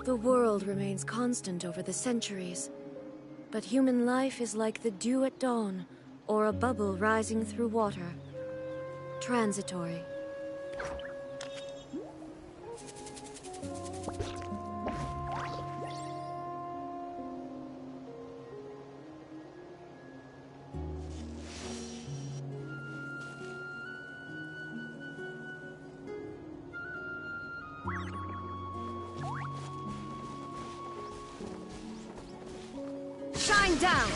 The world remains constant over the centuries, but human life is like the dew at dawn, or a bubble rising through water. Transitory. Shine down!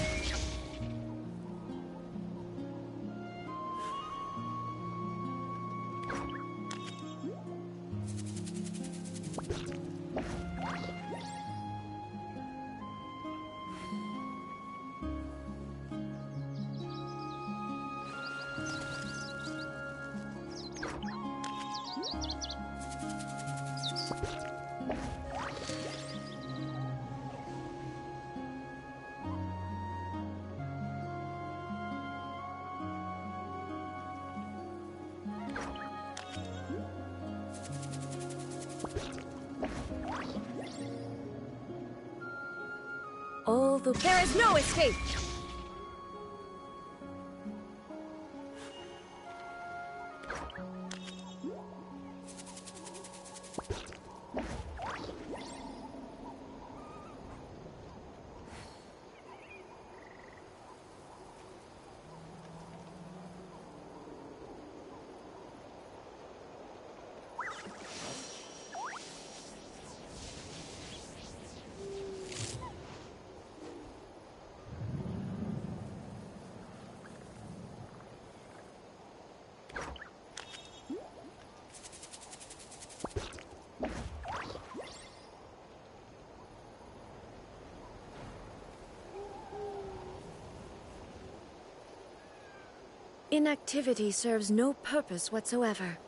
There is no escape! Inactivity serves no purpose whatsoever.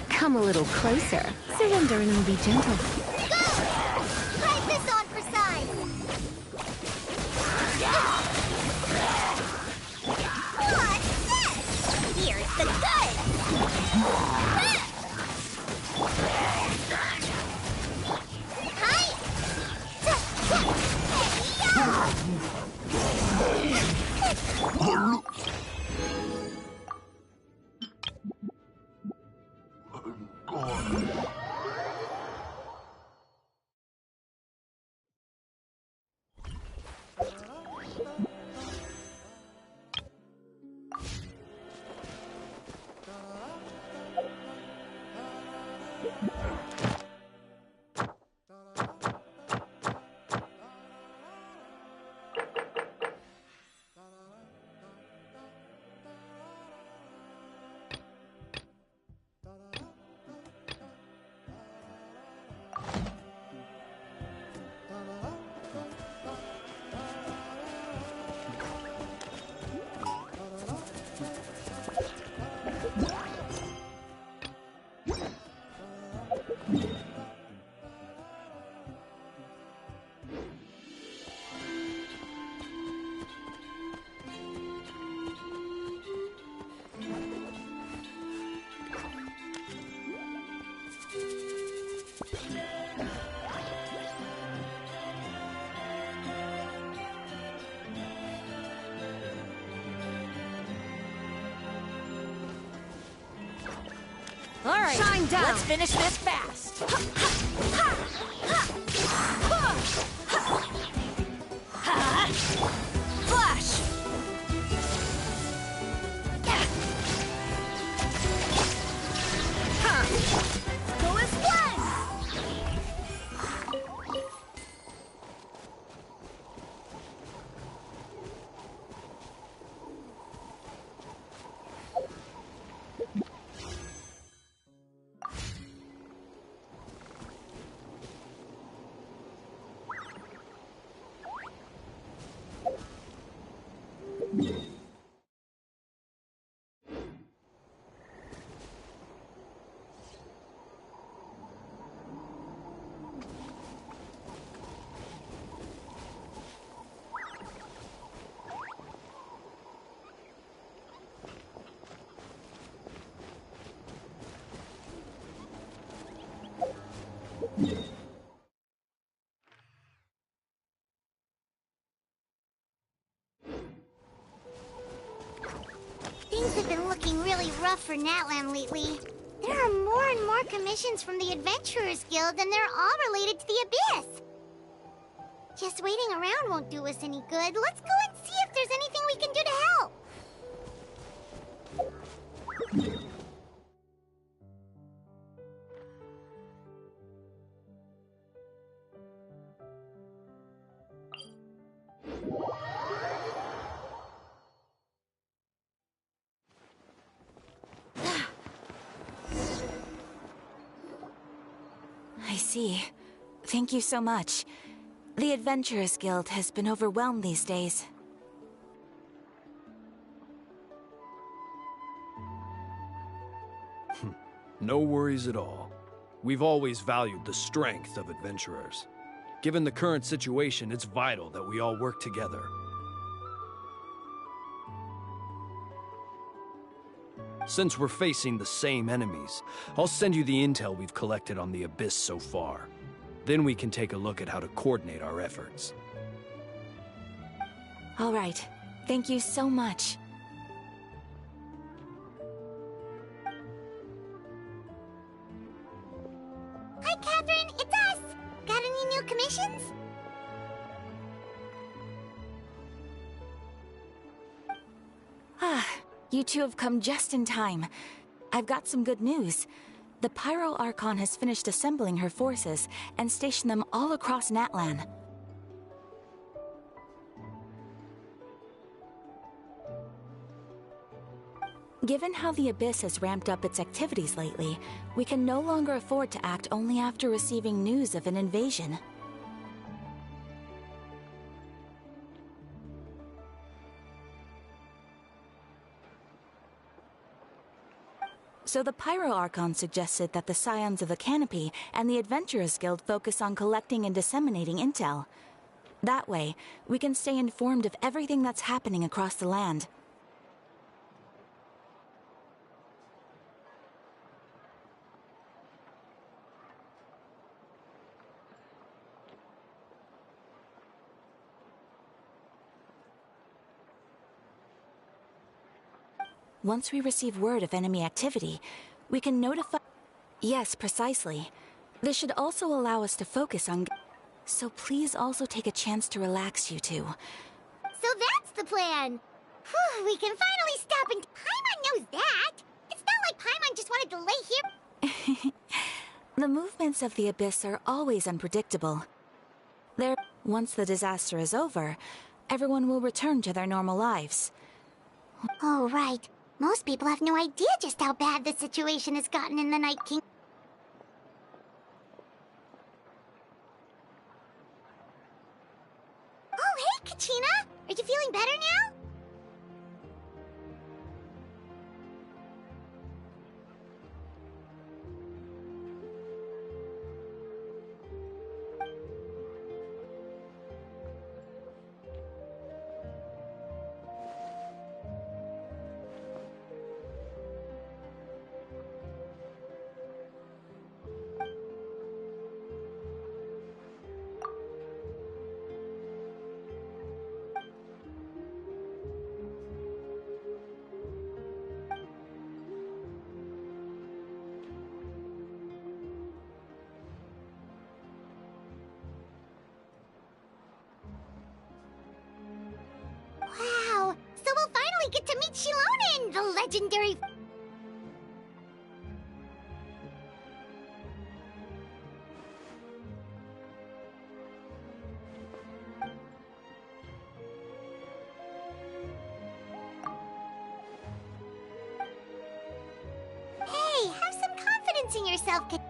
Come a little closer. Surrender and I'll be gentle. Go! Fight this All right, shine down. Let's finish this fast. Flash! Go as one! Things have been looking really rough for Natlan lately. There are more and more commissions from the Adventurers Guild, and they're all related to the Abyss. Just waiting around won't do us any good. Let's go and see if there's anything we can do to help. I see. Thank you so much. The Adventurers Guild has been overwhelmed these days. No worries at all. We've always valued the strength of adventurers. Given the current situation, it's vital that we all work together. Since we're facing the same enemies, I'll send you the intel we've collected on the Abyss so far. Then we can take a look at how to coordinate our efforts. All right. Thank you so much. Hi, Catherine. It's us. Got any new commissions? Ah, you two have come just in time. I've got some good news. The Pyro Archon has finished assembling her forces and stationed them all across Natlan. Given how the Abyss has ramped up its activities lately, we can no longer afford to act only after receiving news of an invasion. So the Pyro Archon suggested that the Scions of the Canopy and the Adventurers Guild focus on collecting and disseminating intel. That way, we can stay informed of everything that's happening across the land. once we receive word of enemy activity, we can notify... Yes, precisely. This should also allow us to focus on... So please also take a chance to relax, you two. So that's the plan! Whew, we can finally stop and... Paimon knows that! It's not like Paimon just wanted to lay here... The movements of the Abyss are always unpredictable. Once the disaster is over, everyone will return to their normal lives. Oh, right. Most people have no idea just how bad the situation has gotten in the Night King. Oh, hey, Kachina! Are you feeling better now? Wow! So we'll finally get to meet Shilonen, the legendary... Hey, have some confidence in yourself, Kachina.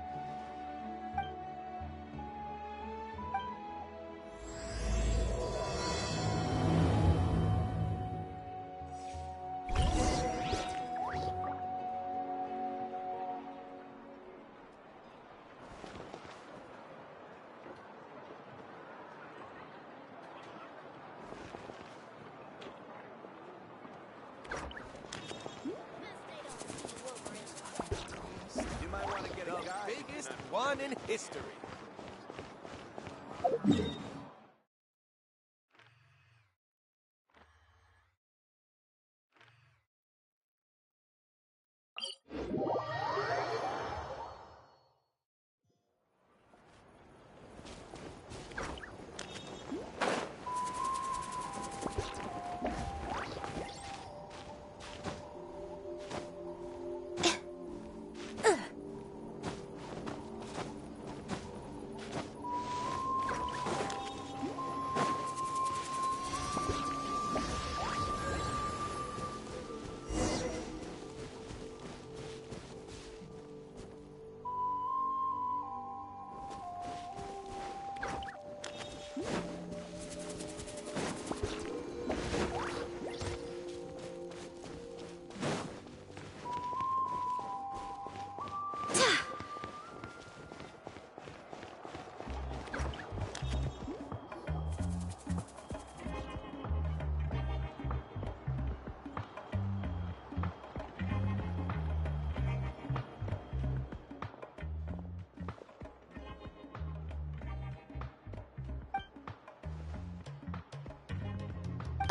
You might want to get the biggest one in history.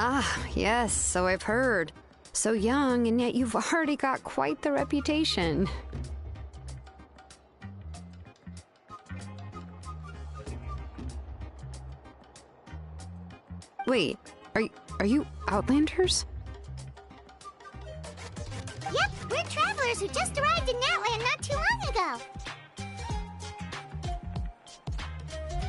Ah, yes, so I've heard. So young, and yet you've already got quite the reputation. Wait, are you Outlanders? Yep, we're travelers who just arrived in Natlan not too long ago.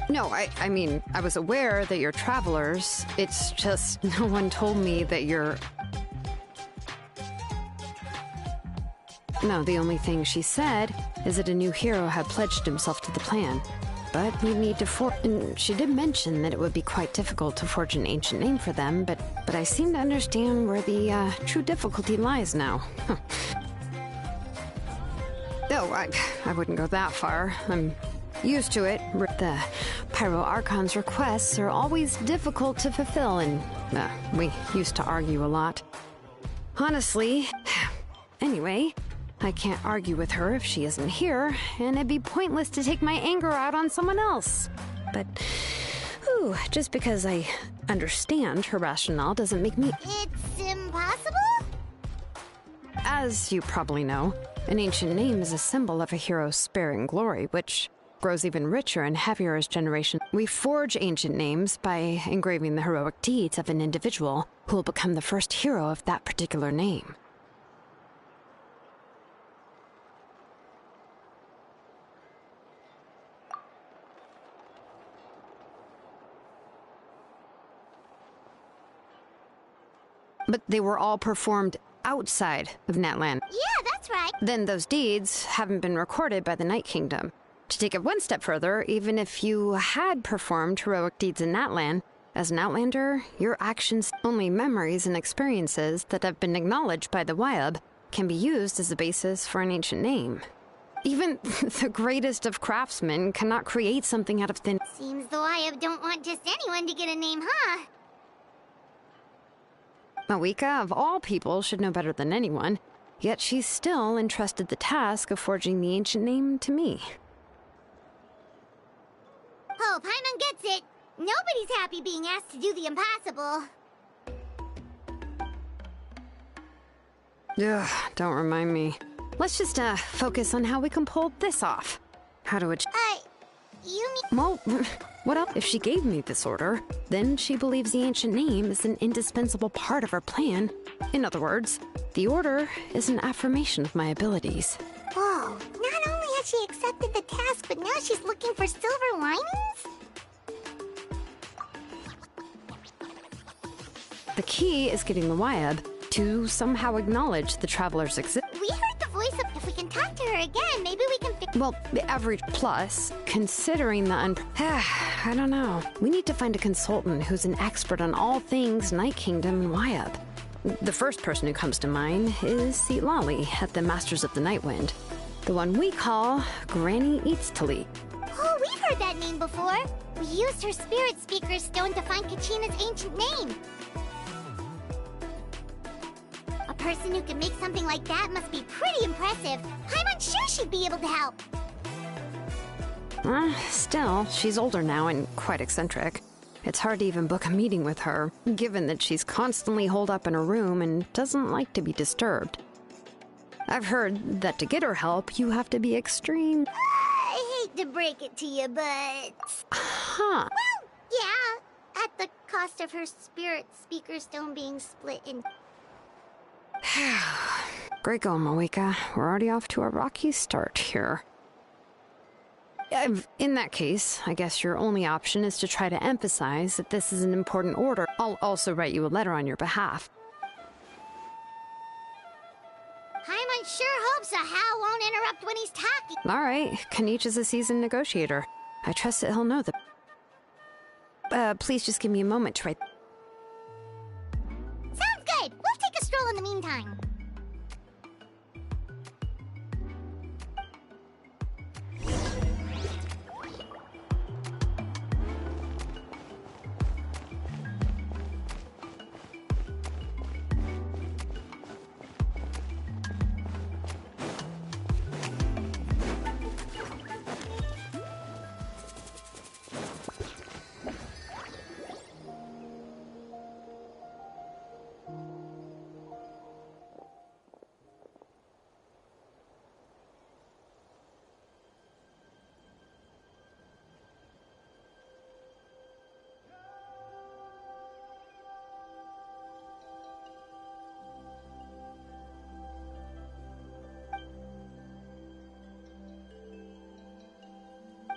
No, I mean, I was aware that you're travelers. It's just no one told me that you're... No, the only thing she said is that a new hero had pledged himself to the plan. But we need to and she did mention that it would be quite difficult to forge an ancient name for them, but I seem to understand where the true difficulty lies now. No, I wouldn't go that far. I'm used to it. The Pyro Archon's requests are always difficult to fulfill, and we used to argue a lot. Honestly, anyway, I can't argue with her if she isn't here, and it'd be pointless to take my anger out on someone else. But, just because I understand her rationale doesn't make me... It's impossible? As you probably know, an ancient name is a symbol of a hero's spirit and glory, which grows even richer and heavier as generations. We forge ancient names by engraving the heroic deeds of an individual who will become the first hero of that particular name. But they were all performed outside of Natlan. Yeah, that's right. Then those deeds haven't been recorded by the Night Kingdom. To take it one step further, even if you had performed heroic deeds in Natlan, as an Outlander, your actions, only memories and experiences that have been acknowledged by the Wyab, can be used as a basis for an ancient name. Even the greatest of craftsmen cannot create something out of thin... Seems the Wyab don't want just anyone to get a name, huh? Mawika, of all people, should know better than anyone, yet she's still entrusted the task of forging the ancient name to me. Oh, Paimon gets it. Nobody's happy being asked to do the impossible. Ugh, don't remind me. Let's just, focus on how we can pull this off. How to You mean... Well, what else? If she gave me this order, then she believes the ancient name is an indispensable part of her plan. In other words, the order is an affirmation of my abilities. Whoa, not only has she accepted the task, but now she's looking for silver linings? The key is getting the Wyab to somehow acknowledge the traveler's existence. We heard the voice of... If we can talk to her again, maybe we can fix... Well, average plus, considering the I don't know. We need to find a consultant who's an expert on all things Night Kingdom and Wyab. The first person who comes to mind is Lali at the Masters of the Nightwind. The one we call Granny Eatstali. Oh, we've heard that name before. We used her Spirit Speaker Stone to find Kachina's ancient name. A person who can make something like that must be pretty impressive. I'm unsure she'd be able to help. Still, she's older now and quite eccentric. It's hard to even book a meeting with her, given that she's constantly holed up in her room and doesn't like to be disturbed. I've heard that to get her help, you have to be extreme. I hate to break it to you, but... Huh. Well, yeah. At the cost of her Spirit Speaker Stone being split in... Great going, Mawika. We're already off to a rocky start here. In that case, I guess your only option is to try to emphasize that this is an important order. I'll also write you a letter on your behalf. Paimon sure hopes a Hal won't interrupt when he's talking. All right, Kanich is a seasoned negotiator. I trust that he'll know the... please just give me a moment to write... Sounds good. We'll take a stroll in the meantime.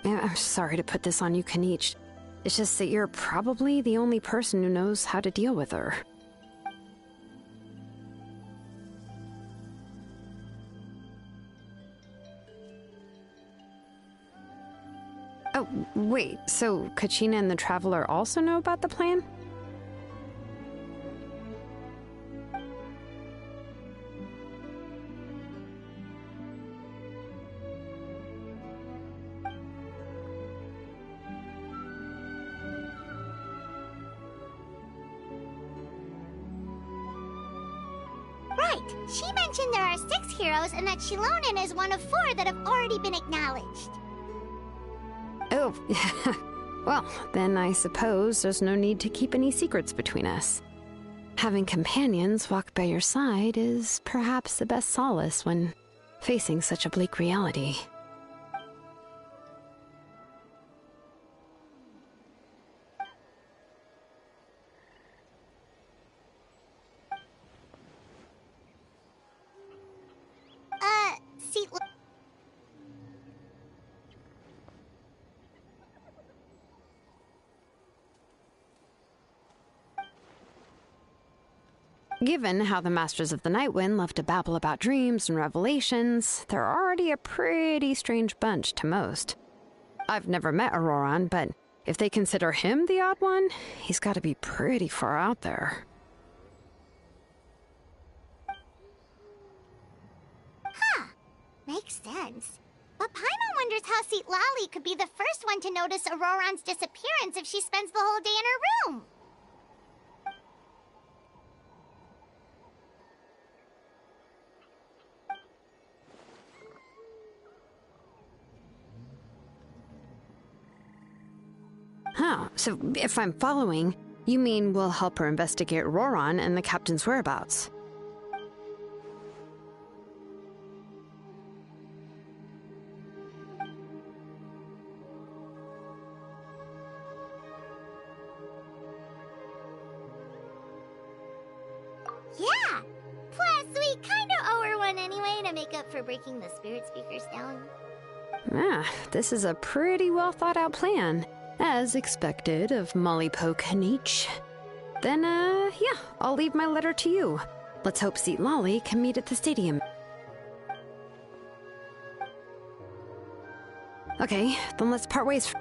I'm sorry to put this on you, Kanich. It's just that you're probably the only person who knows how to deal with her. Oh, wait, so Kachina and the Traveler also know about the plan? Right. She mentioned there are 6 heroes and that Shilonen is one of 4 that have already been acknowledged. Oh, well, then I suppose there's no need to keep any secrets between us. Having companions walk by your side is perhaps the best solace when facing such a bleak reality. See, Given how the Masters of the Nightwind love to babble about dreams and revelations, they're already a pretty strange bunch to most. I've never met Auroran, but if they consider him the odd one, he's got to be pretty far out there. makes sense. But Paimon wonders how Lali could be the first one to notice Auroran's disappearance if she spends the whole day in her room. Oh, so if I'm following, you mean we'll help her investigate Auroran and the captain's whereabouts? Yeah! Plus, we kinda owe her one anyway to make up for breaking the spirit speakers down. This is a pretty well thought out plan. As expected of Molly Poke Nietzsche. Then, yeah, I'll leave my letter to you. Let's hope Seat Lolly can meet at the stadium. Okay, then let's part ways.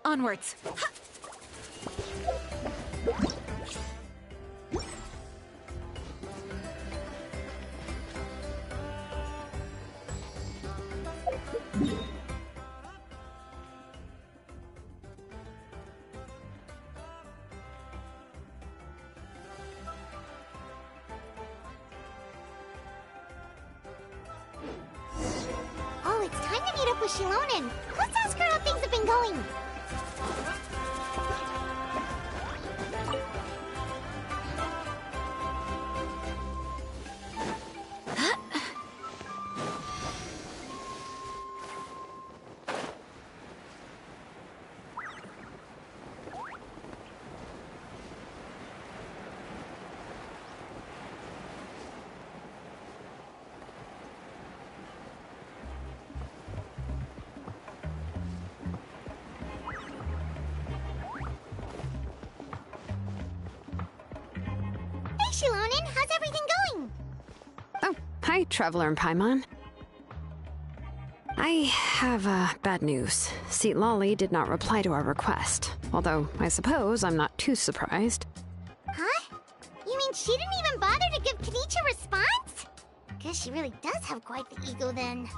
Onwards. up with Shilonen. Let's ask her how things have been going. Shilonen, how's everything going? Oh, hi, Traveler and Paimon. I have bad news. Lolly did not reply to our request, although I suppose I'm not too surprised. Huh? You mean she didn't even bother to give Kenichi a response? Guess she really does have quite the ego then.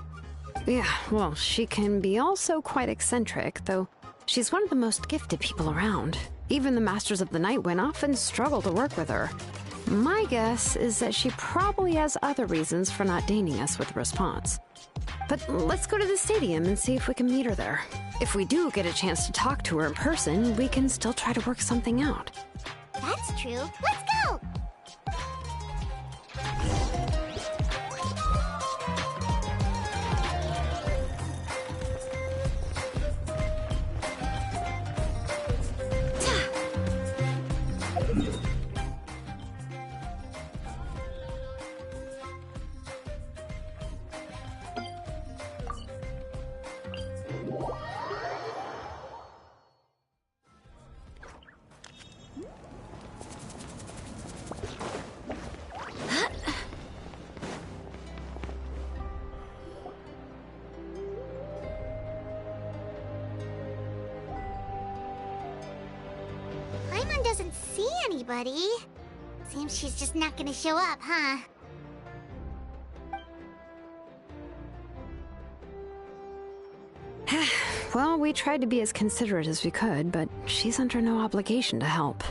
Yeah, well, she can be also quite eccentric, though she's one of the most gifted people around. Even the Masters of the Nightwind often struggle to work with her. My guess is that she probably has other reasons for not deigning us with a response. But let's go to the stadium and see if we can meet her there. If we do get a chance to talk to her in person, we can still try to work something out. That's true. Let's go! Paimon doesn't see anybody. Seems she's just not gonna show up, huh? Well, we tried to be as considerate as we could, but she's under no obligation to help.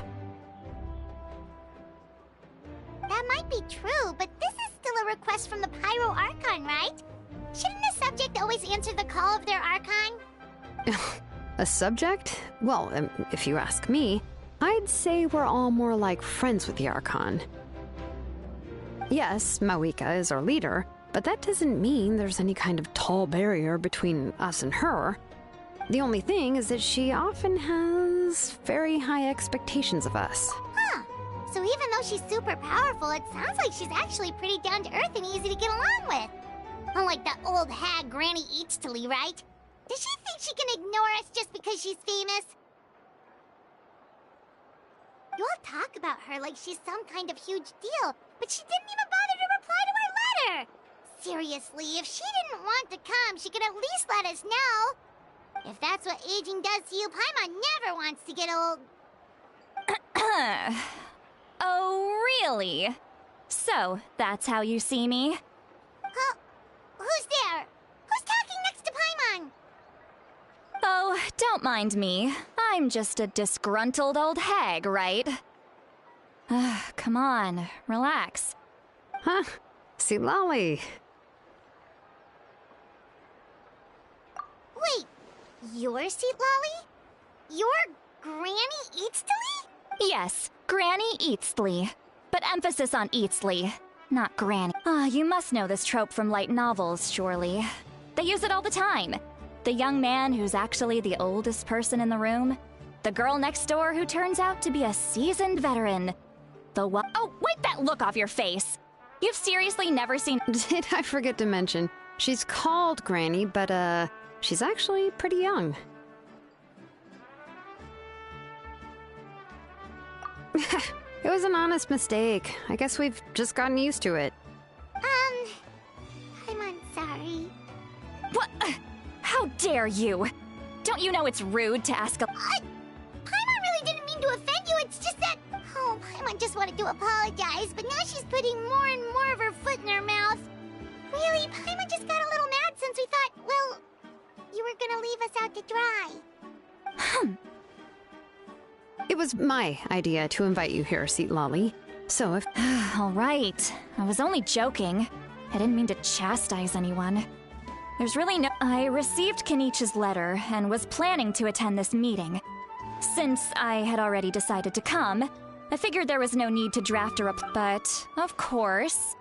That might be true, but this is still a request from the Pyro Archon, right? Shouldn't a subject always answer the call of their Archon? A subject? Well, if you ask me, I'd say we're all more like friends with the Archon. Yes, Mawika is our leader, but that doesn't mean there's any kind of tall barrier between us and her. The only thing is that she often has very high expectations of us. Huh. So even though she's super powerful, it sounds like she's actually pretty down to earth and easy to get along with. Unlike that old hag Granny Eatstily, right? Does she think she can ignore us just because she's famous? You all talk about her like she's some kind of huge deal, but she didn't even bother to reply to our letter! Seriously, if she didn't want to come, she could at least let us know. If that's what aging does to you, Paimon never wants to get old. Oh, really? So, that's how you see me? Huh? Who's there? Who's talking next to Paimon? Oh, don't mind me. I'm just a disgruntled old hag, right? Come on, relax. Huh? Lolly. Wait, you're Lolly? You're Granny Eatstily? Yes, Granny Eatstly. But emphasis on Eatstly, not Granny. You must know this trope from light novels, surely. They use it all the time. The young man who's actually the oldest person in the room. The girl next door who turns out to be a seasoned veteran. The one— Oh, wipe that look off your face! You've seriously never seen— Did I forget to mention? She's called Granny, but, she's actually pretty young. It was an honest mistake. I guess we've just gotten used to it. I'm sorry. What? How dare you? Don't you know it's rude to ask a— Paimon really didn't mean to offend you, it's just that— Oh, Paimon just wanted to apologize, but now she's putting more and more of her foot in her mouth. Really, Paimon just got a little mad since we thought, well, you were gonna leave us out to dry. It was my idea to invite you here, Lolly. So if— All right. I was only joking. I didn't mean to chastise anyone. There's really no— I received Kenichi's letter and was planning to attend this meeting. Since I had already decided to come, I figured there was no need to draft her up, but of course,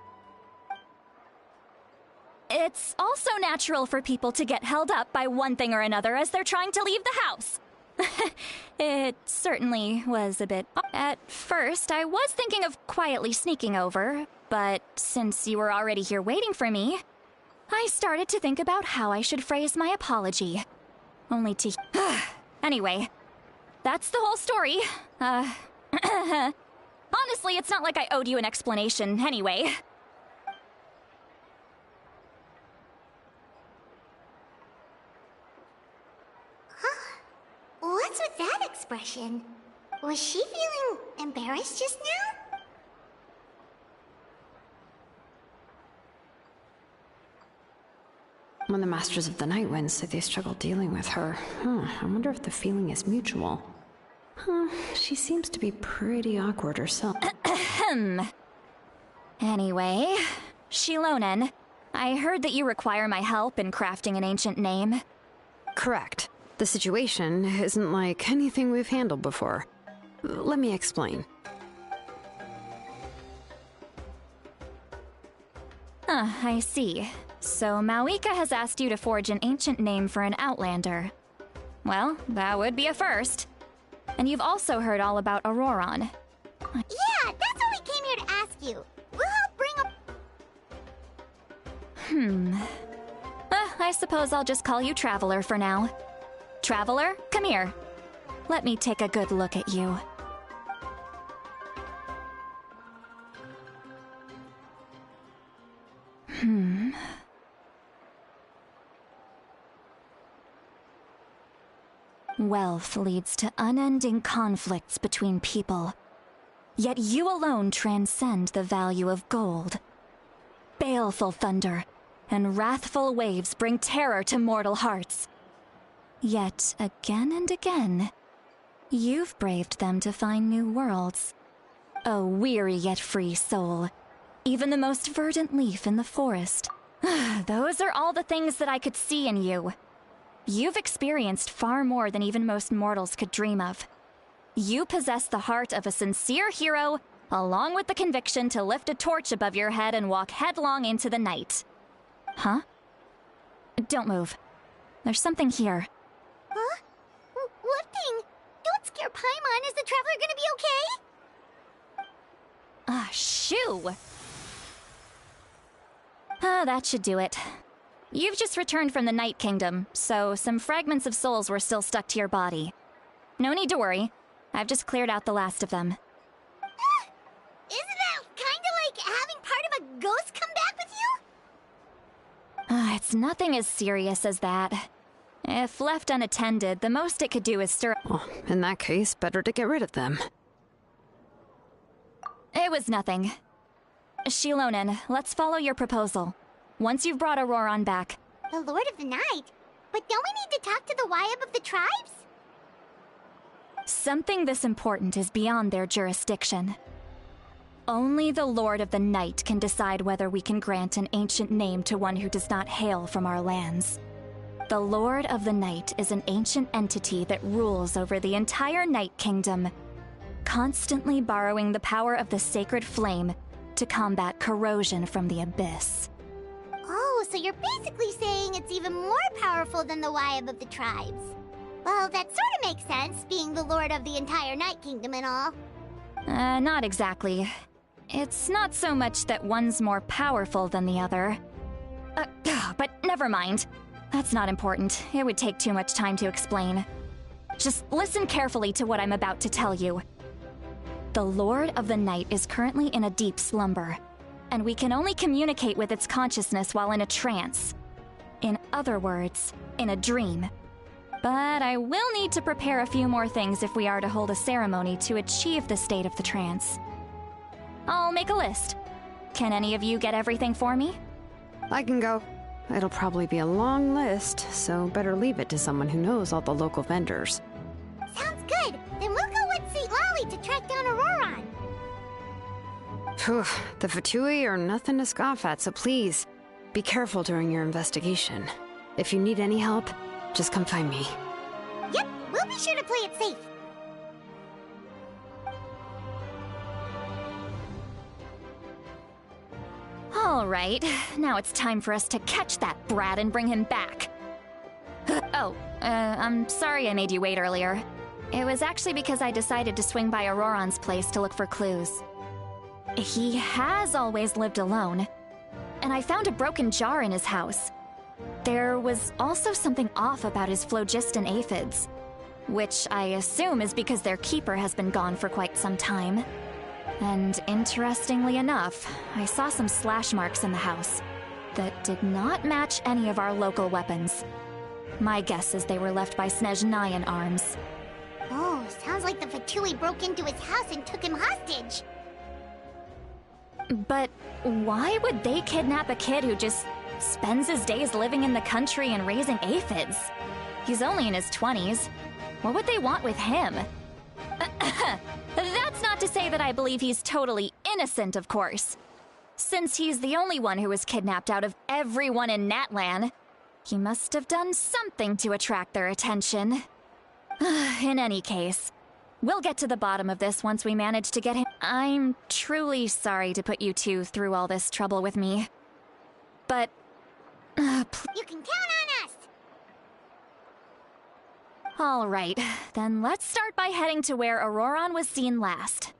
it's also natural for people to get held up by one thing or another as they're trying to leave the house. It certainly was a bit— At first, I was thinking of quietly sneaking over, but since you were already here waiting for me, I started to think about how I should phrase my apology. Only to— Anyway, that's the whole story. Honestly, it's not like I owed you an explanation anyway. What's with that expression? Was she feeling embarrassed just now? When the Masters of the Night Wind say they struggle dealing with her, I wonder if the feeling is mutual. She seems to be pretty awkward herself. Anyway, Shilonen, I heard that you require my help in crafting an ancient name. Correct. The situation isn't like anything we've handled before. Let me explain. I see. So Mauika has asked you to forge an ancient name for an Outlander. Well, that would be a first. And you've also heard all about Auroron. Yeah, that's what we came here to ask you. We'll help bring up— I suppose I'll just call you Traveler for now. Traveler, come here. Let me take a good look at you. Wealth leads to unending conflicts between people. Yet you alone transcend the value of gold. Baleful thunder and wrathful waves bring terror to mortal hearts. Yet again and again, you've braved them to find new worlds. A weary yet free soul. Even the most verdant leaf in the forest. Those are all the things that I could see in you. You've experienced far more than even most mortals could dream of. You possess the heart of a sincere hero, along with the conviction to lift a torch above your head and walk headlong into the night. Huh? Don't move. There's something here. Huh? What thing? Don't scare Paimon. Is the Traveler gonna be okay? Shoo! That should do it. You've just returned from the Night Kingdom, so some fragments of souls were still stuck to your body. No need to worry. I've just cleared out the last of them. Isn't that kinda like having part of a ghost come back with you? It's nothing as serious as that. If left unattended, the most it could do is stir— Well, in that case, better to get rid of them. It was nothing. Shilonen, let's follow your proposal. Once you've brought Auroron back— The Lord of the Night? But don't we need to talk to the Wyab of the tribes? something this important is beyond their jurisdiction. Only the Lord of the Night can decide whether we can grant an ancient name to one who does not hail from our lands. The Lord of the Night is an ancient entity that rules over the entire Night Kingdom, constantly borrowing the power of the sacred flame to combat corrosion from the abyss. Oh, so you're basically saying it's even more powerful than the Wyab of the tribes. Well, that sort of makes sense, being the Lord of the entire Night Kingdom and all. Not exactly. It's not so much that one's more powerful than the other. But never mind. That's not important. It would take too much time to explain. Just listen carefully to what I'm about to tell you. The Lord of the Night is currently in a deep slumber, and we can only communicate with its consciousness while in a trance. In other words, in a dream. But I will need to prepare a few more things if we are to hold a ceremony to achieve the state of the trance. I'll make a list. Can any of you get everything for me? I can go. It'll probably be a long list, so better leave it to someone who knows all the local vendors. Sounds good. Then we'll go with St. Lolly to track down Auroron. Phew, the Fatui are nothing to scoff at, so please, be careful during your investigation. If you need any help, just come find me. Yep, we'll be sure to play it safe. Alright, now it's time for us to catch that brat and bring him back. I'm sorry I made you wait earlier. It was actually because I decided to swing by Auroron's place to look for clues. He has always lived alone, and I found a broken jar in his house. There was also something off about his phlogiston aphids, which I assume is because their keeper has been gone for quite some time. And interestingly enough, I saw some slash marks in the house that did not match any of our local weapons. My guess is they were left by Snezhnayan arms. Oh, sounds like the Fatui broke into his house and took him hostage. But why would they kidnap a kid who just spends his days living in the country and raising aphids? He's only in his 20s. What would they want with him? That's not to say that I believe he's totally innocent, of course. Since he's the only one who was kidnapped out of everyone in Natlan, he must have done something to attract their attention. In any case, we'll get to the bottom of this once we manage to get him. I'm truly sorry to put you two through all this trouble with me. But... You can count on us! Alright, then let's start by heading to where Auroron was seen last.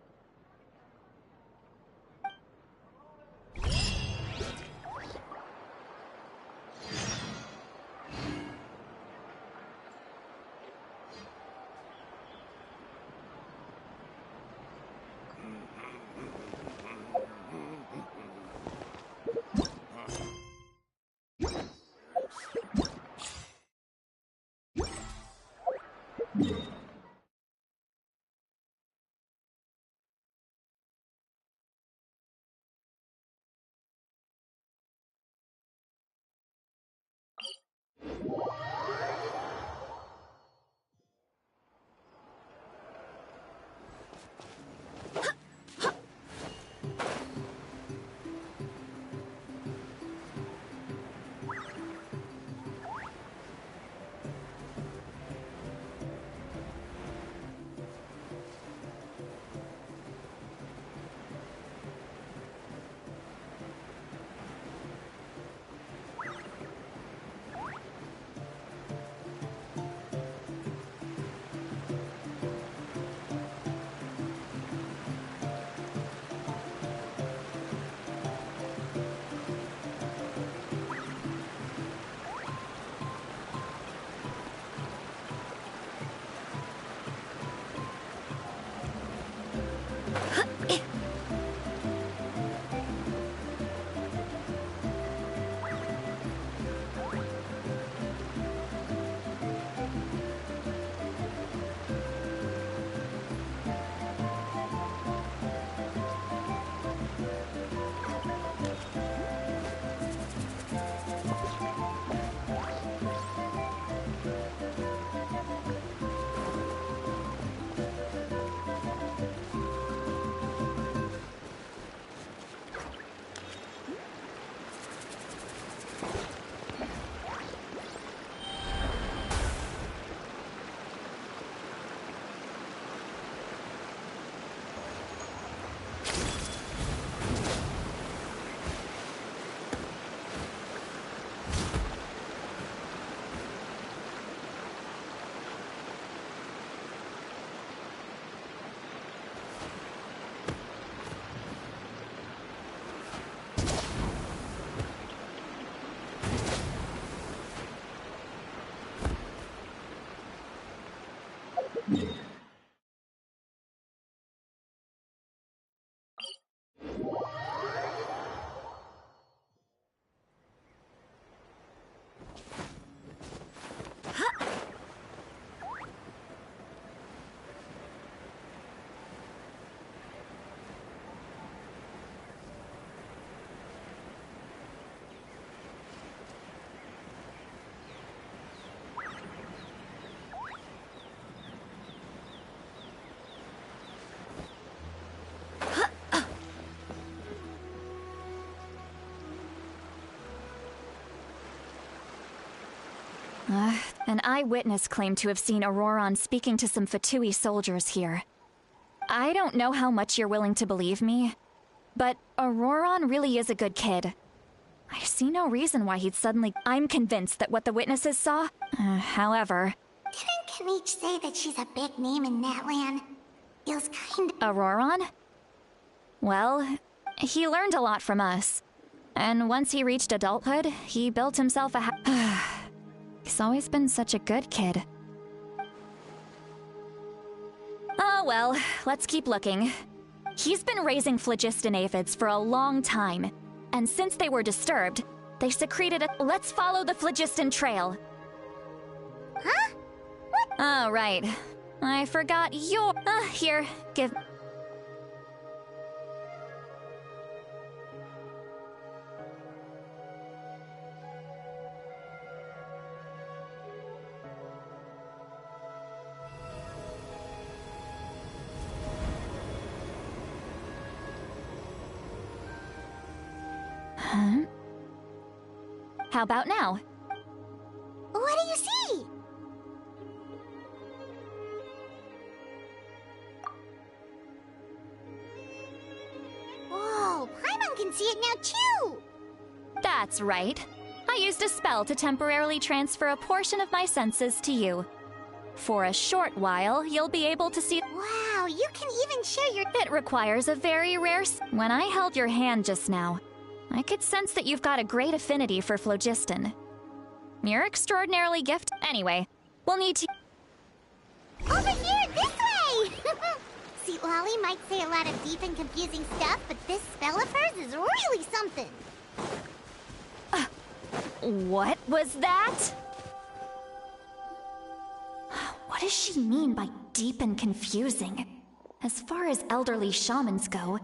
An eyewitness claimed to have seen Auroron speaking to some Fatui soldiers here. I don't know how much you're willing to believe me, but Auroron really is a good kid. I see no reason why he'd suddenly... I'm convinced that what the witnesses saw... however... Didn't Kanich say that she's a big name in Natlan? Feels kind of... Auroron? Well, he learned a lot from us. And once he reached adulthood, he built himself a He's always been such a good kid. Oh well, let's keep looking. He's been raising phlogiston aphids for a long time. And since they were disturbed, they secreted a... Let's follow the phlogiston trail. Huh? What? Oh, right. I forgot your... here, give... Huh? How about now? What do you see? Whoa, Paimon can see it now too! That's right. I used a spell to temporarily transfer a portion of my senses to you. For a short while, you'll be able to see... Wow, you can even share your... It requires a very rare... When I held your hand just now, I could sense that you've got a great affinity for phlogiston. You're extraordinarily gifted. Anyway, we'll need to... Over here, this way! See, Lolly might say a lot of deep and confusing stuff, but this spell of hers is really something. What was that? What does she mean by deep and confusing? As far as elderly shamans go,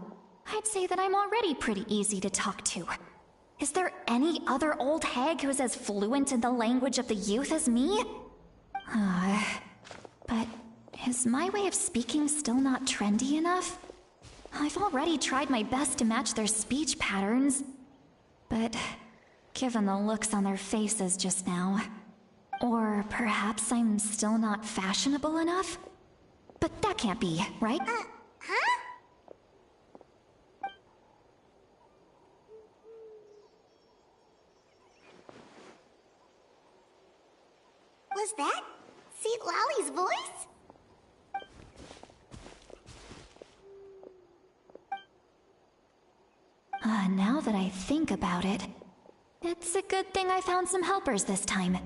I'd say that I'm already pretty easy to talk to. Is there any other old hag who's as fluent in the language of the youth as me? But is my way of speaking still not trendy enough? I've already tried my best to match their speech patterns. But given the looks on their faces just now... Or perhaps I'm still not fashionable enough? But that can't be, right? Huh? Was that St. Lolly's voice? Now that I think about it, it's a good thing I found some helpers this time.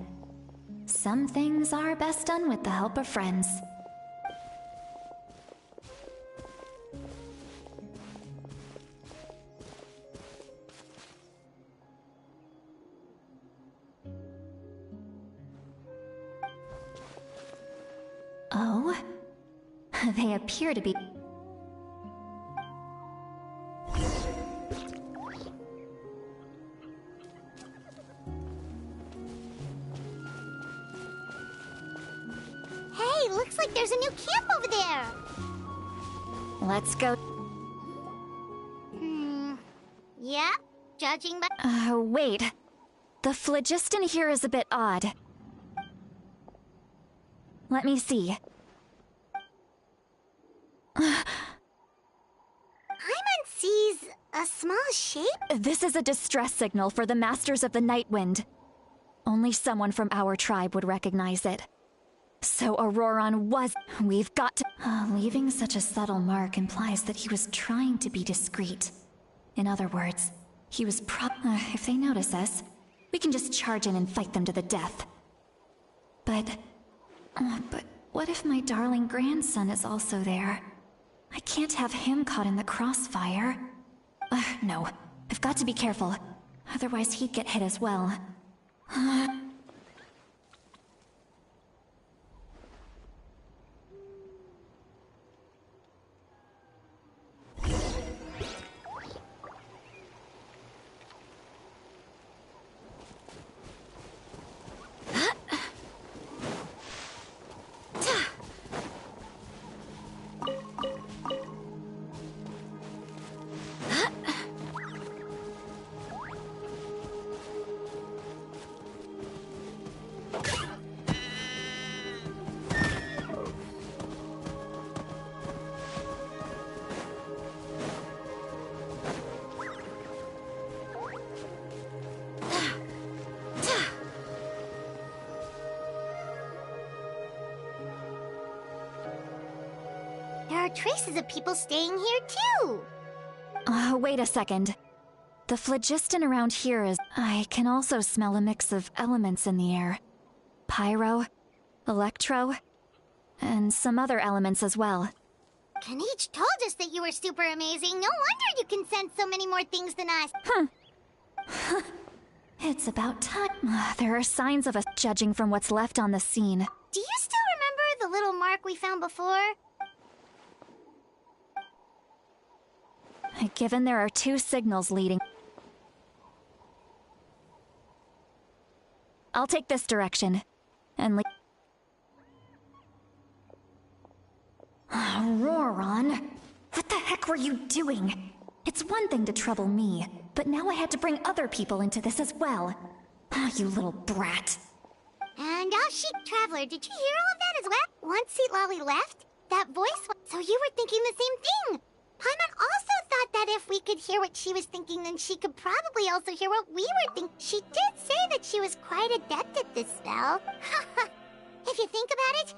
Some things are best done with the help of friends. Oh? They appear to be... Hey, looks like there's a new camp over there! Let's go... Yeah, judging by... wait. The phlogiston here is a bit odd. Let me see. Paimon sees a small shape? This is a distress signal for the Masters of the Night Wind. Only someone from our tribe would recognize it. So Auroron was... We've got to... leaving such a subtle mark implies that he was trying to be discreet. In other words, he was if they notice us, we can just charge in and fight them to the death. But what if my darling grandson is also there? I can't have him caught in the crossfire. No. I've got to be careful. Otherwise he'd get hit as well. There are traces of people staying here too. Wait a second. The phlogiston around here is... I can also smell a mix of elements in the air. Pyro, electro, and some other elements as well. Kanich told us that you were super amazing. No wonder you can sense so many more things than us. It's about time. There are signs of us, judging from what's left on the scene. Do you still remember the little mark we found before? Given there are 2 signals leading... I'll take this direction, and Roran, what the heck were you doing? It's one thing to trouble me, but now I had to bring other people into this as well. You little brat. And Traveler, did you hear all of that as well? Once Seat Lolly left, that voice so you were thinking the same thing. Paimon also thought that if we could hear what she was thinking, then she could probably also hear what we were thinking. She did say that she was quite adept at this spell. If you think about it...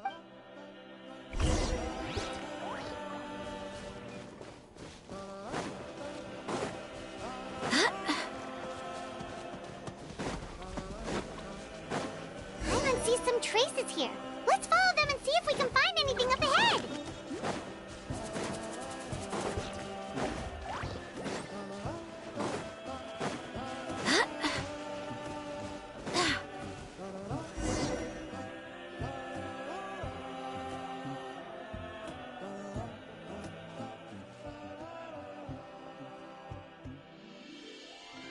Paimon sees some traces here. Let's follow them and see if we can find anything up ahead.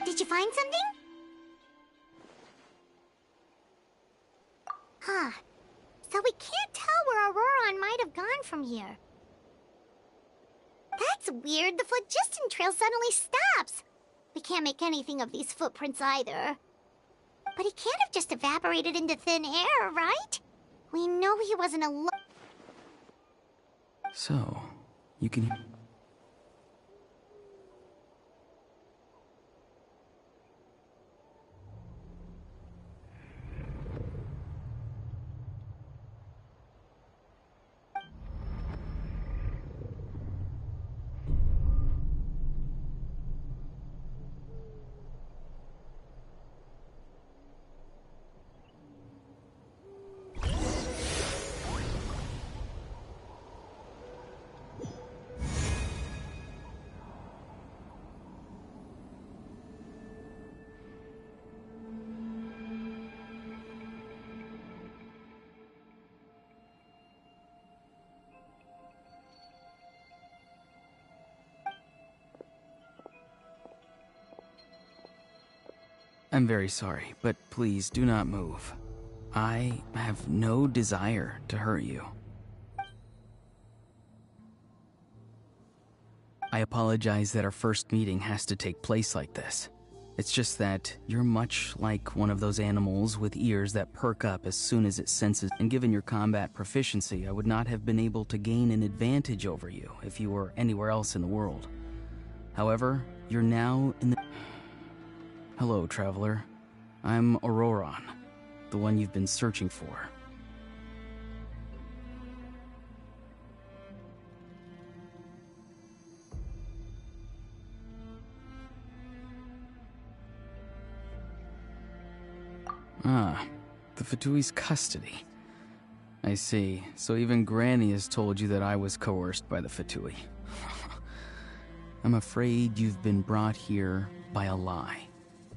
Did you find something? Huh. So we can't tell where Auroran might have gone from here. That's weird. The phlogiston trail suddenly stops. We can't make anything of these footprints either. But he can't have just evaporated into thin air, right? We know he wasn't alone. So, you can... I'm very sorry, but please do not move. I have no desire to hurt you. I apologize that our first meeting has to take place like this. It's just that you're much like one of those animals with ears that perk up as soon as it senses, and given your combat proficiency, I would not have been able to gain an advantage over you if you were anywhere else in the world. However, you're now in the... Hello, Traveler. I'm Auroran, the one you've been searching for. Ah, the Fatui's custody. I see. So even Granny has told you that I was coerced by the Fatui. I'm afraid you've been brought here by a lie,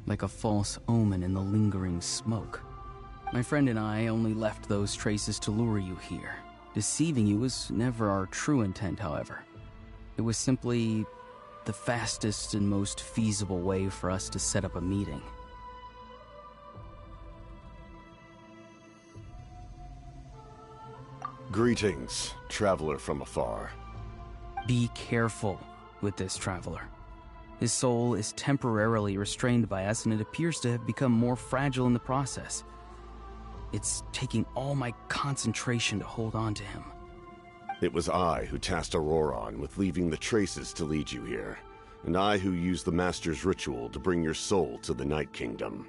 like a false omen in the lingering smoke. My friend and I only left those traces to lure you here. Deceiving you was never our true intent, however. It was simply the fastest and most feasible way for us to set up a meeting. Greetings, traveler from afar. Be careful with this traveler. His soul is temporarily restrained by us, and it appears to have become more fragile in the process. It's taking all my concentration to hold on to him. It was I who tasked Auroran with leaving the traces to lead you here, and I who used the Master's ritual to bring your soul to the Night Kingdom.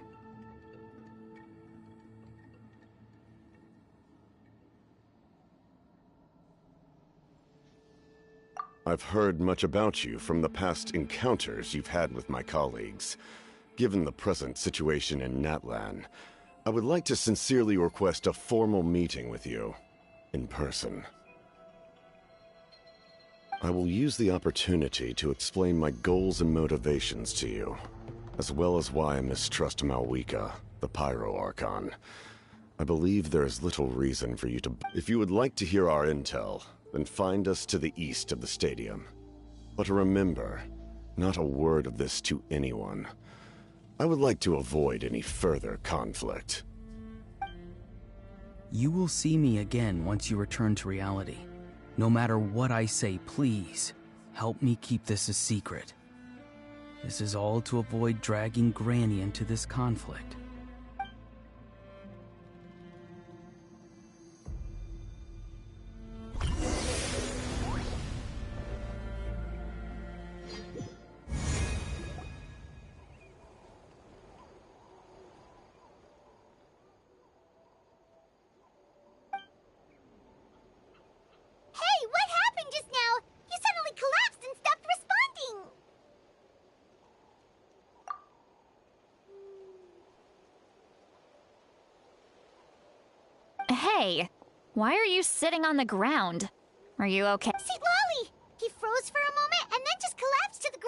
I've heard much about you from the past encounters you've had with my colleagues. Given the present situation in Natlan, I would like to sincerely request a formal meeting with you, in person. I will use the opportunity to explain my goals and motivations to you, as well as why I mistrust Malwika, the Pyro Archon. I believe there is little reason for you to... If you would like to hear our intel, then find us to the east of the stadium. But remember, not a word of this to anyone. I would like to avoid any further conflict. You will see me again once you return to reality. No matter what I say, please, help me keep this a secret. This is all to avoid dragging Granny into this conflict. Hey, why are you sitting on the ground? Are you okay? See, Lolly! He froze for a moment and then just collapsed to the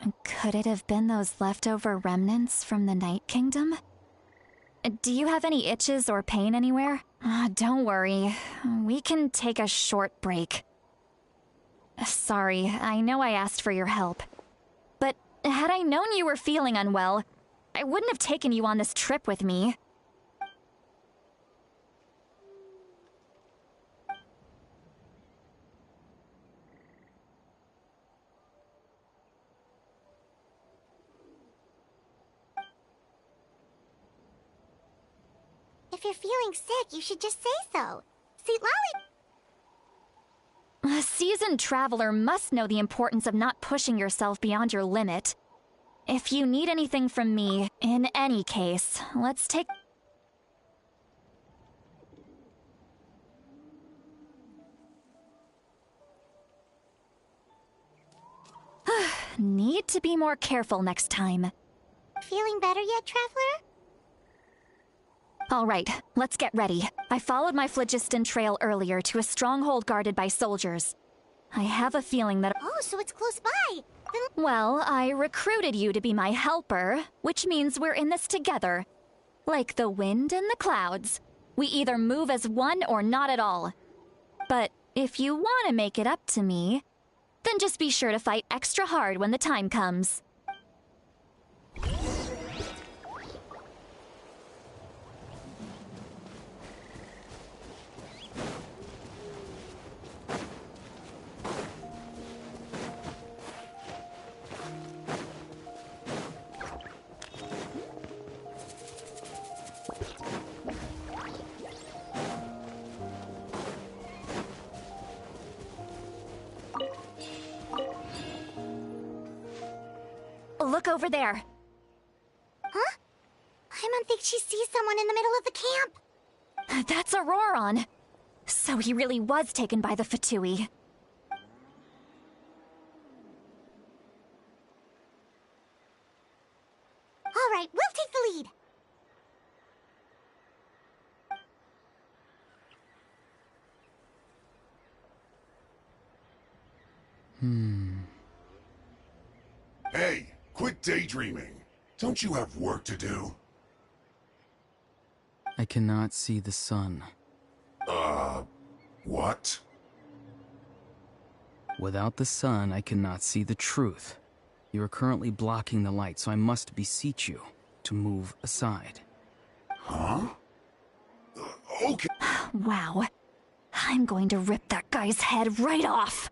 ground! Could it have been those leftover remnants from the Night Kingdom? Do you have any itches or pain anywhere? Don't worry. We can take a short break. Sorry, I know I asked for your help. But had I known you were feeling unwell, I wouldn't have taken you on this trip with me. If you're feeling sick, you should just say so. See, Lolly... A seasoned traveler must know the importance of not pushing yourself beyond your limit. If you need anything from me, in any case, let's take... Need to be more careful next time. Feeling better yet, traveler? All right, let's get ready. I followed my phlogiston trail earlier to a stronghold guarded by soldiers. I have a feeling that... Oh, so it's close by. Then... Well, I recruited you to be my helper, which means we're in this together. Like the wind and the clouds. We either move as one or not at all. But if you want to make it up to me, then just be sure to fight extra hard when the time comes. Look over there. Huh? I don't think she sees someone in the middle of the camp. That's Auroron. So he really was taken by the Fatui. All right, we'll take the lead. Hey, quit daydreaming. Don't you have work to do? I cannot see the sun. What? Without the sun, I cannot see the truth. You are currently blocking the light, so I must beseech you to move aside. Huh? Okay. Wow. I'm going to rip that guy's head right off.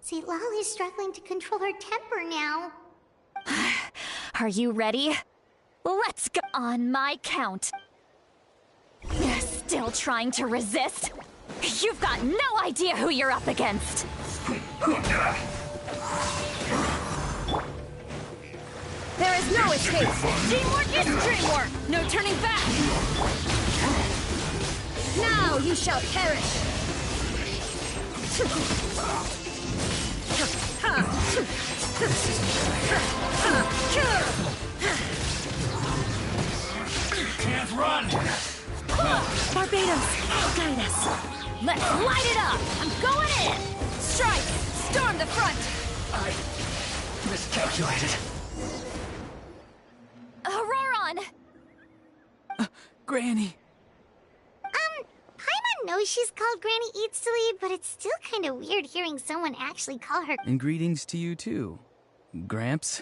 See, Lolly's struggling to control her temper now. Are you ready? Let's go on my count. Still trying to resist? You've got no idea who you're up against. There is no escape. Teamwork is dreamwork. No turning back. Now you shall perish! Can't run! Barbados, guide us. Let's light it up! I'm going in! Strike! Storm the front! I miscalculated. Auroron! Granny! Paimon knows she's called Granny Eatsley, but it's still kind of weird hearing someone actually call her. And greetings to you too, Gramps.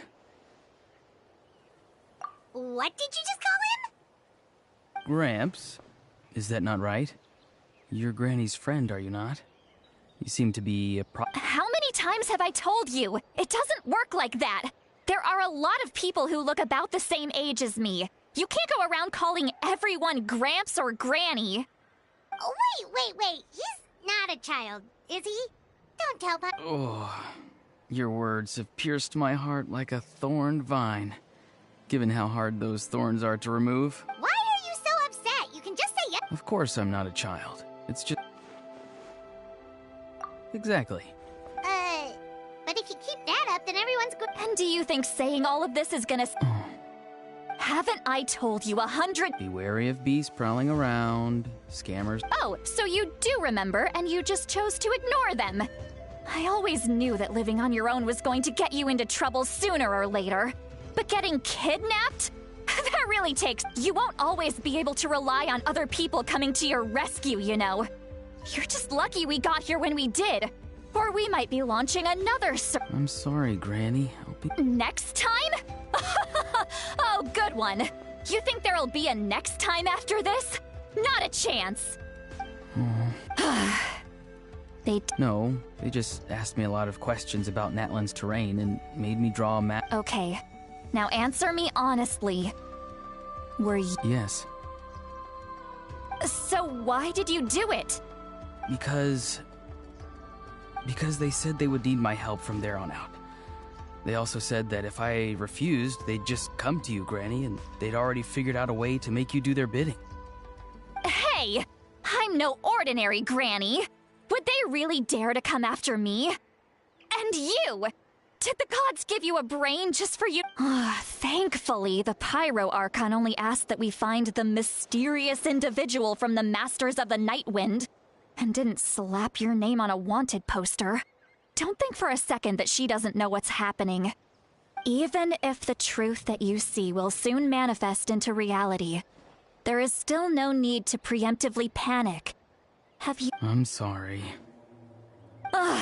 What did you just call him? Gramps? Is that not right? You're Granny's friend, are you not? You seem to be a How many times have I told you? It doesn't work like that. There are a lot of people who look about the same age as me. You can't go around calling everyone Gramps or Granny. Oh, wait. He's not a child, is he? Don't tell Pop. Oh, your words have pierced my heart like a thorned vine. Given how hard those thorns are to remove. Why are you so upset? You can just say yes. Of course I'm not a child. It's just... Exactly. But if you keep that up, then everyone's good. And do you think saying all of this is gonna... Haven't I told you 100... Be wary of beasts prowling around, scammers... Oh, so you do remember, and you just chose to ignore them. I always knew that living on your own was going to get you into trouble sooner or later. But getting kidnapped? That really takes... You won't always be able to rely on other people coming to your rescue, you know. You're just lucky we got here when we did. Or we might be launching another I'm sorry, Granny. I'll be... Next time? Oh, good one. You think there'll be a next time after this? Not a chance. No, they just asked me a lot of questions about Natlan's terrain and made me draw a map. Okay. Now answer me honestly. Were you... Yes. So why did you do it? Because they said they would need my help from there on out. They also said that if I refused, they'd just come to you, Granny, and they'd already figured out a way to make you do their bidding. Hey! I'm no ordinary Granny! Would they really dare to come after me? And you! Did the gods give you a brain just for you? Thankfully, the Pyro Archon only asked that we find the mysterious individual from the Masters of the Night Wind, and didn't slap your name on a wanted poster. Don't think for a second that she doesn't know what's happening. Even if the truth that you see will soon manifest into reality, there is still no need to preemptively panic. Have you... I'm sorry.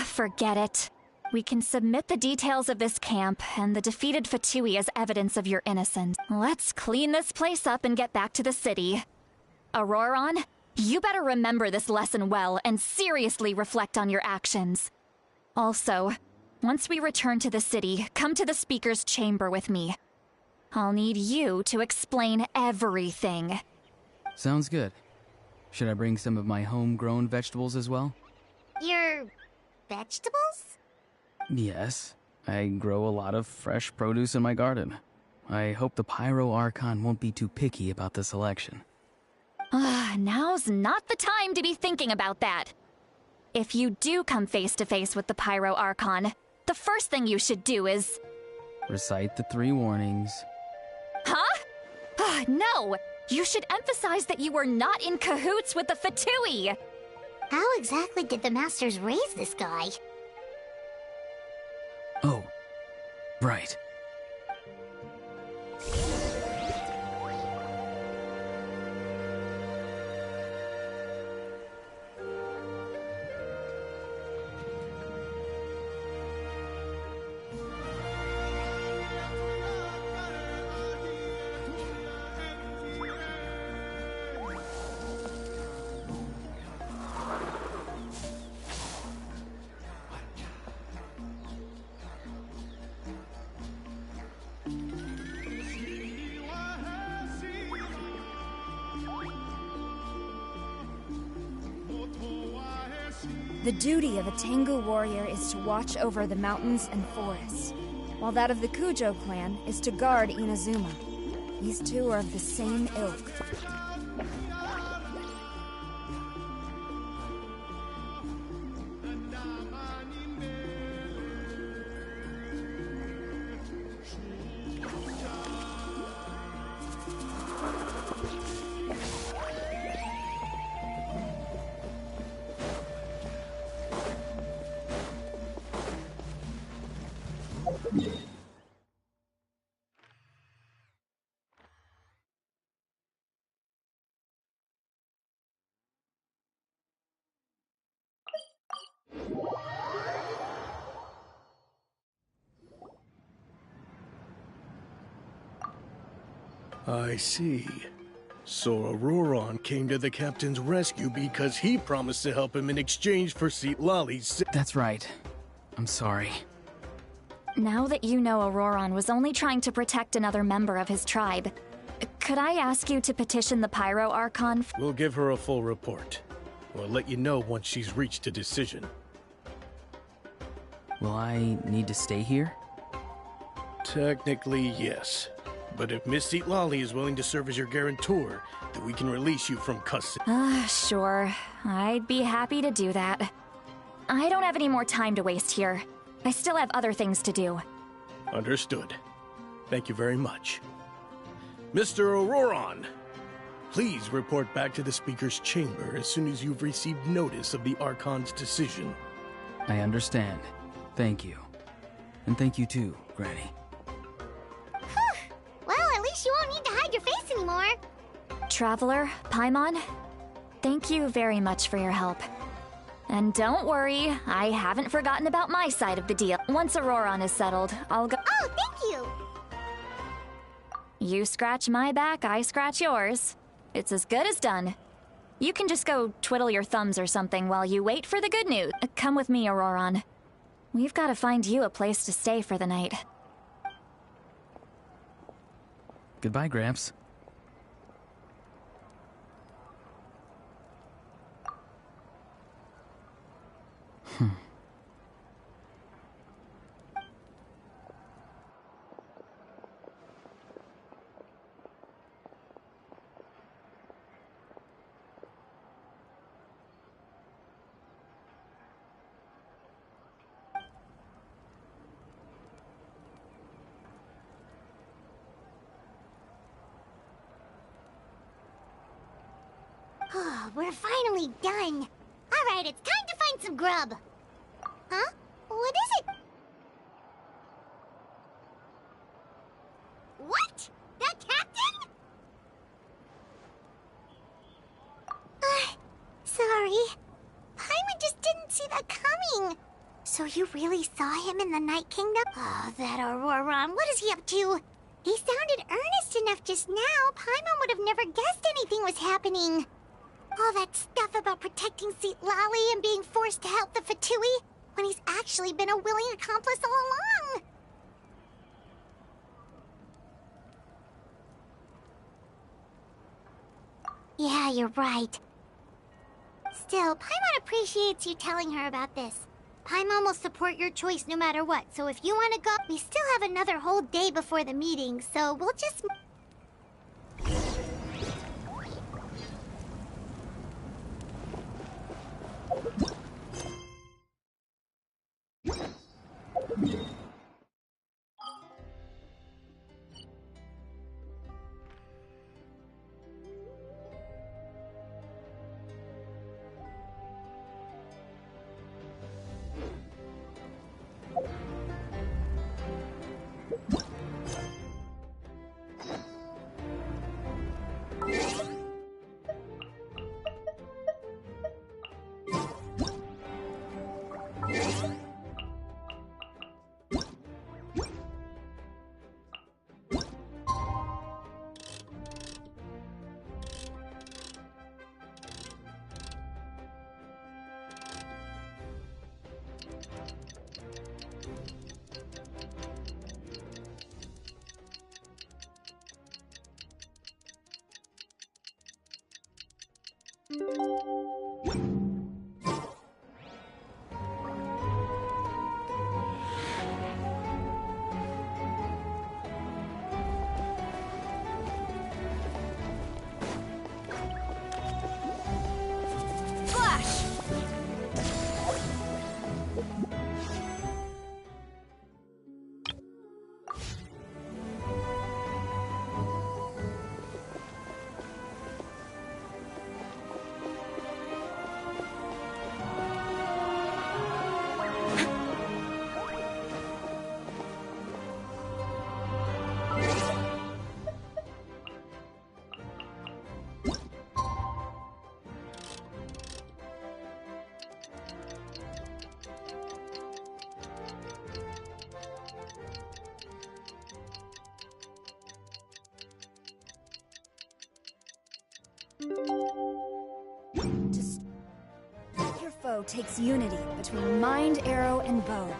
Forget it. We can submit the details of this camp and the defeated Fatui as evidence of your innocence. Let's clean this place up and get back to the city. Auroron, you better remember this lesson well and seriously reflect on your actions. Also, once we return to the city, come to the speaker's chamber with me. I'll need you to explain everything. Sounds good. Should I bring some of my homegrown vegetables as well? Your... vegetables? Yes. I grow a lot of fresh produce in my garden. I hope the Pyro Archon won't be too picky about the selection. Now's not the time to be thinking about that. If you do come face to face with the Pyro Archon, the first thing you should do is... Recite the 3 warnings. Huh? No! You should emphasize that you were not in cahoots with the Fatui! How exactly did the Masters raise this guy? Oh, right. The duty of a Tengu warrior is to watch over the mountains and forests, while that of the Kujo clan is to guard Inazuma. These two are of the same ilk. I see. So Auroron came to the captain's rescue because he promised to help him in exchange for Lali's. That's right. I'm sorry. Now that you know Auroron was only trying to protect another member of his tribe, could I ask you to petition the Pyro Archon? We'll give her a full report. We'll let you know once she's reached a decision. Will I need to stay here? Technically, yes. But if Miss Lali is willing to serve as your guarantor, then we can release you from custody. Sure. I'd be happy to do that. I don't have any more time to waste here. I still have other things to do. Understood. Thank you very much. Mr. Auroron, please report back to the Speaker's chamber as soon as you've received notice of the Archon's decision. I understand. Thank you. And thank you too, Granny. Well, at least you won't need to hide your face anymore. Traveler, Paimon, thank you very much for your help. And don't worry, I haven't forgotten about my side of the deal. Once Auroron is settled, I'll go— Oh, thank you! You scratch my back, I scratch yours. It's as good as done. You can just go twiddle your thumbs or something while you wait for the good news. Come with me, Auroron. We've got to find you a place to stay for the night. Goodbye, Gramps. Oh, we're finally done. Alright, it's time to find some grub. Huh? What is it? What? The captain? Sorry. Paimon just didn't see that coming. So you really saw him in the Night Kingdom? Oh, that Auroron. What is he up to? He sounded earnest enough just now. Paimon would have never guessed anything was happening. All that stuff about protecting Lali and being forced to help the Fatui, when he's actually been a willing accomplice all along. Yeah, you're right. Still, Paimon appreciates you telling her about this. Paimon will support your choice no matter what, so if you want to go, we still have another whole day before the meeting, so we'll just... Kujo takes unity between mind, arrow, and bow.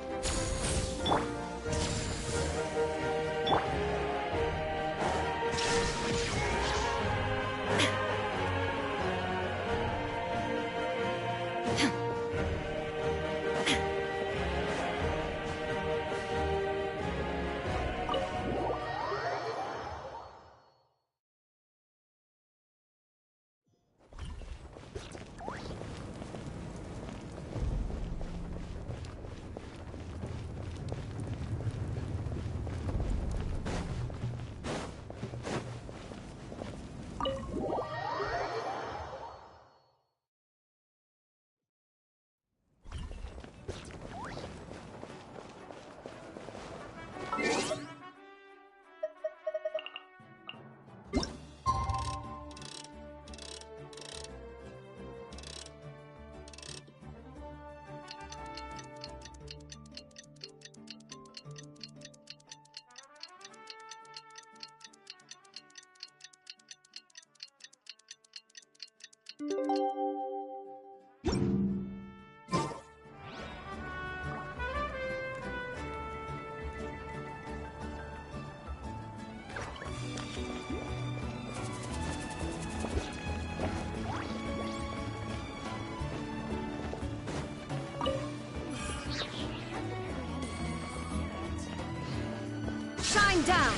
Shine down!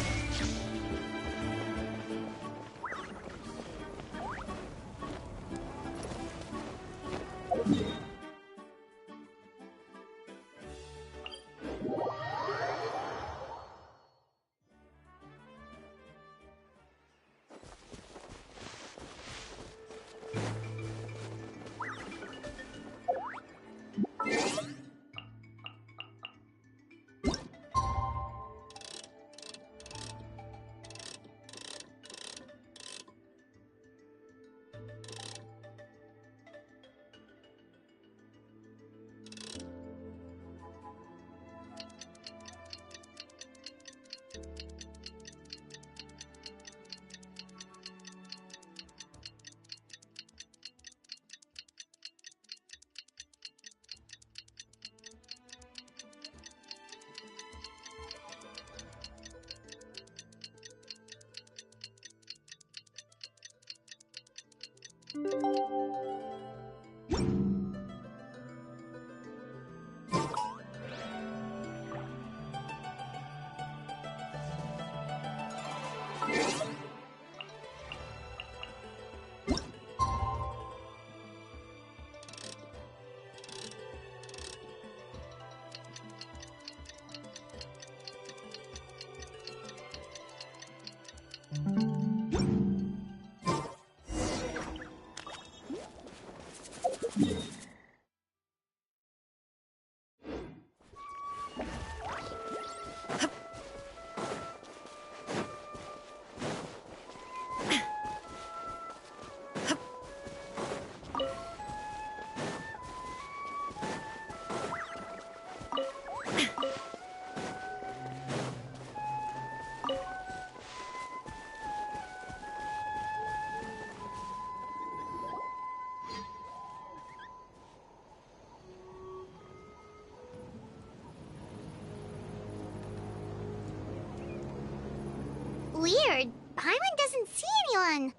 Weird. Paimon doesn't see anyone.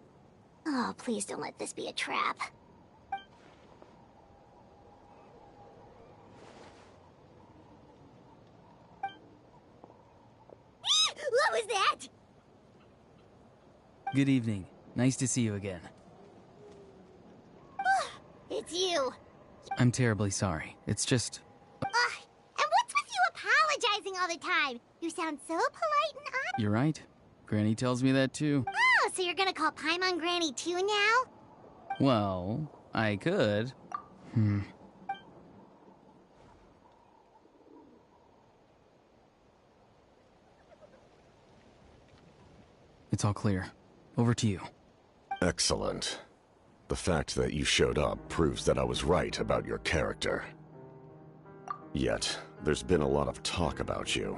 Oh, please don't let this be a trap. What was that? Good evening. Nice to see you again. It's you. I'm terribly sorry. It's just... And what's with you apologizing all the time? You sound so polite and honest. You're right. Granny tells me that too. Oh, so you're gonna call Paimon Granny too now? Well, I could. It's all clear. Over to you. Excellent. The fact that you showed up proves that I was right about your character. Yet, there's been a lot of talk about you.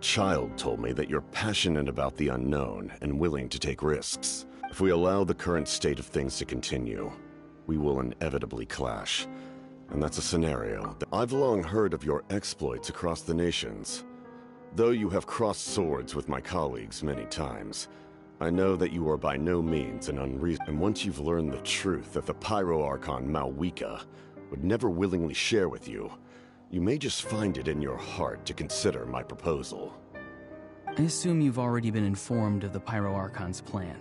Child told me that you're passionate about the unknown and willing to take risks. If we allow the current state of things to continue, we will inevitably clash. And that's a scenario. I've long heard of your exploits across the nations. Though you have crossed swords with my colleagues many times, I know that you are by no means an unreasonable. And once you've learned the truth that the Pyro Archon Malwika would never willingly share with you, you may just find it in your heart to consider my proposal. I assume you've already been informed of the Pyro Archon's plan.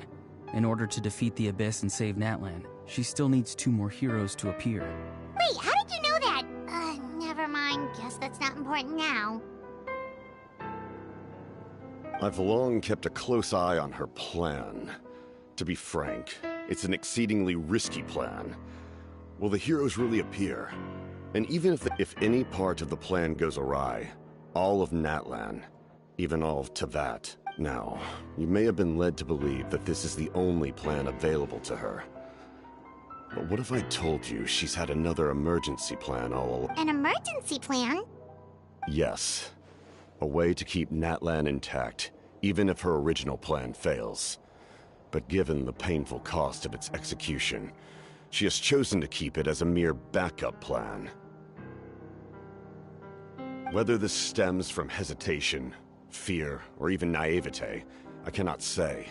In order to defeat the Abyss and save Natlan, she still needs 2 more heroes to appear. Wait, how did you know that? Never mind. Guess that's not important now. I've long kept a close eye on her plan. To be frank, it's an exceedingly risky plan. Will the heroes really appear? And even if any part of the plan goes awry, all of Natlan, even all of Teyvat. Now, you may have been led to believe that this is the only plan available to her. But what if I told you she's had another emergency plan all along? An emergency plan? Yes. A way to keep Natlan intact, even if her original plan fails. But given the painful cost of its execution, she has chosen to keep it as a mere backup plan. Whether this stems from hesitation, fear, or even naivete, I cannot say.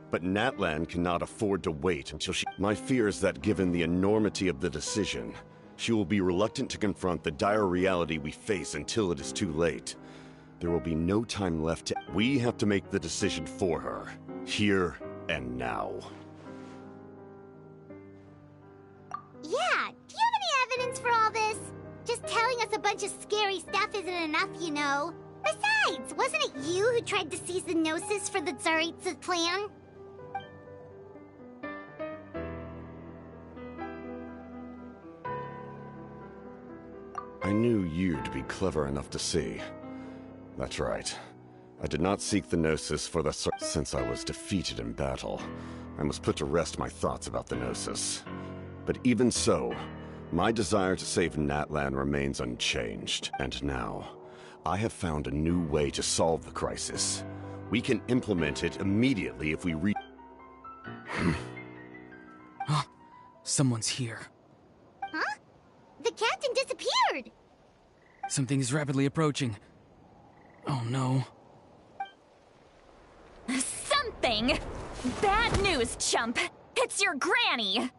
But Natlan cannot afford to wait until she... My fear is that given the enormity of the decision, she will be reluctant to confront the dire reality we face until it is too late. There will be no time left to... We have to make the decision for her, here and now. Yeah, do you have any evidence for all this? Just telling us a bunch of scary stuff isn't enough, you know. Besides, wasn't it you who tried to seize the Gnosis for the Tsaritsa's plan? I knew you to be clever enough to see. That's right. I did not seek the Gnosis for the... Since I was defeated in battle, I must put to rest my thoughts about the Gnosis. But even so, my desire to save Natlan remains unchanged. And now, I have found a new way to solve the crisis. We can implement it immediately if we Someone's here. Huh? The captain disappeared! Something is rapidly approaching. Oh no. Something? Bad news, chump! It's your granny!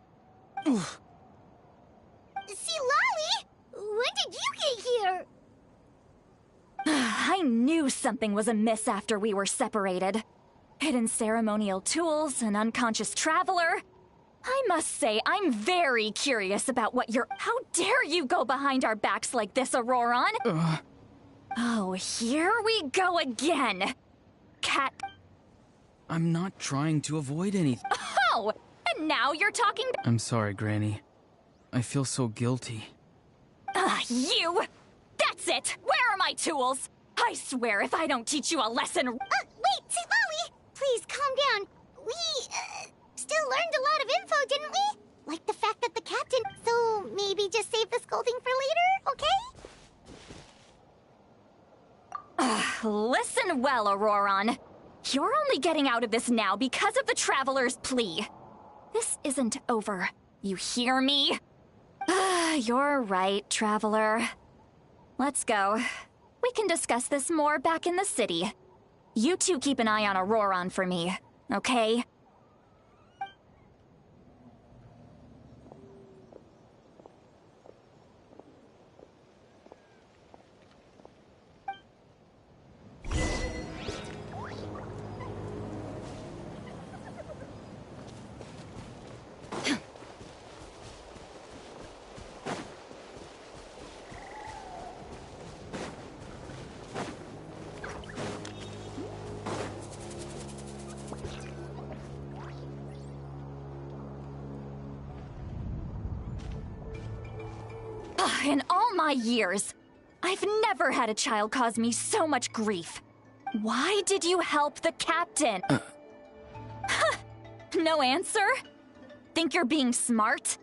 See, Lolly? When did you get here? I knew something was amiss after we were separated. Hidden ceremonial tools, an unconscious traveler. I must say, I'm very curious about what you're... How dare you go behind our backs like this, Auroron? Oh, here we go again. Cat... I'm not trying to avoid anything. Oh! And now you're talking... I'm sorry, Granny. I feel so guilty. You! That's it! Where are my tools? I swear if I don't teach you a lesson... Wait, see, Lolly! Please, calm down. We, still learned a lot of info, didn't we? Like the fact that the captain... So, maybe just save the scolding for later, okay? Listen well, Auroron. You're only getting out of this now because of the Traveler's plea. This isn't over. You hear me? You're right, Traveler. Let's go. We can discuss this more back in the city. You two keep an eye on Auroron for me, okay? In all my years, I've never had a child cause me so much grief. Why did you help the captain? No answer? Think you're being smart?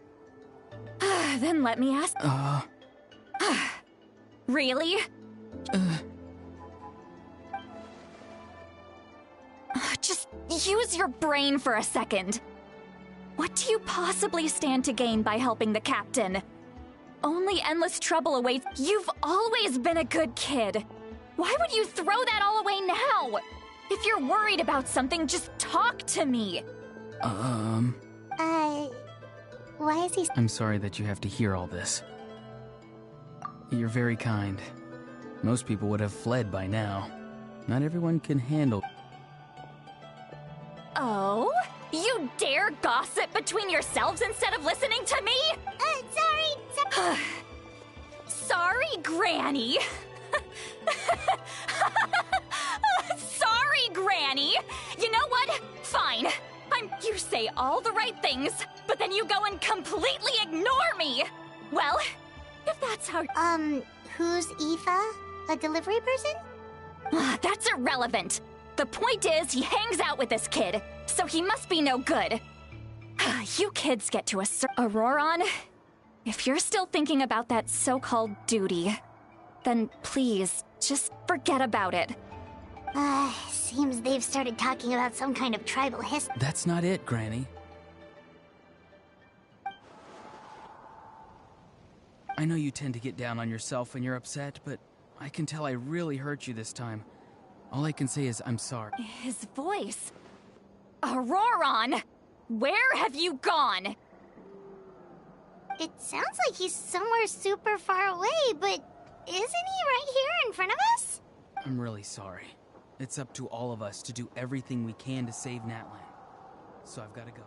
Then let me ask... Really? Just use your brain for a second. What do you possibly stand to gain by helping the captain? only endless trouble awaits. You've always been a good kid. Why would you throw that all away now? If you're worried about something, just talk to me. Why is he... I'm sorry that you have to hear all this. You're very kind. Most people would have fled by now. Not everyone can handle... Oh? You dare gossip between yourselves instead of listening to me? Sorry. Sorry, Granny. Sorry, Granny. You know what? Fine. You say all the right things, but then you go and completely ignore me. Well, if that's how... Who's Aoife? A delivery person? That's irrelevant. The point is, he hangs out with this kid, so he must be no good. You kids get to a Auroron, if you're still thinking about that so-called duty, then please, just forget about it. Seems they've started talking about some kind of tribal history. That's not it, Granny. I know you tend to get down on yourself when you're upset, but I can tell I really hurt you this time. All I can say is I'm sorry. His voice. Auroron! Where have you gone? It sounds like he's somewhere super far away, but isn't he right here in front of us? I'm really sorry. It's up to all of us to do everything we can to save Natlan. So I've got to go.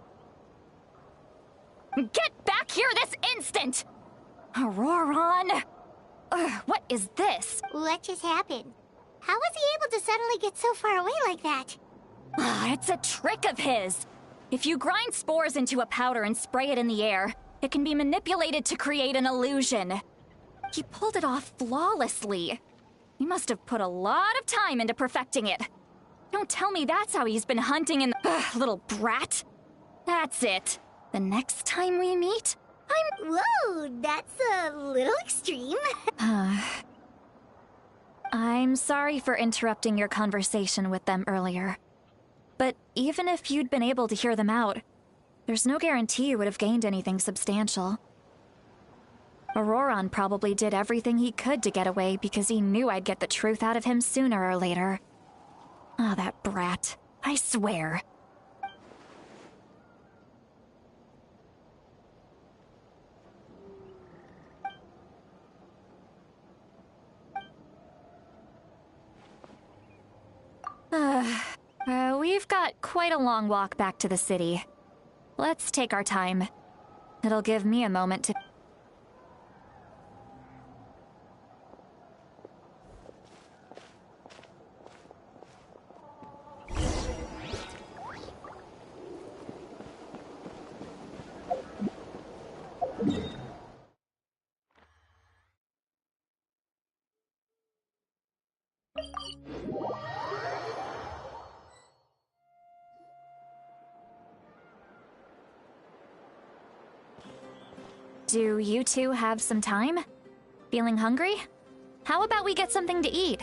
Get back here this instant! Auroron! What is this? What just happened? How was he able to suddenly get so far away like that? It's a trick of his. If you grind spores into a powder and spray it in the air, it can be manipulated to create an illusion. He pulled it off flawlessly. He must have put a lot of time into perfecting it. Don't tell me that's how he's been hunting in the... little brat. That's it. The next time we meet, Whoa, that's a little extreme. I'm sorry for interrupting your conversation with them earlier. But even if you'd been able to hear them out, there's no guarantee you would have gained anything substantial. Auroron probably did everything he could to get away because he knew I'd get the truth out of him sooner or later. Ah, that brat. I swear. We've got quite a long walk back to the city. Let's take our time. It'll give me a moment to... Do you two have some time? Feeling hungry? How about we get something to eat?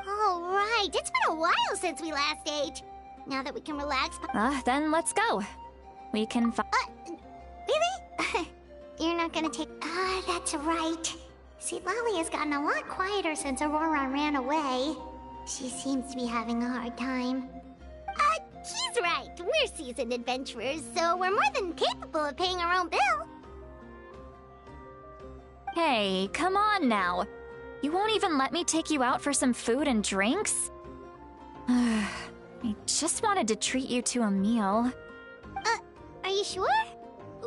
Oh, right. It's been a while since we last ate. Now that we can relax... Then let's go. We can Really? You're not gonna take... that's right. See, Lolly has gotten a lot quieter since Aurora ran away. She seems to be having a hard time. He's right. We're seasoned adventurers, so we're more than capable of paying our own bill. Hey, come on now. You won't even let me take you out for some food and drinks? I just wanted to treat you to a meal. Are you sure?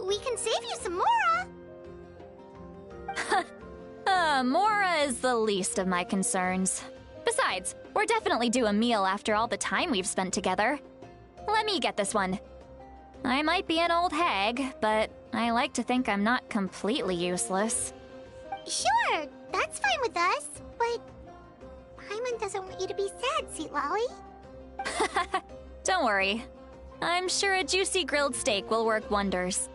We can save you some Mora. Mora is the least of my concerns. Besides, we're definitely due a meal after all the time we've spent together. Let me get this one. I might be an old hag, but I like to think I'm not completely useless. Sure, that's fine with us, but Paimon doesn't want you to be sad, sweet Lolly. Don't worry. I'm sure a juicy grilled steak will work wonders.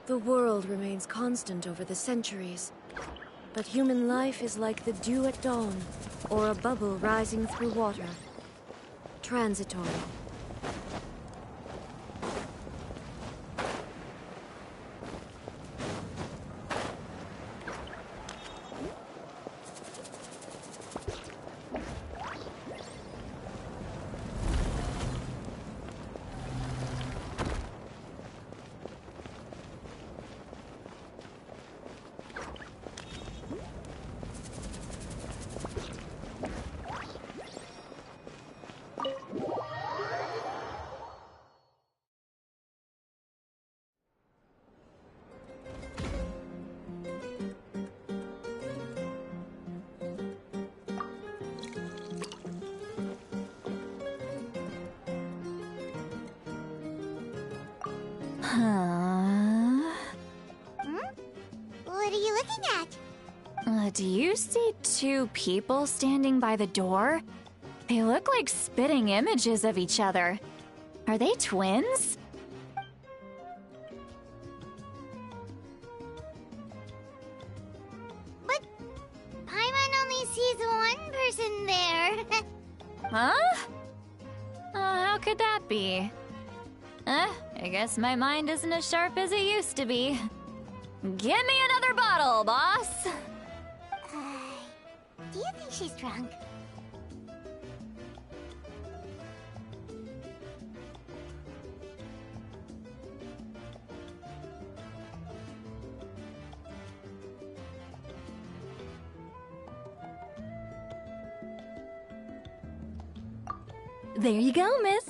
The world remains constant over the centuries, But human life is like the dew at dawn, or a bubble rising through water. Transitory. What are you looking at? Do you see two people standing by the door? They look like spitting images of each other. Are they twins? But Paimon only sees one person there. Huh? How could that be? I guess my mind isn't as sharp as it used to be. Give me another bottle, boss! Do you think she's drunk? There you go, miss.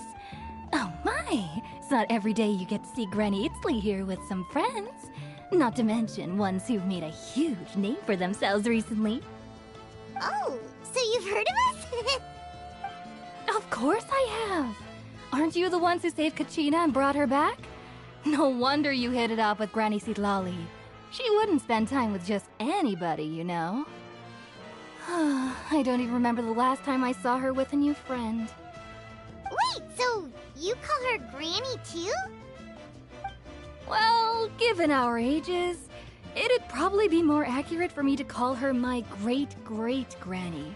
Oh my, it's not every day you get to see Granny Itzley here with some friends. Not to mention ones who've made a huge name for themselves recently. Oh, so you've heard of us? Of course I have. Aren't you the ones who saved Kachina and brought her back? No wonder you hit it off with Granny Sitlali. She wouldn't spend time with just anybody, you know. I don't even remember the last time I saw her with a new friend. Wait, so you call her Granny too? Well, given our ages, it'd probably be more accurate for me to call her my great-great-granny.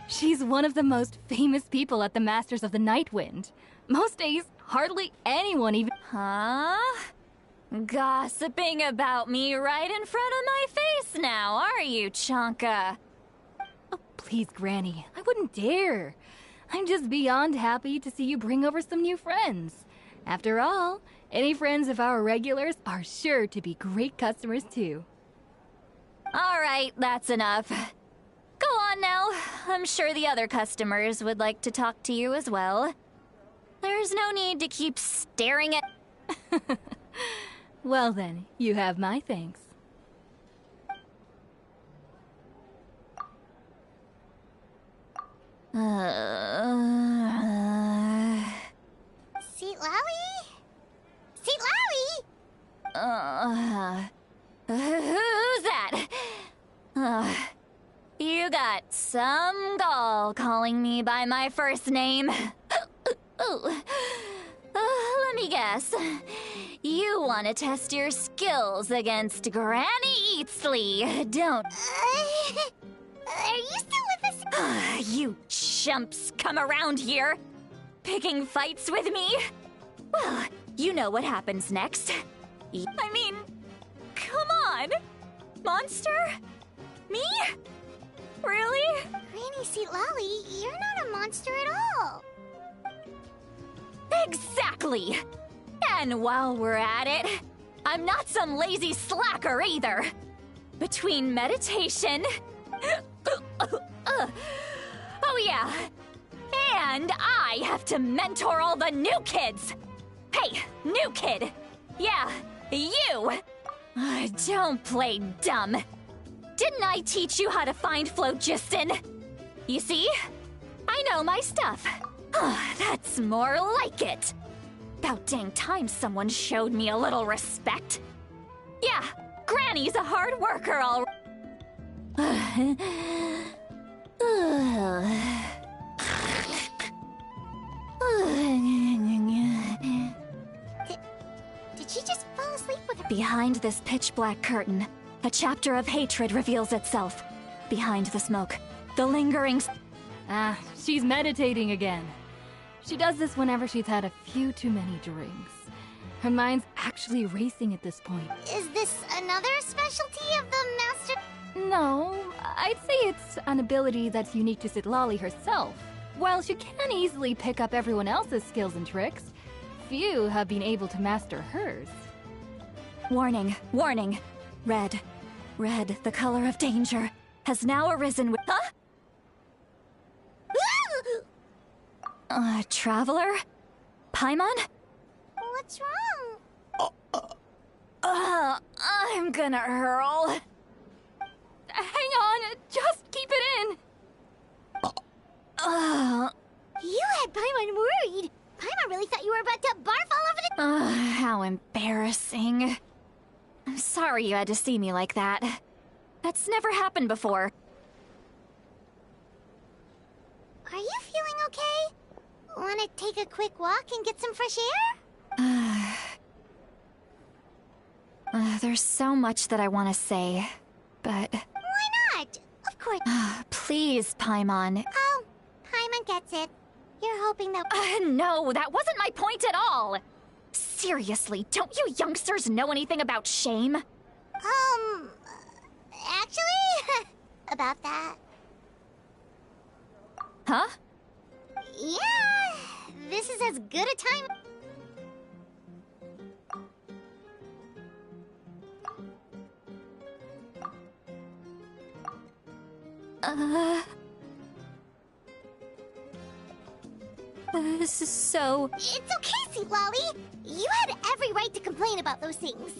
She's one of the most famous people at the Masters of the Nightwind. Most days, hardly anyone even— Huh? Gossiping about me right in front of my face now, are you, Chonka? Oh, please, Granny, I wouldn't dare. I'm just beyond happy to see you bring over some new friends. After all, any friends of our regulars are sure to be great customers too. All right, that's enough. Go on now. I'm sure the other customers would like to talk to you as well. There's no need to keep staring at— Well then, you have my thanks. Sitlali? Sitlali? Who's that? You got some gall calling me by my first name. Let me guess. You want to test your skills against Granny Eatsley, don't— Are you still with us? You chumps come around here, picking fights with me? Well, you know what happens next. I mean, come on! Monster? Me? Really? Granny Sitlali, you're not a monster at all. Exactly! And while we're at it, I'm not some lazy slacker either. Between meditation— oh yeah, and I have to mentor all the new kids. Hey, new kid! Yeah, you! Don't play dumb. Didn't I teach you how to find phlogiston? You see? I know my stuff. That's more like it. About dang time someone showed me a little respect. Yeah, Granny's a hard worker, all right. Did she just fall asleep with her— Behind this pitch-black curtain, A chapter of hatred reveals itself. Behind the smoke, the lingering... Ah, she's meditating again. She does this whenever she's had a few too many drinks. Her mind's actually racing at this point. Is this another specialty of the master? No, I'd say it's an ability that's unique to Citlali herself. While she can easily pick up everyone else's skills and tricks, few have been able to master hers. Warning, warning. Red, the color of danger, has now arisen with... Huh? Traveler? Paimon? What's wrong? I'm gonna hurl. Hang on, just keep it in. You had Paimon worried. Paimon really thought you were about to barf all over the... How embarrassing. I'm sorry you had to see me like that. That's never happened before. Are you feeling okay? Want to take a quick walk and get some fresh air? There's so much that I want to say, but... Why not? Of course. Please, Paimon. Oh, Paimon gets it. You're hoping that... No, that wasn't my point at all! Seriously, don't you youngsters know anything about shame? Actually, about that. Huh? Yeah, this is as good a time... This is so... It's okay, Citlali. You had every right to complain about those things.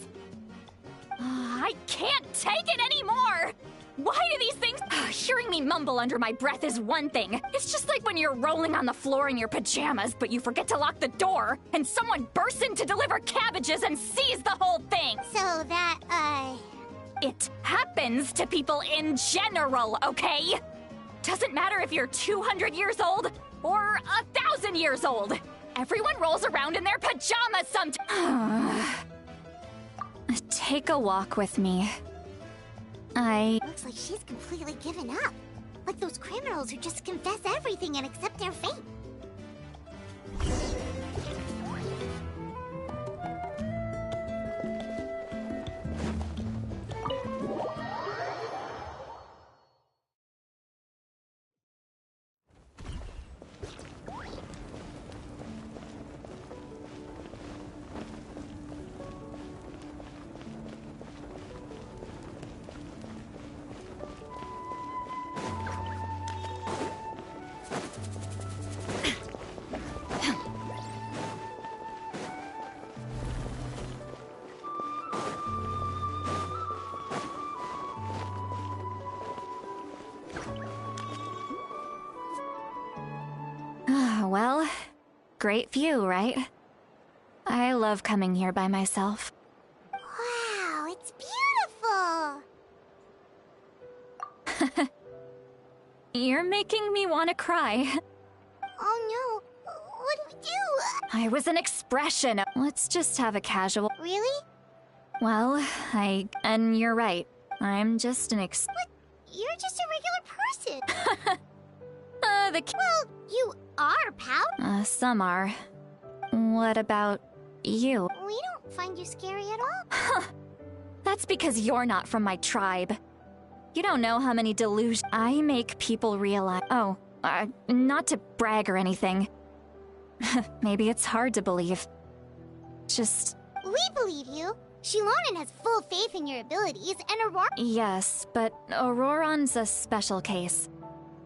I can't take it anymore! Why do these things... Hearing me mumble under my breath is one thing. It's just like when you're rolling on the floor in your pajamas, but you forget to lock the door, and someone bursts in to deliver cabbages and sees the whole thing! So that, It happens to people in general, okay? Doesn't matter if you're 200 years old or 1,000 years old. Everyone rolls around in their pajamas sometimes. Take a walk with me. Looks like she's completely given up. Like those criminals who just confess everything and accept their fate. Well, great view, right? I love coming here by myself. Wow, it's beautiful! You're making me want to cry. Oh no, what do we do? I was an expression. Let's just have a casual... Really? Well, and you're right. I'm just an But you're just a regular person. Well, you are, pal. Some are. What about you? We don't find you scary at all. That's because you're not from my tribe. You don't know how many delusions I make people realize. Oh, not to brag or anything. Maybe it's hard to believe. Just... We believe you. Shilonen has full faith in your abilities, and Aurora... Yes, but Auroron's a special case.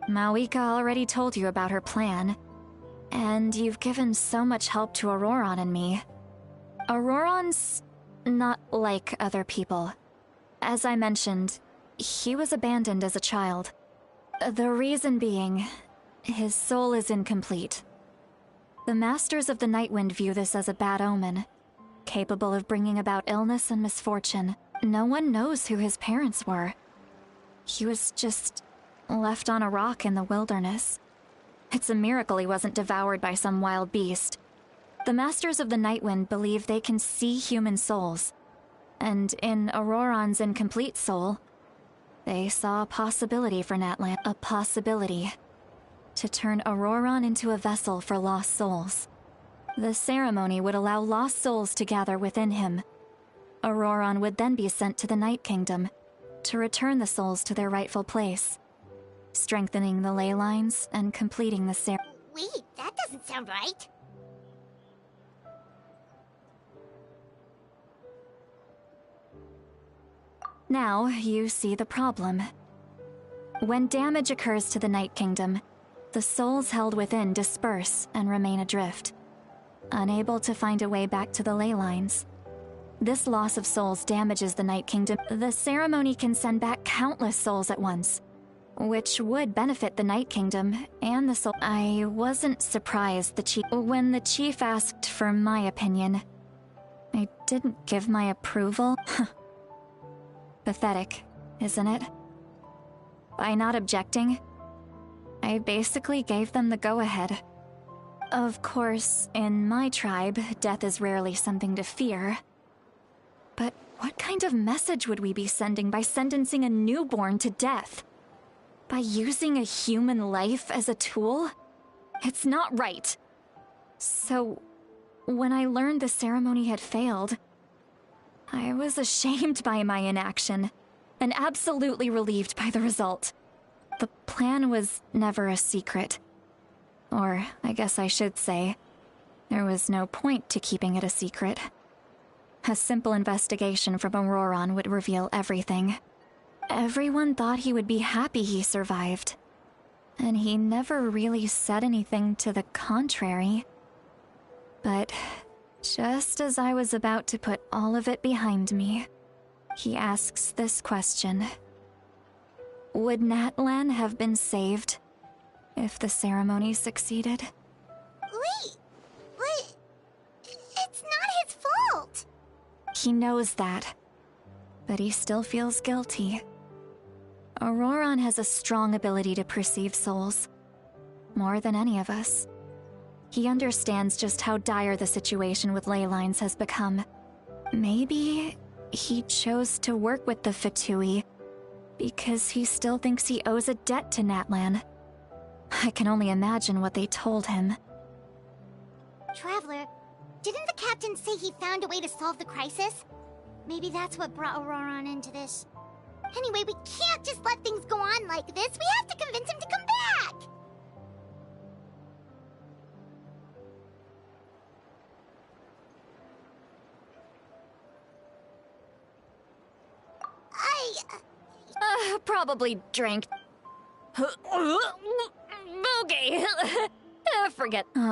Mawika already told you about her plan. And you've given so much help to Auroron and me. Auroron's not like other people. As I mentioned, he was abandoned as a child. The reason being, his soul is incomplete. The Masters of the Nightwind view this as a bad omen, capable of bringing about illness and misfortune. No one knows who his parents were. He was just left on a rock in the wilderness. It's a miracle he wasn't devoured by some wild beast. The Masters of the Nightwind believe they can see human souls. And in Auroron's incomplete soul, they saw a possibility for Natlan. A possibility to turn Auroron into a vessel for lost souls. The ceremony would allow lost souls to gather within him. Auroron would then be sent to the Night Kingdom to return the souls to their rightful place, strengthening the ley lines and completing the ceremony. Wait, that doesn't sound right. Now you see the problem. When damage occurs to the Night Kingdom, the souls held within disperse and remain adrift, unable to find a way back to the ley lines. This loss of souls damages the Night Kingdom. The ceremony can send back countless souls at once, which would benefit the Night Kingdom and the soul. I wasn't surprised when the chief asked for my opinion. I didn't give my approval. Pathetic, isn't it? By not objecting, I basically gave them the go-ahead. Of course, in my tribe, death is rarely something to fear. But what kind of message would we be sending by sentencing a newborn to death? By using a human life as a tool? It's not right. So, when I learned the ceremony had failed, I was ashamed by my inaction, and absolutely relieved by the result. The plan was never a secret. Or, I guess I should say, there was no point to keeping it a secret. A simple investigation from Auroron would reveal everything. Everyone thought he would be happy he survived, and he never really said anything to the contrary. But just as I was about to put all of it behind me, he asks this question. Would Natlan have been saved if the ceremony succeeded? Wait, but it's not his fault. He knows that, but he still feels guilty. Auroron has a strong ability to perceive souls, more than any of us. He understands just how dire the situation with ley lines has become. Maybe he chose to work with the Fatui because he still thinks he owes a debt to Natlan. I can only imagine what they told him. Traveler, didn't the captain say he found a way to solve the crisis? Maybe that's what brought Auroron into this. Anyway, we can't just let things go on like this. We have to convince him to come back! Probably drank. Okay. Forget. Hey,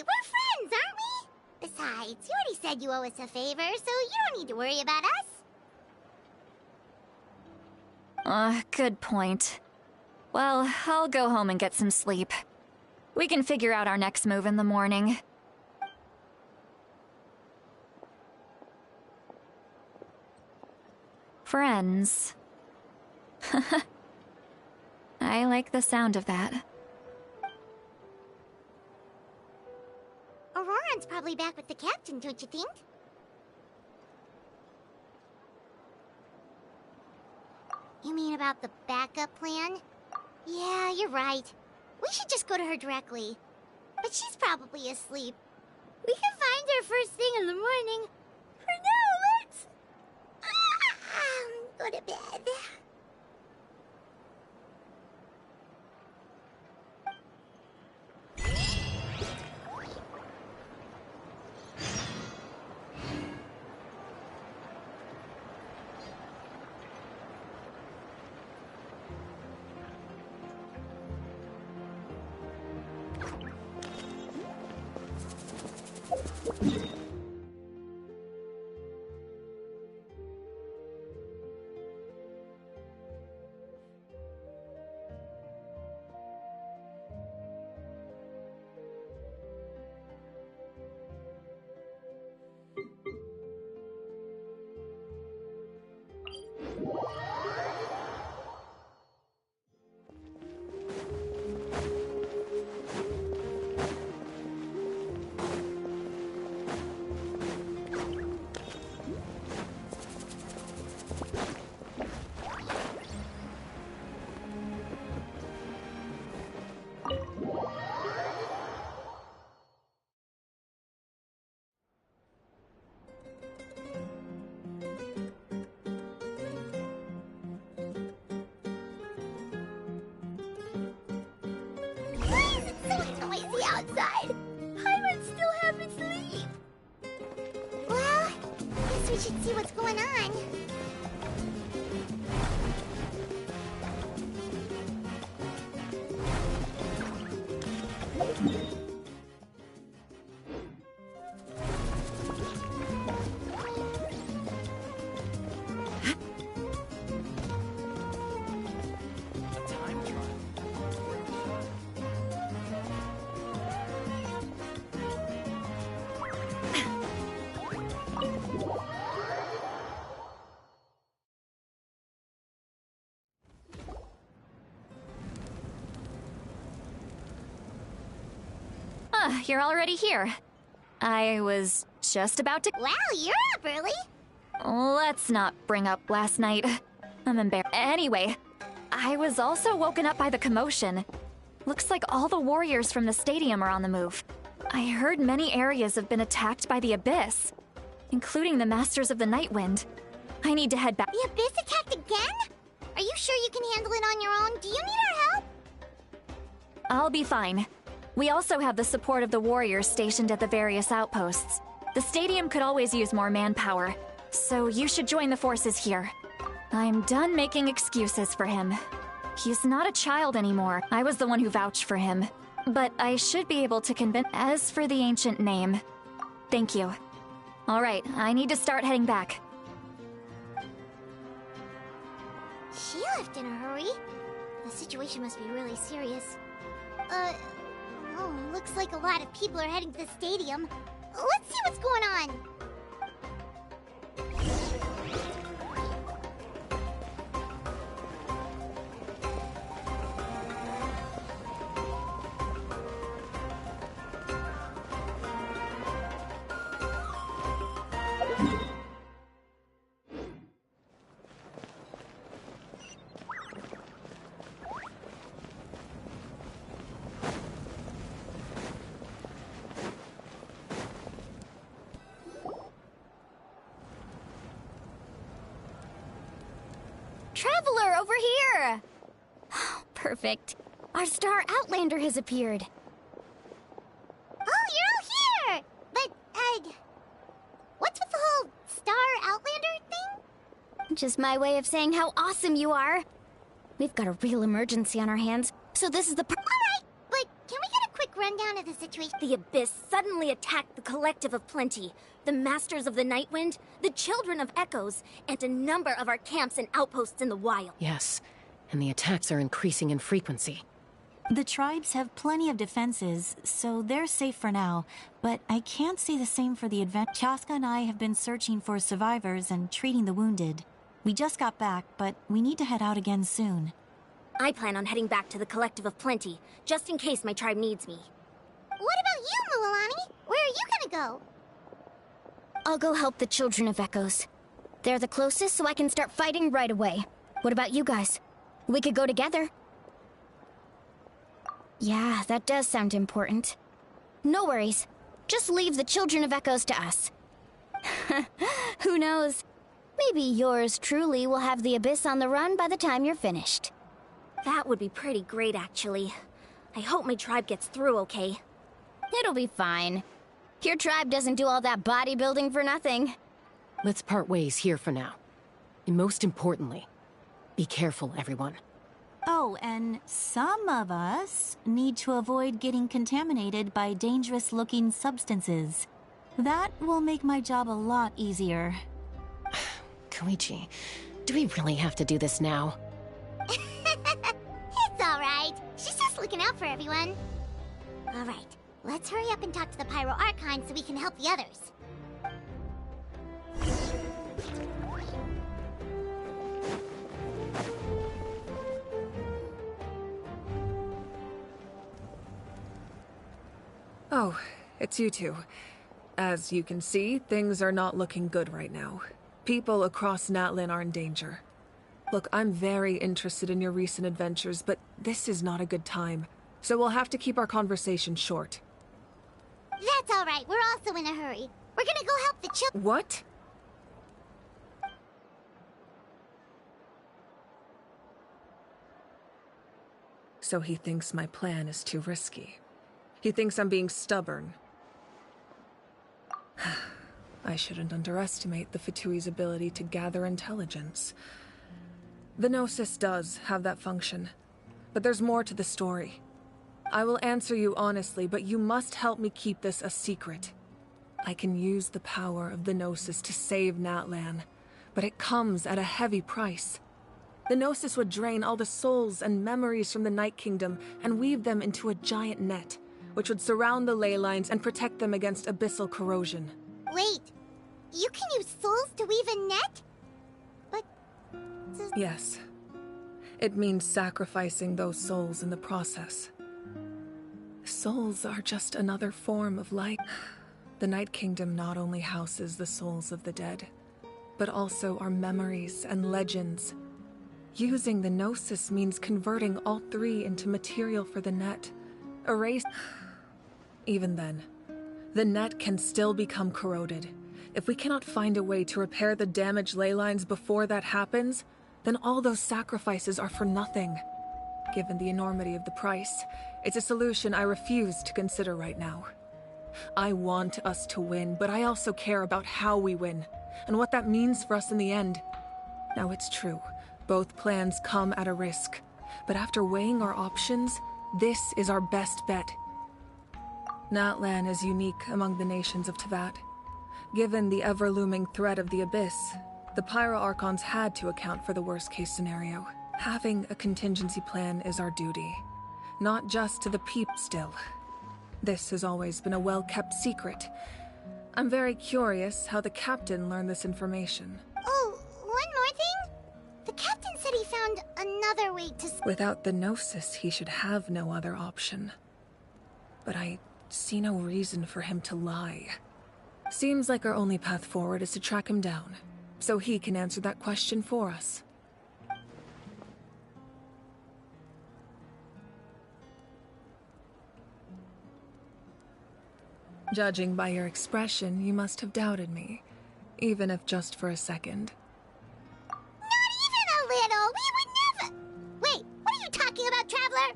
we're friends, aren't we? Besides, you already said you owe us a favor, so you don't need to worry about us. Good point. Well, I'll go home and get some sleep. We can figure out our next move in the morning. Friends. I like the sound of that. Auroron's probably back with the captain, don't you think? You mean about the backup plan? Yeah, you're right. We should just go to her directly. But she's probably asleep. We can find her first thing in the morning. For now, let's... go to bed. outside. Pirates still haven't sleep. Well, guess we should see what's going on. You're already here. I was just about to— Wow, you're up early. Let's not bring up last night. I'm embarrassed. Anyway, I was also woken up by the commotion. Looks like all the warriors from the stadium are on the move. I heard many areas have been attacked by the Abyss, including the Masters of the Nightwind. I need to head back. The Abyss attacked again? Are you sure you can handle it on your own? Do you need our help? I'll be fine. We also have the support of the warriors stationed at the various outposts. The stadium could always use more manpower, so you should join the forces here. I'm done making excuses for him. He's not a child anymore. I was the one who vouched for him. But I should be able to convince— As for the ancient name, thank you. All right, I need to start heading back. She left in a hurry. The situation must be really serious. Oh, looks like a lot of people are heading to the stadium. Let's see what's going on. Traveler, over here! Perfect. Our star Outlander has appeared. Oh, you're all here! But, what's with the whole Star Outlander thing? Just my way of saying how awesome you are. We've got a real emergency on our hands, so this is the Alright, but can we get a quick rundown of the situation? The Abyss suddenly attacked the Collective of Plenty, the Masters of the Nightwind, the Children of Echoes, and a number of our camps and outposts in the wild. Yes, and the attacks are increasing in frequency. The tribes have plenty of defenses, so they're safe for now, but I can't say the same for the event. Chaska and I have been searching for survivors and treating the wounded. We just got back, but we need to head out again soon. I plan on heading back to the Collective of Plenty, just in case my tribe needs me. What about you, Mualani? Where are you gonna go? I'll go help the Children of Echoes. They're the closest, so I can start fighting right away. What about you guys? We could go together. Yeah, that does sound important. No worries. Just leave the Children of Echoes to us. Who knows? Maybe yours truly will have the Abyss on the run by the time you're finished. That would be pretty great, actually. I hope my tribe gets through okay. It'll be fine. Your tribe doesn't do all that bodybuilding for nothing. Let's part ways here for now. And most importantly, be careful, everyone. Oh, and some of us need to avoid getting contaminated by dangerous-looking substances. That will make my job a lot easier. Koichi, do we really have to do this now? It's alright. She's just looking out for everyone. Alright, let's hurry up and talk to the Pyro Archon so we can help the others. Oh, it's you two. As you can see, things are not looking good right now. People across Natlan are in danger. Look, I'm very interested in your recent adventures, but this is not a good time. So we'll have to keep our conversation short. That's alright, we're also in a hurry. We're gonna go help the children. What? So he thinks my plan is too risky. He thinks I'm being stubborn. I shouldn't underestimate the Fatui's ability to gather intelligence. The Gnosis does have that function, but there's more to the story. I will answer you honestly, but you must help me keep this a secret. I can use the power of the Gnosis to save Natlan, but it comes at a heavy price. The Gnosis would drain all the souls and memories from the Night Kingdom and weave them into a giant net, which would surround the ley lines and protect them against abyssal corrosion. Wait, you can use souls to weave a net? But... Yes. It means sacrificing those souls in the process. Souls are just another form of light. The Night Kingdom not only houses the souls of the dead, but also our memories and legends. Using the Gnosis means converting all three into material for the net. Even then, the net can still become corroded. If we cannot find a way to repair the damaged ley lines before that happens, then all those sacrifices are for nothing. Given the enormity of the price, it's a solution I refuse to consider right now. I want us to win, but I also care about how we win, and what that means for us in the end. Now it's true, both plans come at a risk, but after weighing our options, this is our best bet. Natlan is unique among the nations of Teyvat. Given the ever-looming threat of the Abyss, the Pyro Archons had to account for the worst-case scenario. Having a contingency plan is our duty, not just to the people still. This has always been a well-kept secret. I'm very curious how the captain learned this information. Oh, one more thing? The captain said he found another way to... Without the Gnosis, he should have no other option. But I see no reason for him to lie. Seems like our only path forward is to track him down, so he can answer that question for us. Judging by your expression, you must have doubted me, even if just for a second. Not even a little! We would never... Wait, what are you talking about, Traveler?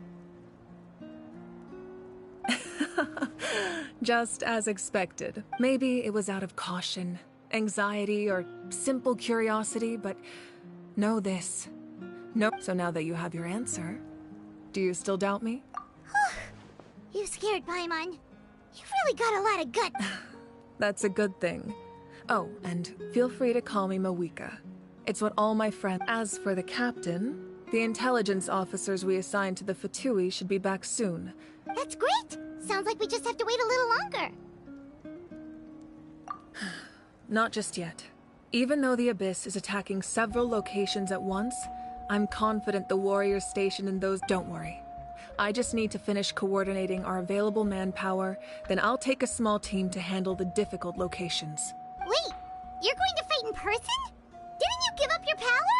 Just as expected. Maybe it was out of caution, anxiety, or simple curiosity, but know this. No. So now that you have your answer, do you still doubt me? You scared Paimon. You've really got a lot of gut. That's a good thing. Oh, and feel free to call me Mawika. It's what all my friends... As for the captain, the intelligence officers we assigned to the Fatui should be back soon. That's great! Sounds like we just have to wait a little longer. Not just yet. Even though the Abyss is attacking several locations at once, I'm confident the warriors stationed in those... Don't worry. I just need to finish coordinating our available manpower, then I'll take a small team to handle the difficult locations. Wait, you're going to fight in person? Didn't you give up your power?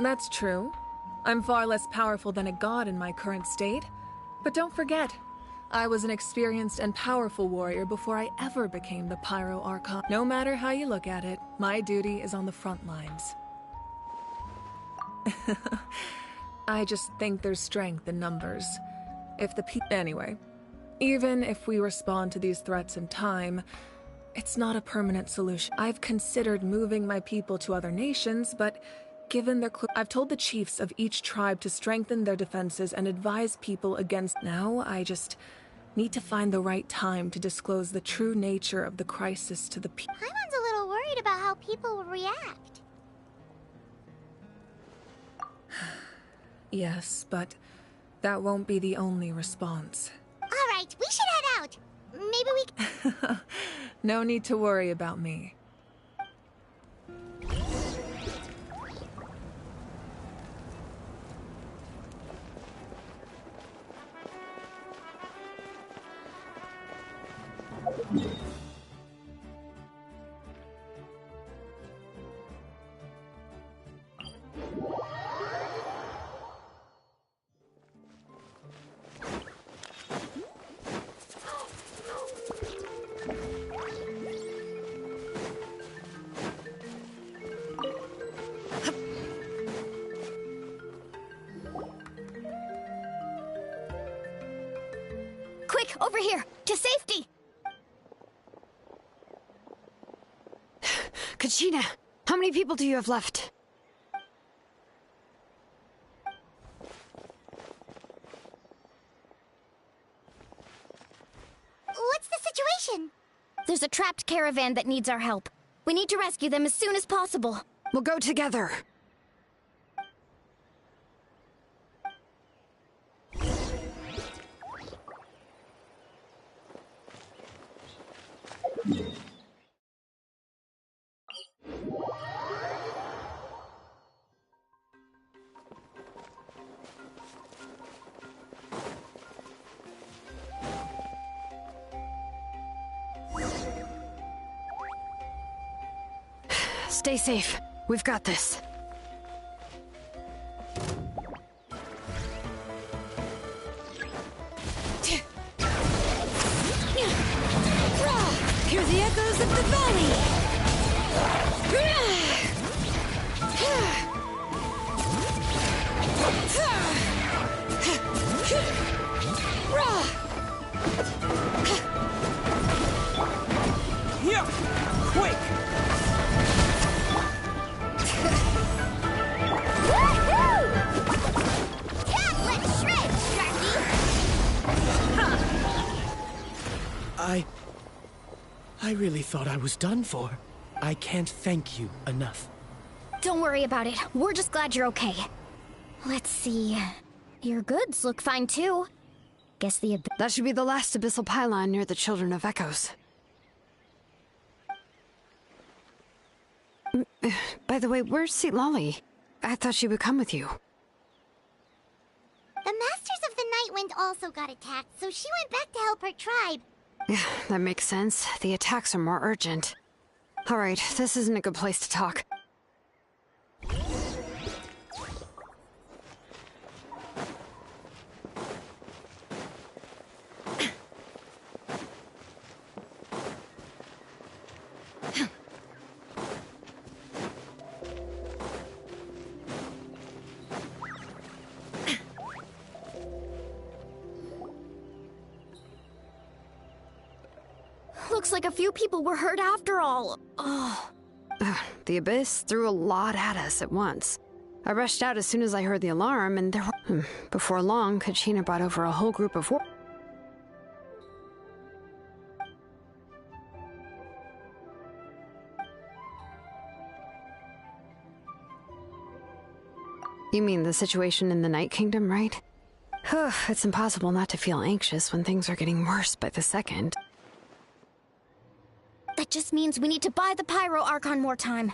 That's true. I'm far less powerful than a god in my current state. But don't forget, I was an experienced and powerful warrior before I ever became the Pyro Archon. No matter how you look at it, my duty is on the front lines. I just think there's strength in numbers. If the Anyway, even if we respond to these threats in time, it's not a permanent solution. I've considered moving my people to other nations, but given their I've told the chiefs of each tribe to strengthen their defenses and advise people against... Now, I just need to find the right time to disclose the true nature of the crisis to the people. Paimon's a little worried about how people will react. Yes, but that won't be the only response. Alright, we should head out. Maybe we... No need to worry about me. Over here! To safety! Kachina, how many people do you have left? What's the situation? There's a trapped caravan that needs our help. We need to rescue them as soon as possible. We'll go together. Stay safe. We've got this. Hear the echoes of the valley! Here! Quick! I really thought I was done for. I can't thank you enough. Don't worry about it. We're just glad you're okay. Let's see. Your goods look fine too. Guess the That should be the last abyssal pylon near the Children of Echoes. By the way, where's Lolly? I thought she would come with you. The Masters of the Nightwind also got attacked, so she went back to help her tribe. Yeah, that makes sense. The attacks are more urgent. Alright, this isn't a good place to talk. Looks like a few people were hurt after all. Oh. The Abyss threw a lot at us at once. I rushed out as soon as I heard the alarm, and there were... Before long, Kachina brought over a whole group of You mean the situation in the Night Kingdom, right? It's impossible not to feel anxious when things are getting worse by the second. That just means we need to buy the Pyro Archon more time.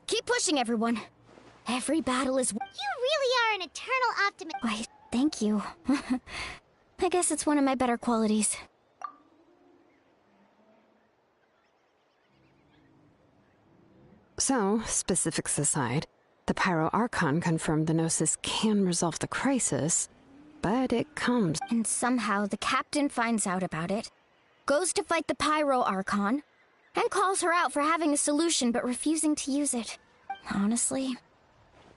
Keep pushing, everyone. Every battle is... You really are an eternal optimist. Why, thank you. I guess it's one of my better qualities. So, specifics aside, the Pyro Archon confirmed the Gnosis can resolve the crisis, but it comes... And somehow the captain finds out about it, goes to fight the Pyro Archon, and calls her out for having a solution but refusing to use it. Honestly,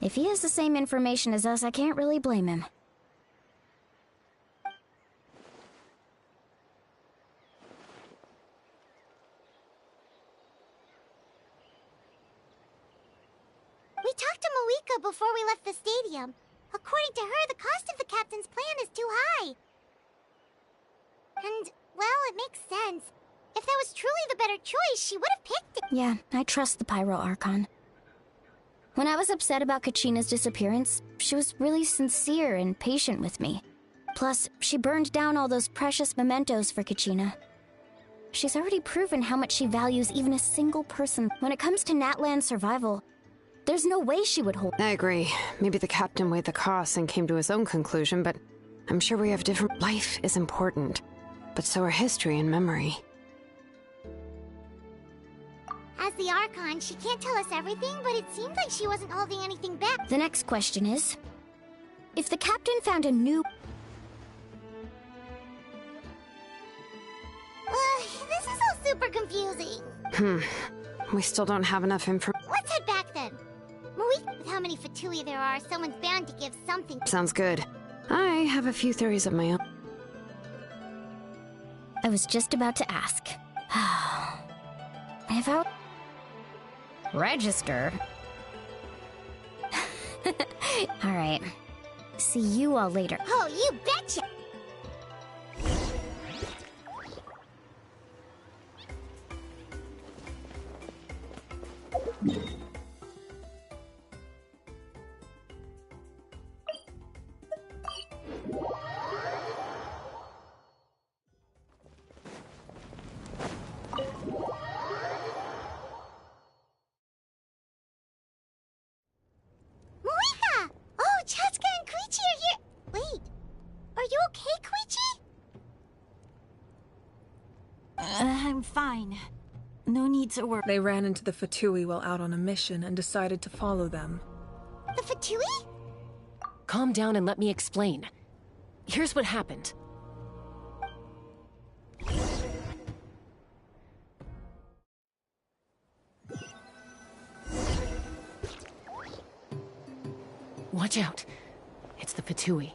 if he has the same information as us, I can't really blame him. We talked to Moika before we left the stadium. According to her, the cost of the captain's plan is too high. And, well, it makes sense. If that was truly the better choice, she would have picked it. Yeah, I trust the Pyro Archon. When I was upset about Kachina's disappearance, she was really sincere and patient with me. Plus, she burned down all those precious mementos for Kachina. She's already proven how much she values even a single person. When it comes to Natlan's survival, there's no way she would hold... I agree. Maybe the captain weighed the costs and came to his own conclusion, but I'm sure we have different... Life is important, but so are history and memory. As the Archon, she can't tell us everything, but it seemed like she wasn't holding anything back. The next question is, if the captain found a new... This is all super confusing. We still don't have enough information. Let's head back then. With how many Fatui there are, someone's bound to give something. Sounds good. I have a few theories of my own. I was just about to ask. If I... Register? Alright. See you all later. Oh, you betcha! Moika! Oh, Chaska and Koichi are here! Wait, are you okay, Koichi? I'm fine. No need to worry. They ran into the Fatui while out on a mission and decided to follow them. The Fatui? Calm down and let me explain. Here's what happened. Watch out. It's the Fatui.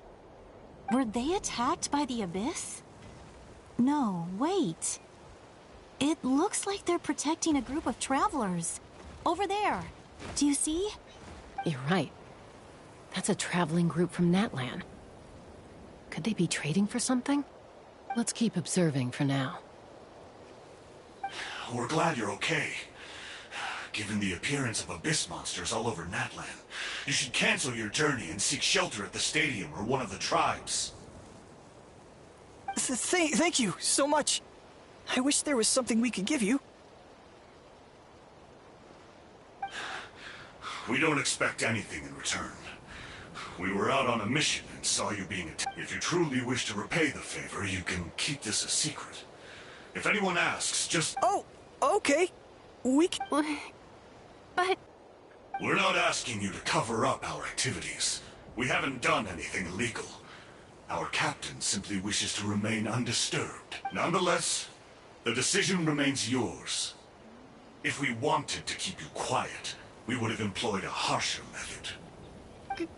Were they attacked by the Abyss? No, wait. It looks like they're protecting a group of travelers. Over there. Do you see? You're right. That's a traveling group from Natlan. Could they be trading for something? Let's keep observing for now. We're glad you're okay. Given the appearance of abyss monsters all over Natlan, you should cancel your journey and seek shelter at the stadium or one of the tribes. Thank you so much. I wish there was something we could give you. We don't expect anything in return. We were out on a mission and saw you being attacked. If you truly wish to repay the favor, you can keep this a secret. If anyone asks, just... Oh, okay. We can... But... We're not asking you to cover up our activities. We haven't done anything illegal. Our captain simply wishes to remain undisturbed. Nonetheless, the decision remains yours. If we wanted to keep you quiet, we would have employed a harsher method.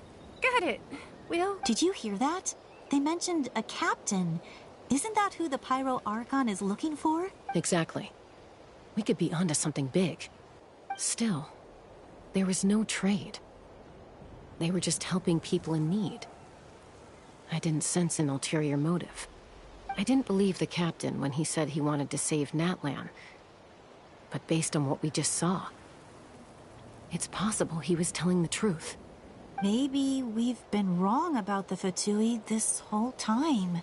Got it. We'll... Did you hear that? They mentioned a captain. Isn't that who the Pyro Archon is looking for? Exactly. We could be onto something big. Still, there was no trade. They were just helping people in need. I didn't sense an ulterior motive. I didn't believe the captain when he said he wanted to save Natlan. But based on what we just saw, it's possible he was telling the truth. Maybe we've been wrong about the Fatui this whole time.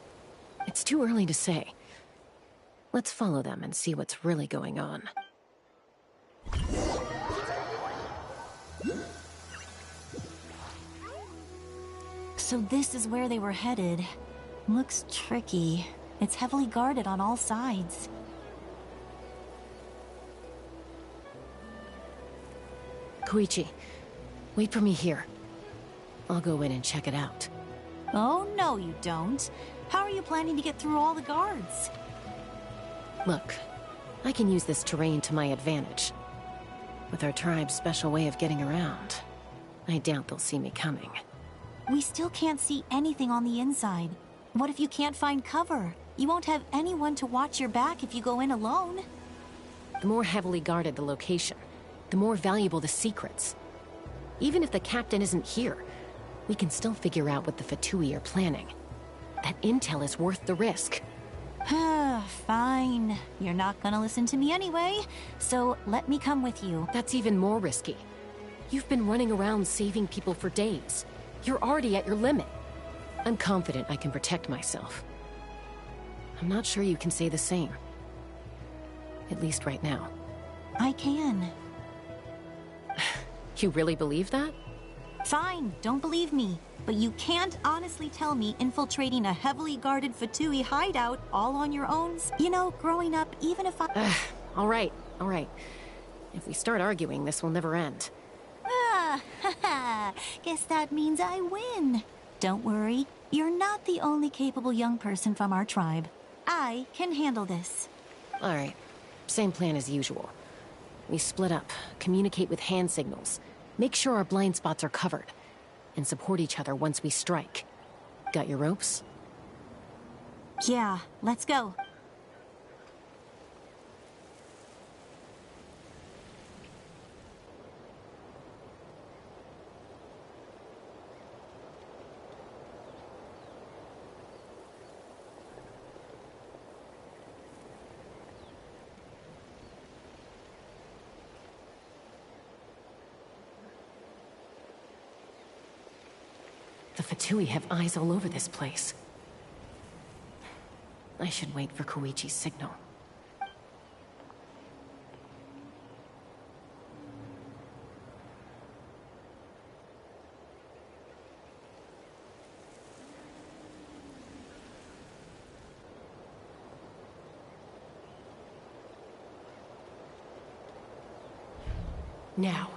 It's too early to say. Let's follow them and see what's really going on. So this is where they were headed. Looks tricky. It's heavily guarded on all sides. Koichi, wait for me here. I'll go in and check it out. Oh, no you don't. How are you planning to get through all the guards? Look, I can use this terrain to my advantage. With our tribe's special way of getting around, I doubt they'll see me coming. We still can't see anything on the inside. What if you can't find cover? You won't have anyone to watch your back if you go in alone. The more heavily guarded the location, the more valuable the secrets. Even if the captain isn't here, we can still figure out what the Fatui are planning. That intel is worth the risk. Fine. You're not gonna listen to me anyway, so let me come with you. That's even more risky. You've been running around saving people for days. You're already at your limit. I'm confident I can protect myself. I'm not sure you can say the same. At least right now. I can. You really believe that? Fine, don't believe me. But you can't honestly tell me infiltrating a heavily guarded Fatui hideout all on your own. You know, growing up, even if I... All right. If we start arguing, this will never end. Guess that means I win. Don't worry, you're not the only capable young person from our tribe. I can handle this. All right, same plan as usual. We split up, communicate with hand signals, make sure our blind spots are covered, and support each other once we strike. Got your ropes? Yeah, let's go. The Fatui have eyes all over this place. I should wait for Koichi's signal. Now.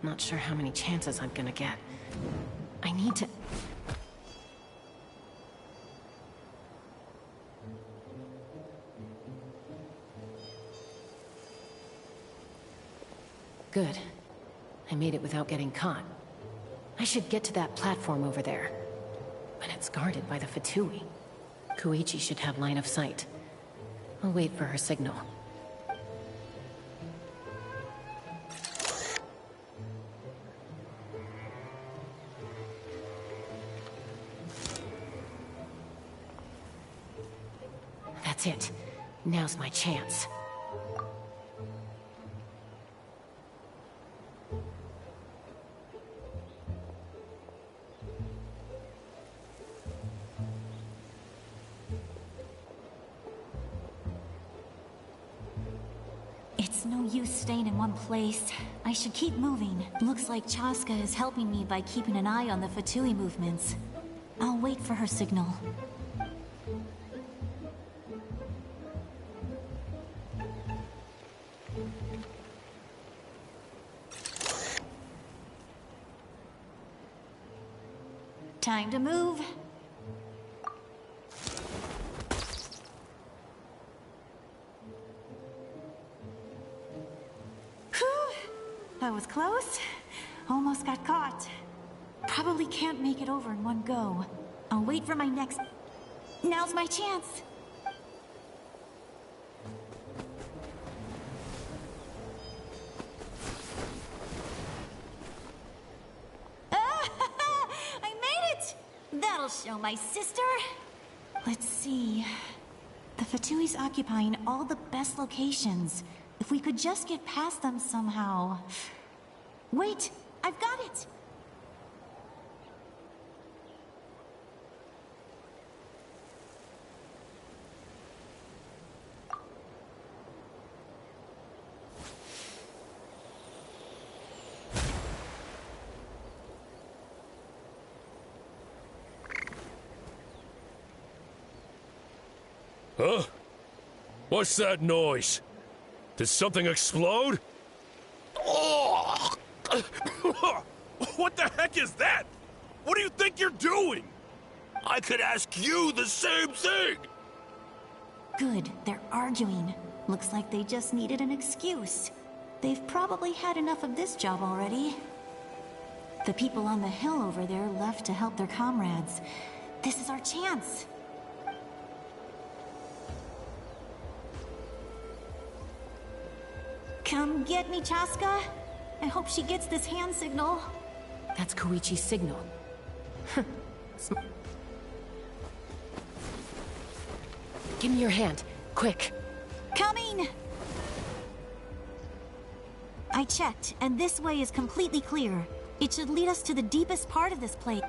Not sure how many chances I'm gonna get. I need to... Good. I made it without getting caught. I should get to that platform over there. But it's guarded by the Fatui. Koichi should have line of sight. I'll wait for her signal. That's it. Now's my chance. It's no use staying in one place. I should keep moving. Looks like Chaska is helping me by keeping an eye on the Fatui movements. I'll wait for her signal. Time to move. That was close. Almost got caught. Probably can't make it over in one go. I'll wait for my next... Now's my chance. I made it! That'll show my sister. Let's see. The Fatui's occupying all the best locations. If we could just get past them somehow... Wait! I've got it! Huh? What's that noise? Did something explode? Oh! What the heck is that? What do you think you're doing? I could ask you the same thing! Good, they're arguing. Looks like they just needed an excuse. They've probably had enough of this job already. The people on the hill over there left to help their comrades. This is our chance. Come get me, Chaska. I hope she gets this hand signal. That's Koichi's signal. Give me your hand, quick. Coming! I checked, and this way is completely clear. It should lead us to the deepest part of this place.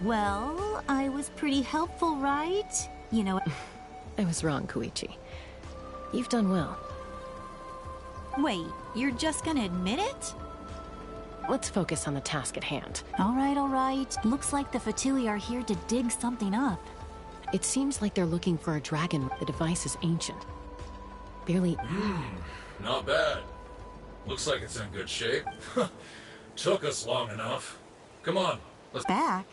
Well, I was pretty helpful, right? You know... I was wrong, Koichi. You've done well. Wait, you're just gonna admit it? Let's focus on the task at hand. All right. Looks like the Fatui are here to dig something up. It seems like they're looking for a dragon. The device is ancient. Barely... Not bad. Looks like it's in good shape. Took us long enough. Come on, let's... Back?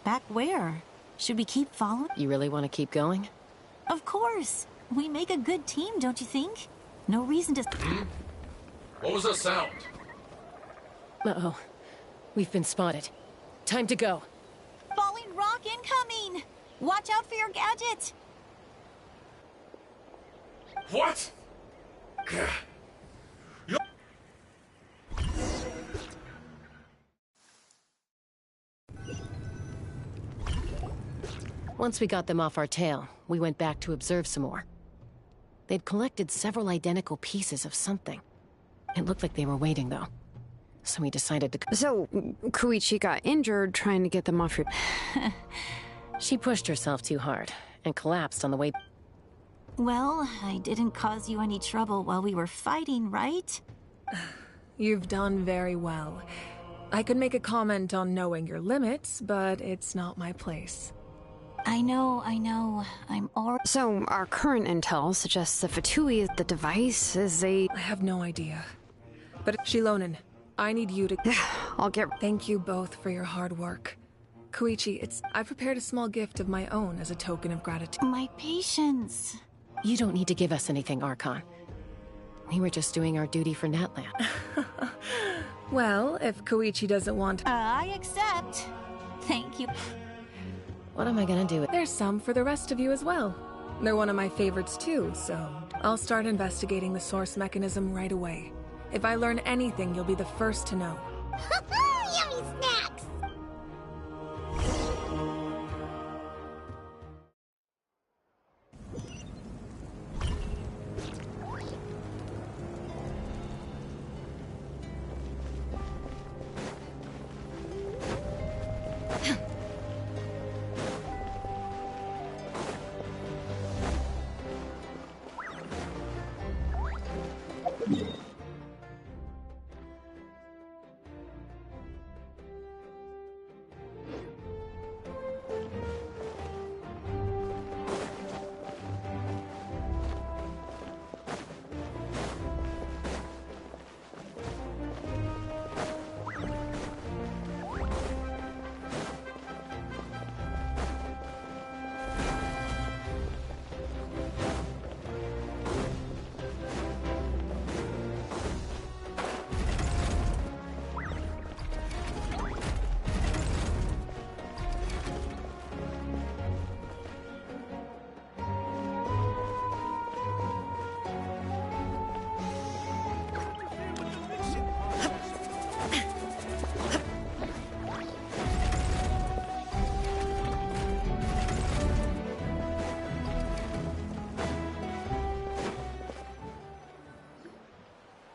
Back where? Should we keep following? You really want to keep going? Of course! We make a good team, don't you think? No reason to... What was that sound? Uh-oh. We've been spotted. Time to go. Falling rock incoming! Watch out for your gadget! What? Once we got them off our tail, we went back to observe some more. They'd collected several identical pieces of something. It looked like they were waiting, though. So we decided to... So, Koichi got injured trying to get them off your... She pushed herself too hard and collapsed on the way... Well, I didn't cause you any trouble while we were fighting, right? You've done very well. I could make a comment on knowing your limits, but it's not my place. I know. I'm already... So, our current intel suggests the Fatui, the device, is a... I have no idea. But Shilonen, I need you to... I'll get... Thank you both for your hard work. Koichi, I've prepared a small gift of my own as a token of gratitude. My patience. You don't need to give us anything, Archon. We were just doing our duty for Natlan. Well, if Koichi doesn't want... I accept. Thank you. What am I gonna do? There's some for the rest of you as well. They're one of my favorites too, so I'll start investigating the source mechanism right away. If I learn anything, you'll be the first to know. Yummy snacks!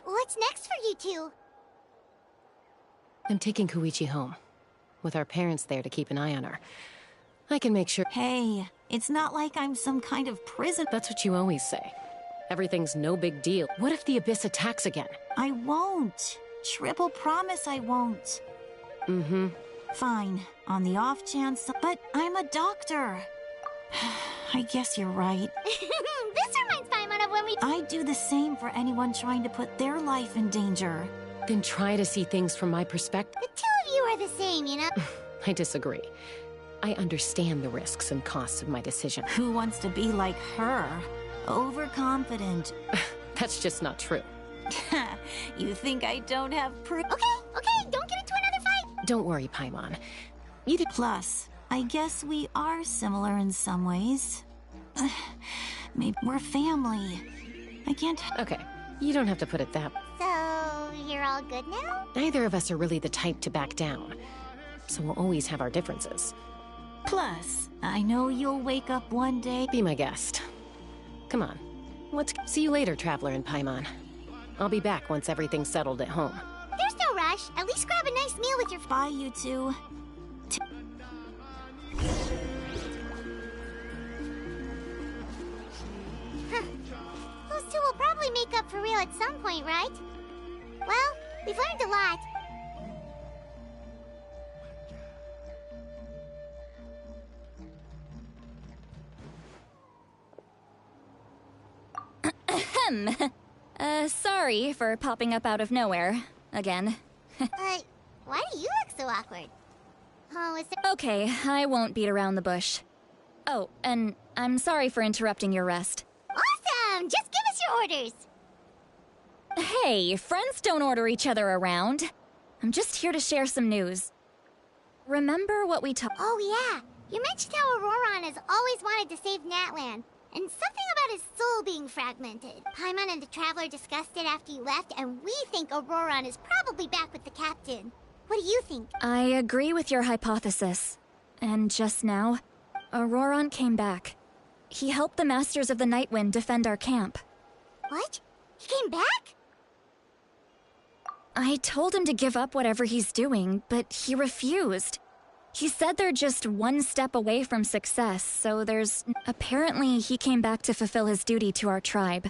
What's next for you two? I'm taking Koichi home, with our parents there to keep an eye on her. I can make sure... Hey, it's not like I'm some kind of prison... That's what you always say. Everything's no big deal. What if the Abyss attacks again? I won't. Triple promise I won't. Mm-hmm. Fine, on the off chance... But I'm a doctor. I guess you're right. This reminds Paimon of when we... I'd do the same for anyone trying to put their life in danger. Then try to see things from my perspective. The two of you are the same, you know? I disagree. I understand the risks and costs of my decision. Who wants to be like her? Overconfident. That's just not true. You think I don't have proof? Okay, don't get into another fight! Don't worry, Paimon. Plus, I guess we are similar in some ways. Maybe we're family. I can't... Okay, you don't have to put it that way. So, you're all good now? Neither of us are really the type to back down. So we'll always have our differences. Plus, I know you'll wake up one day... Be my guest. Come on. Let's see you later, Traveler and Paimon. I'll be back once everything's settled at home. There's no rush. At least grab a nice meal with your... Bye, you two. Those two will probably make up for real at some point, right? Well, we've learned a lot. Sorry for popping up out of nowhere. Again. Why do you look so awkward? Oh, is there... Okay, I won't beat around the bush. Oh, and I'm sorry for interrupting your rest. Awesome! Just give us your orders! Hey, friends don't order each other around. I'm just here to share some news. Remember what we talked... Oh, yeah. You mentioned how Auroron has always wanted to save Natlan, and something about his soul being fragmented. Paimon and the Traveler discussed it after you left, and we think Auroron is probably back with the Captain. What do you think? I agree with your hypothesis. And just now, Auroron came back. He helped the Masters of the Nightwind defend our camp. What? He came back? I told him to give up whatever he's doing, but he refused. He said they're just one step away from success, so there's... Apparently, he came back to fulfill his duty to our tribe.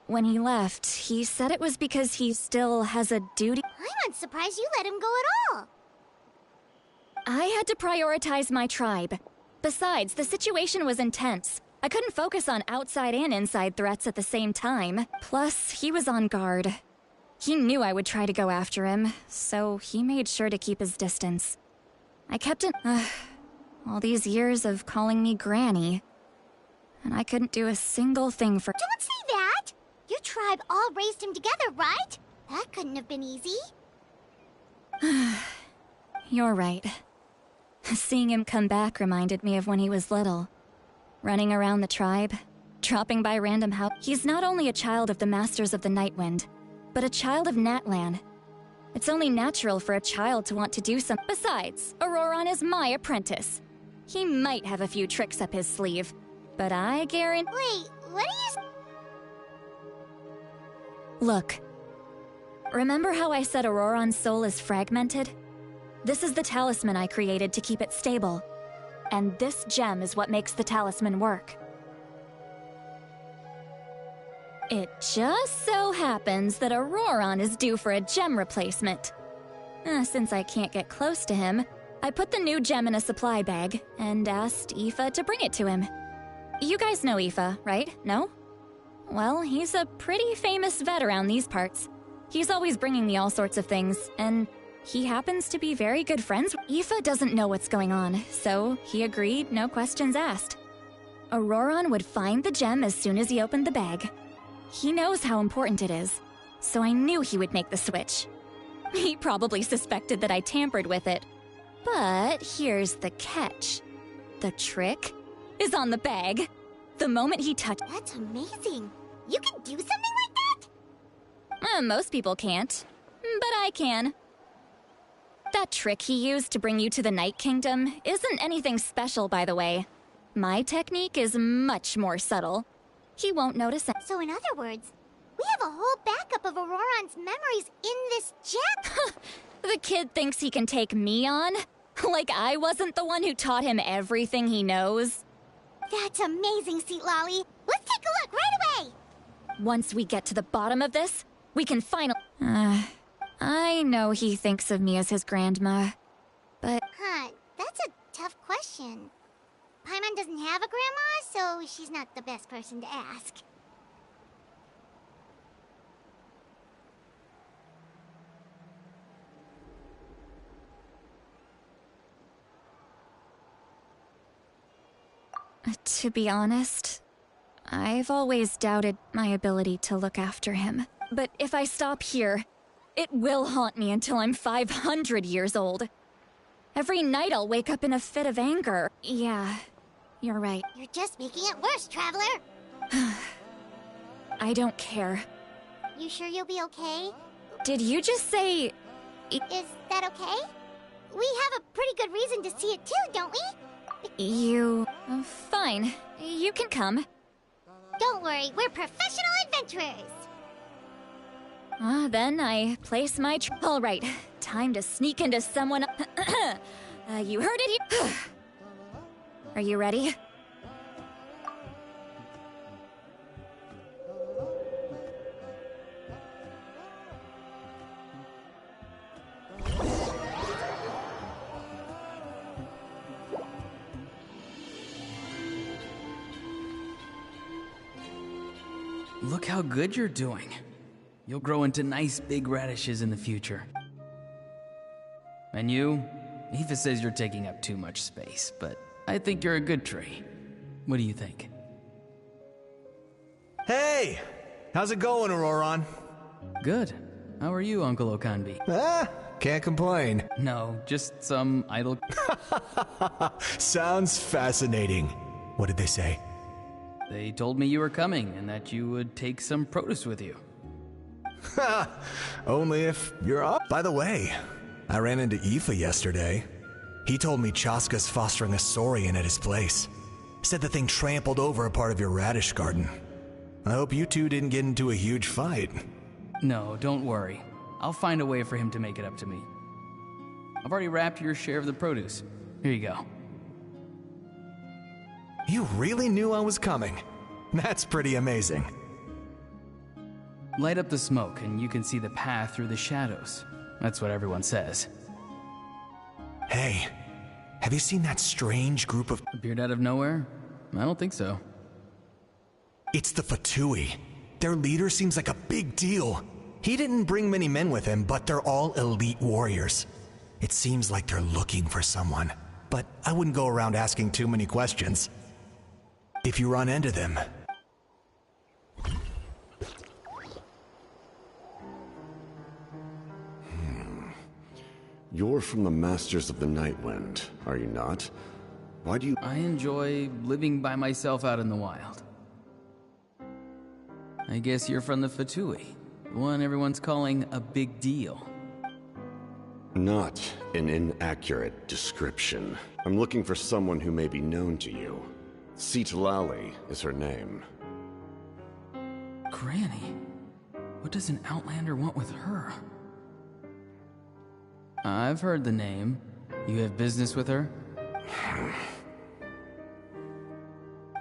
When he left, he said it was because he still has a duty... I'm surprised you let him go at all. I had to prioritize my tribe. Besides, the situation was intense. I couldn't focus on outside and inside threats at the same time. Plus, he was on guard. He knew I would try to go after him, so he made sure to keep his distance. I kept it... all these years of calling me Granny. And I couldn't do a single thing for... Don't say that! Your tribe all raised him together, right? That couldn't have been easy. You're right. Seeing him come back reminded me of when he was little. Running around the tribe, dropping by random house. He's not only a child of the Masters of the Nightwind, but a child of Natlan. It's only natural for a child to want to do something. Besides, Auroron is my apprentice. He might have a few tricks up his sleeve, but I guarantee... Wait, what are you... Look. Remember how I said Auroron's soul is fragmented? This is the talisman I created to keep it stable. And this gem is what makes the talisman work. It just so happens that Auroron is due for a gem replacement. Since I can't get close to him, I put the new gem in a supply bag and asked Aoife to bring it to him. You guys know Aoife, right? No? Well, he's a pretty famous vet around these parts. He's always bringing me all sorts of things, and he happens to be very good friends. Aoife doesn't know what's going on, so he agreed, no questions asked. Auroron would find the gem as soon as he opened the bag. He knows how important it is, so I knew he would make the switch. He probably suspected that I tampered with it. But here's the catch. The trick is on the bag. The moment he touched... That's amazing. You can do something like that? Most people can't, but I can. That trick he used to bring you to the Night Kingdom isn't anything special, by the way. My technique is much more subtle. He won't notice it. So in other words, we have a whole backup of Auroron's memories in this gem? The kid thinks he can take me on? Like I wasn't the one who taught him everything he knows? That's amazing, Seat Lolly. Let's take a look right away! Once we get to the bottom of this, we can finally... I know he thinks of me as his grandma, but... That's a tough question. Paimon doesn't have a grandma, so she's not the best person to ask. To be honest, I've always doubted my ability to look after him. But if I stop here, it will haunt me until I'm 500 years old. Every night I'll wake up in a fit of anger. Yeah, you're right. You're just making it worse, Traveler. I don't care. You sure you'll be okay? Did you just say... Is that okay? We have a pretty good reason to see it too, don't we? You... fine. You can come. Don't worry, we're professional adventurers! Then I place my all right, time to sneak into someone... you heard it here? Are you ready? Look how good you're doing. You'll grow into nice big radishes in the future. And you? Aoife says you're taking up too much space, but I think you're a good tree. What do you think? Hey! How's it going, Auroron? Good. How are you, Uncle Okanbi? Can't complain. No, just some idle... Sounds fascinating. What did they say? They told me you were coming and that you would take some produce with you. Ha! Only if you're up. By the way, I ran into Aoife yesterday. He told me Chaska's fostering a saurian at his place. Said the thing trampled over a part of your radish garden. I hope you two didn't get into a huge fight. No, don't worry. I'll find a way for him to make it up to me. I've already wrapped your share of the produce. Here you go. You really knew I was coming. That's pretty amazing. Light up the smoke and you can see the path through the shadows. That's what everyone says. Hey, have you seen that strange group of... Appeared out of nowhere? I don't think so. It's the Fatui. Their leader seems like a big deal. He didn't bring many men with him, but they're all elite warriors. It seems like they're looking for someone, but I wouldn't go around asking too many questions. If you run into them... You're from the Masters of the Nightwind, are you not? Why do you... I enjoy living by myself out in the wild. I guess you're from the Fatui, the one everyone's calling a big deal. Not an inaccurate description. I'm looking for someone who may be known to you. Citlali is her name. Granny? What does an Outlander want with her? I've heard the name. You have business with her?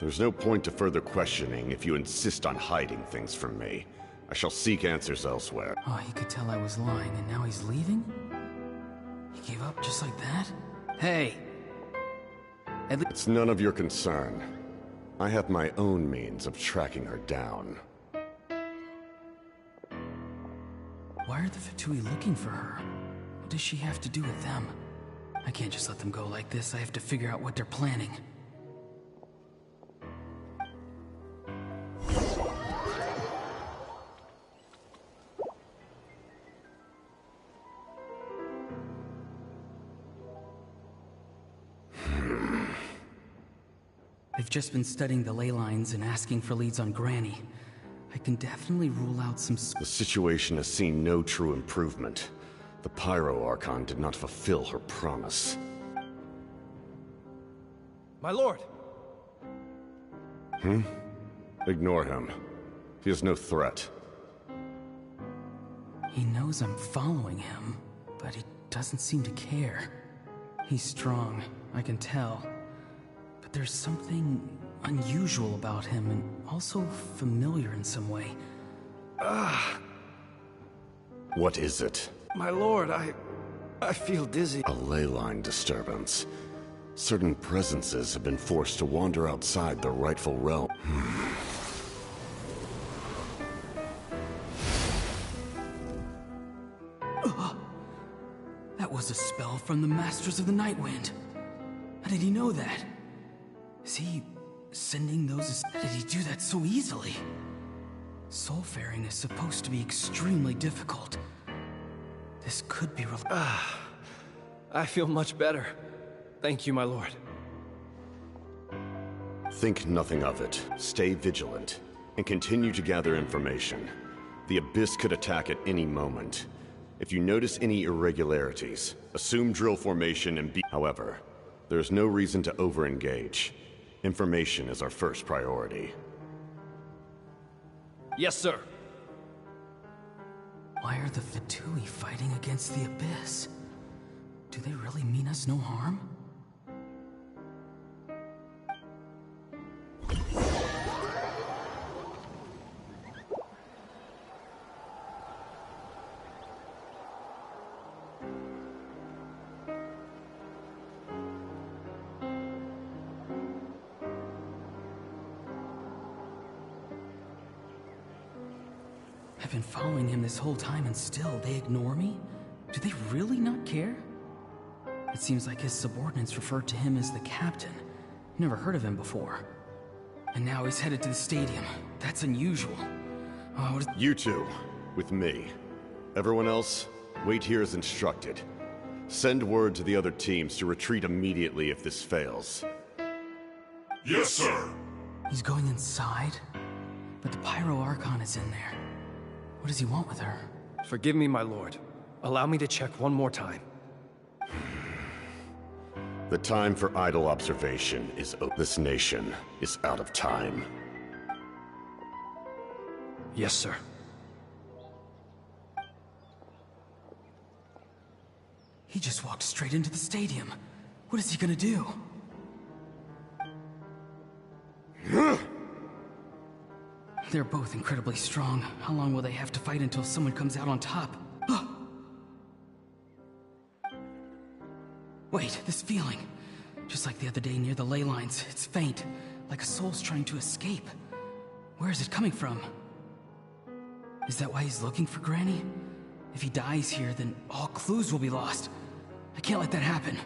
There's no point to further questioning if you insist on hiding things from me. I shall seek answers elsewhere. Oh, he could tell I was lying, and now he's leaving? He gave up just like that? Hey! It's none of your concern. I have my own means of tracking her down. Why are the Fatui looking for her? What does she have to do with them? I can't just let them go like this. I have to figure out what they're planning. They've just been studying the ley lines and asking for leads on Granny. I can definitely rule out some... The situation has seen no true improvement. The Pyro Archon did not fulfill her promise. My lord! Ignore him. He is no threat. He knows I'm following him, but he doesn't seem to care. He's strong, I can tell. But there's something unusual about him and also familiar in some way. What is it? My lord, I feel dizzy. A ley line disturbance. Certain presences have been forced to wander outside their rightful realm. That was a spell from the Masters of the Nightwind. How did he know that? Is he sending those... How did he do that so easily? Soulfaring is supposed to be extremely difficult. This could be... I feel much better. Thank you, my lord. Think nothing of it. Stay vigilant, and continue to gather information. The Abyss could attack at any moment. If you notice any irregularities, assume drill formation and be... However, there's no reason to over-engage. Information is our first priority. Yes, sir. Why are the Fatui fighting against the Abyss? Do they really mean us no harm? I've been following him this whole time and still they ignore me? Do they really not care? It seems like his subordinates referred to him as the captain. Never heard of him before. And now he's headed to the stadium. That's unusual. You two, with me. Everyone else, Wait here as instructed. Send word to the other teams to retreat immediately if this fails. Yes, sir. He's going inside? But the Pyro Archon is in there. What does he want with her? Forgive me, my lord. Allow me to check one more time. The time for idle observation is over. This nation is out of time. Yes, sir. He just walked straight into the stadium. What is he gonna do? They're both incredibly strong. How long will they have to fight until someone comes out on top? Wait, this feeling. Just like the other day near the ley lines, it's faint, like a soul's trying to escape. Where is it coming from? Is that why he's looking for Granny? If he dies here, then all clues will be lost. I can't let that happen.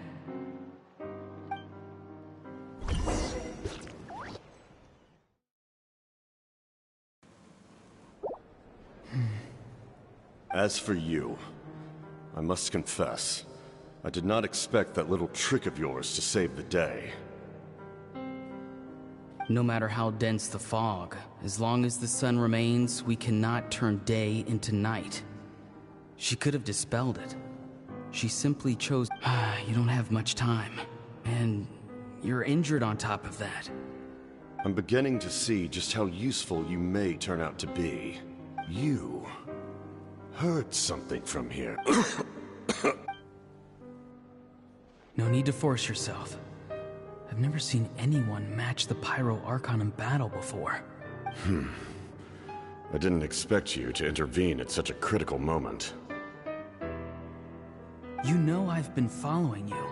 As for you, I must confess, I did not expect that little trick of yours to save the day. No matter how dense the fog, as long as the sun remains, we cannot turn day into night. She could have dispelled it. She simply chose. You don't have much time. And you're injured on top of that. I'm beginning to see just how useful you may turn out to be. You heard something from here. No need to force yourself. I've never seen anyone match the Pyro Archon in battle before. I didn't expect you to intervene at such a critical moment. You know I've been following you.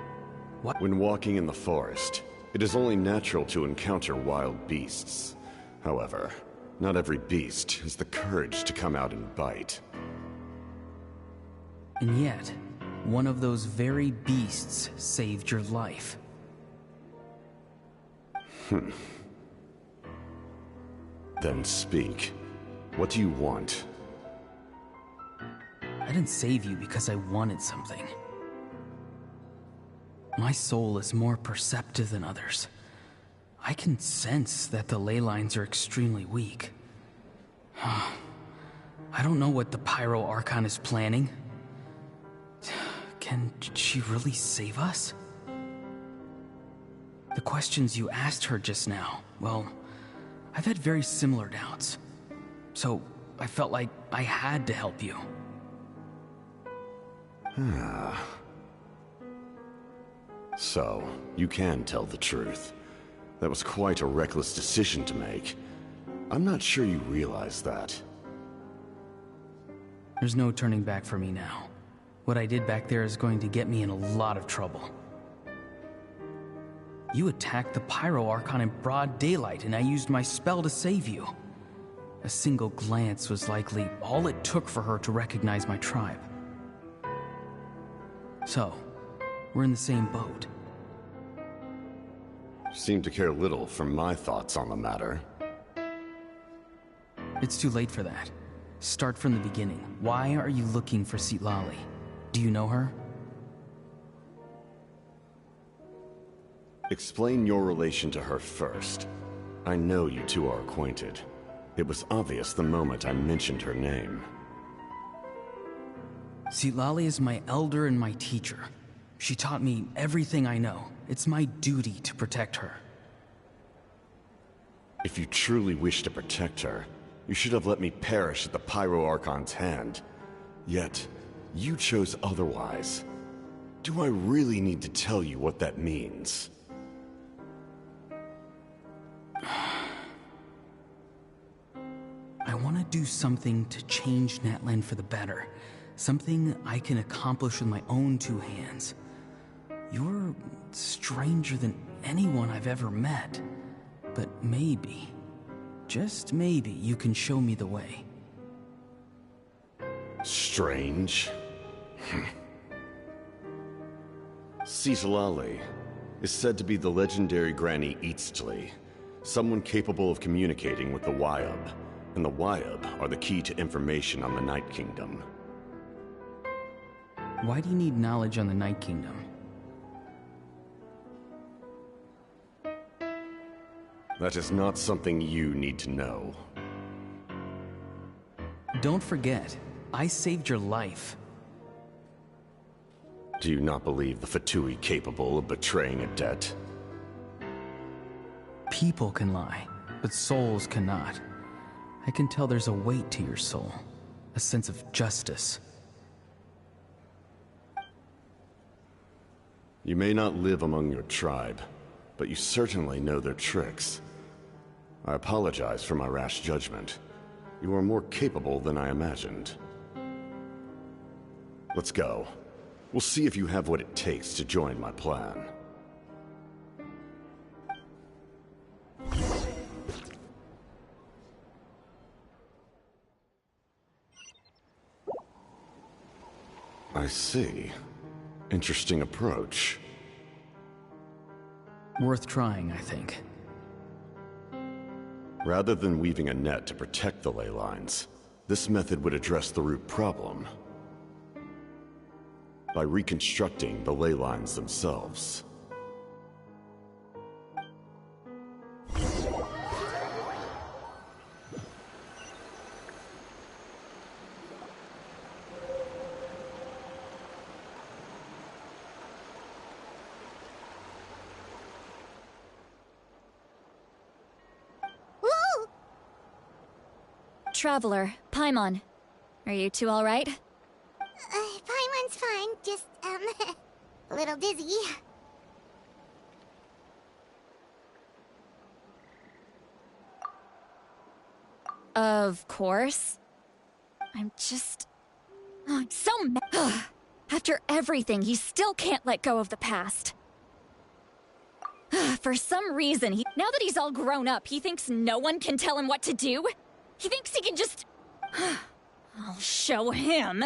What? When walking in the forest, it is only natural to encounter wild beasts. However, not every beast has the courage to come out and bite. And yet, one of those very beasts saved your life. Then speak. What do you want? I didn't save you because I wanted something. My soul is more perceptive than others. I can sense that the ley lines are extremely weak. I don't know what the Pyro Archon is planning. Can she really save us? The questions you asked her just now, well, I've had very similar doubts. So I felt like I had to help you. So, you can tell the truth. That was quite a reckless decision to make. I'm not sure you realize that. There's no turning back for me now. What I did back there is going to get me in a lot of trouble. You attacked the Pyro Archon in broad daylight, and I used my spell to save you. A single glance was likely all it took for her to recognize my tribe. So, we're in the same boat. Seem to care little for my thoughts on the matter. It's too late for that. Start from the beginning. Why are you looking for Citlali? Do you know her? Explain your relation to her first. I know you two are acquainted. It was obvious the moment I mentioned her name. Citlali is my elder and my teacher. She taught me everything I know. It's my duty to protect her. If you truly wish to protect her, you should have let me perish at the Pyro Archon's hand. Yet, you chose otherwise. Do I really need to tell you what that means? I want to do something to change Natlan for the better. Something I can accomplish with my own two hands. You're stranger than anyone I've ever met. But maybe, just maybe, you can show me the way. Strange? Citlali is said to be the legendary Granny Eastli, someone capable of communicating with the Wyab, and the Wyab are the key to information on the Night Kingdom. Why do you need knowledge on the Night Kingdom? That is not something you need to know. Don't forget, I saved your life. Do you not believe the Fatui capable of betraying a debt? People can lie, but souls cannot. I can tell there's a weight to your soul, a sense of justice. You may not live among your tribe, but you certainly know their tricks. I apologize for my rash judgment. You are more capable than I imagined. Let's go. We'll see if you have what it takes to join my plan. I see. Interesting approach. Worth trying, I think. Rather than weaving a net to protect the ley lines, this method would address the root problem by reconstructing the ley lines themselves. Traveler, Paimon. Are you two alright? Paimon's fine, just, a little dizzy. Of course. I'm so mad. After everything, he still can't let go of the past. For some reason, now that he's all grown up, he thinks no one can tell him what to do? He thinks he can just... I'll show him.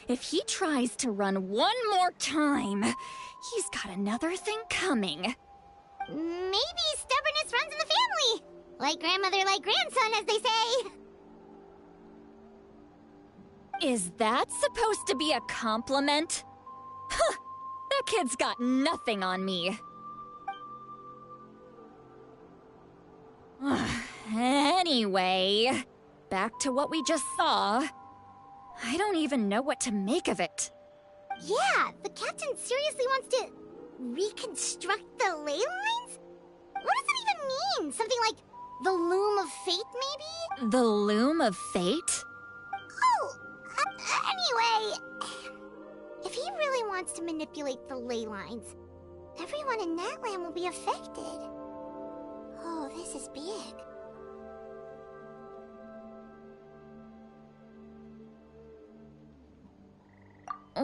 If he tries to run one more time, he's got another thing coming. Maybe stubbornness runs in the family. Like grandmother, like grandson, as they say. Is that supposed to be a compliment? Huh! That kid's got nothing on me. Anyway, back to what we just saw. I don't even know what to make of it. Yeah, the captain seriously wants to reconstruct the ley lines? What does that even mean? Something like the loom of fate, maybe? The loom of fate? Oh, anyway, if he really wants to manipulate the ley lines, everyone in Natlan will be affected. Oh, this is big.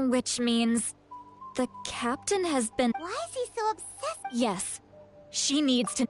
Which means the captain has been... Why is he so obsessed? Yes, she needs to...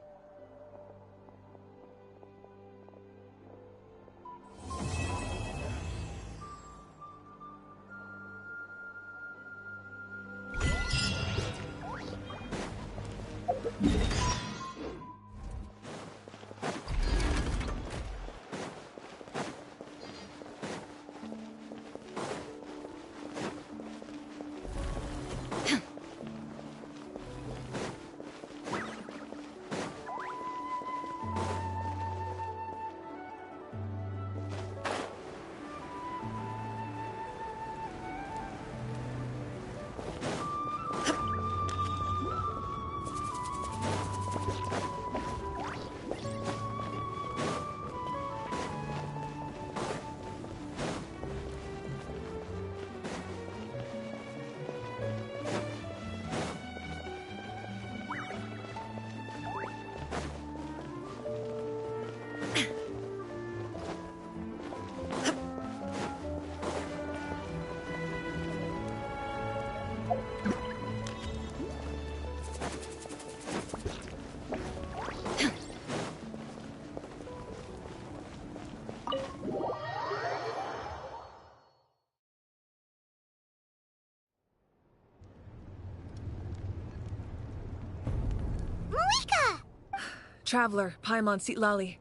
Traveler, Paimon Sitlali.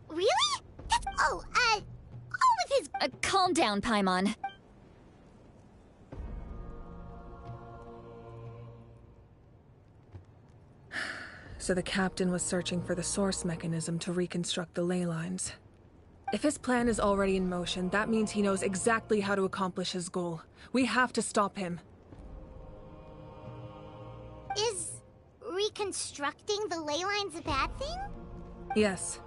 Really? All with his... calm down, Paimon. So the captain was searching for the source mechanism to reconstruct the ley lines. If his plan is already in motion, that means he knows exactly how to accomplish his goal. We have to stop him. Is reconstructing the ley lines a bad thing? Yes.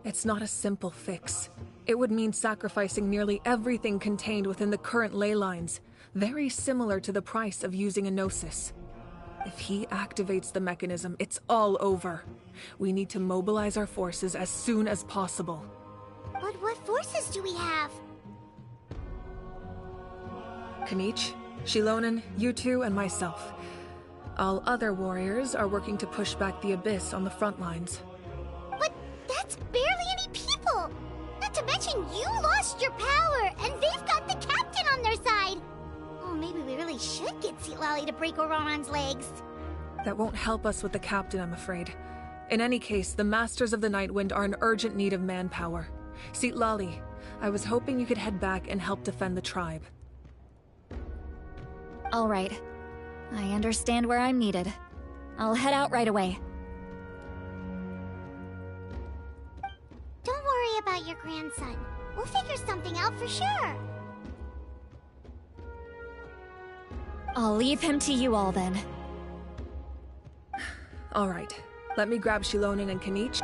It's not a simple fix. It would mean sacrificing nearly everything contained within the current ley lines, very similar to the price of using a gnosis. If he activates the mechanism, it's all over. We need to mobilize our forces as soon as possible. But what forces do we have? Kanich, Shilonen, you two, and myself. All other warriors are working to push back the Abyss on the front lines. But that's barely any people! Not to mention you lost your power, and they've got the captain on their side! Oh, maybe we really should get Citlali to break Auroran's legs. That won't help us with the captain, I'm afraid. In any case, the Masters of the Nightwind are in urgent need of manpower. Citlali, I was hoping you could head back and help defend the tribe. All right. I understand where I'm needed. I'll head out right away. Don't worry about your grandson. We'll figure something out for sure. I'll leave him to you all then. All right. Let me grab Shilonen and Kanich.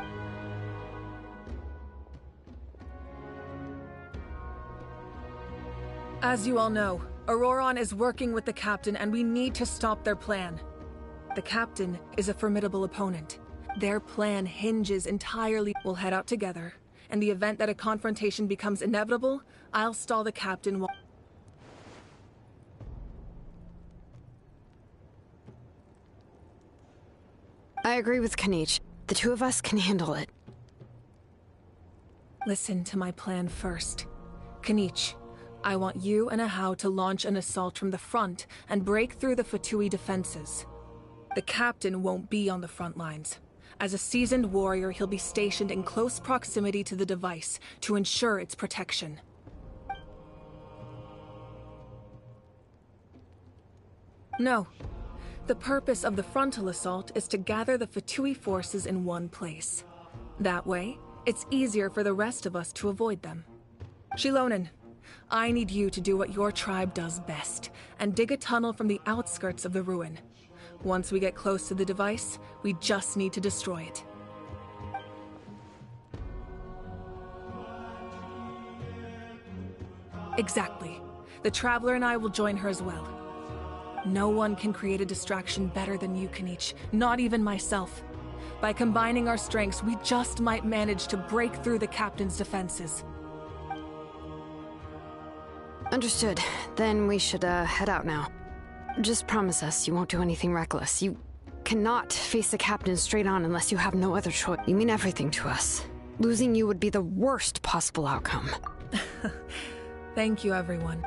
As you all know, Auroran is working with the captain and we need to stop their plan. The captain is a formidable opponent. Their plan hinges entirely. We'll head out together. In the event that a confrontation becomes inevitable, I'll stall the captain while... I agree with Kanich. The two of us can handle it. Listen to my plan first. Kanich, I want you and Ahau to launch an assault from the front and break through the Fatui defenses. The captain won't be on the front lines. As a seasoned warrior, he'll be stationed in close proximity to the device to ensure its protection. No. The purpose of the frontal assault is to gather the Fatui forces in one place. That way, it's easier for the rest of us to avoid them. Shilonen, I need you to do what your tribe does best, and dig a tunnel from the outskirts of the ruin. Once we get close to the device, we just need to destroy it. Exactly. The Traveler and I will join her as well. No one can create a distraction better than you, Kanich, not even myself. By combining our strengths, we just might manage to break through the captain's defenses. Understood. Then we should, head out now. Just promise us you won't do anything reckless. You cannot face the captain straight on unless you have no other choice. You mean everything to us. Losing you would be the worst possible outcome. Thank you, everyone.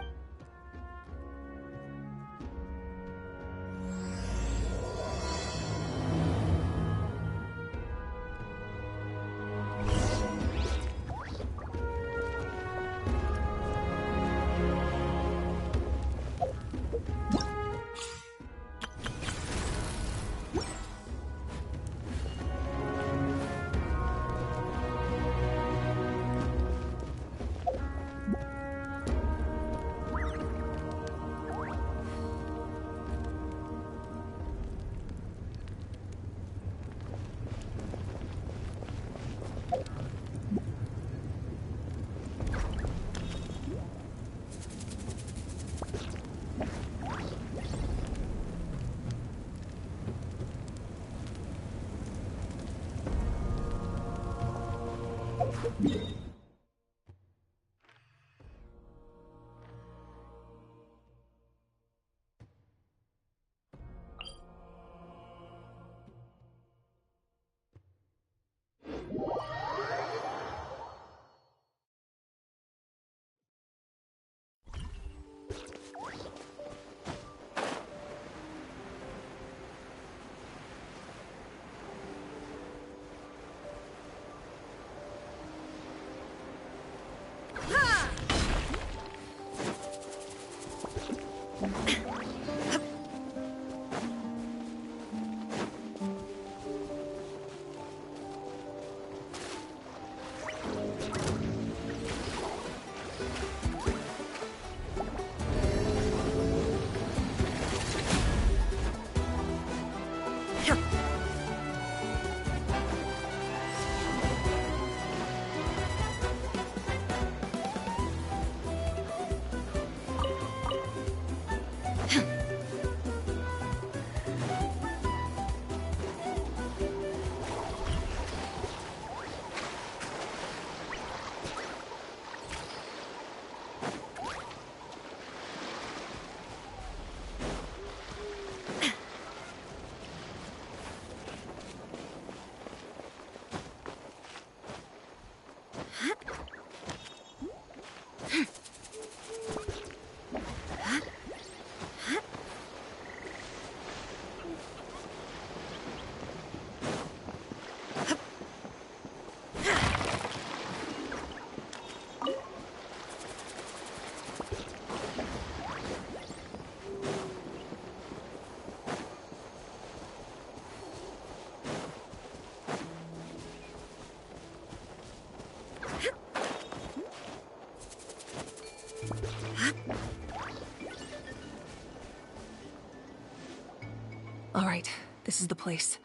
All right, this is the place.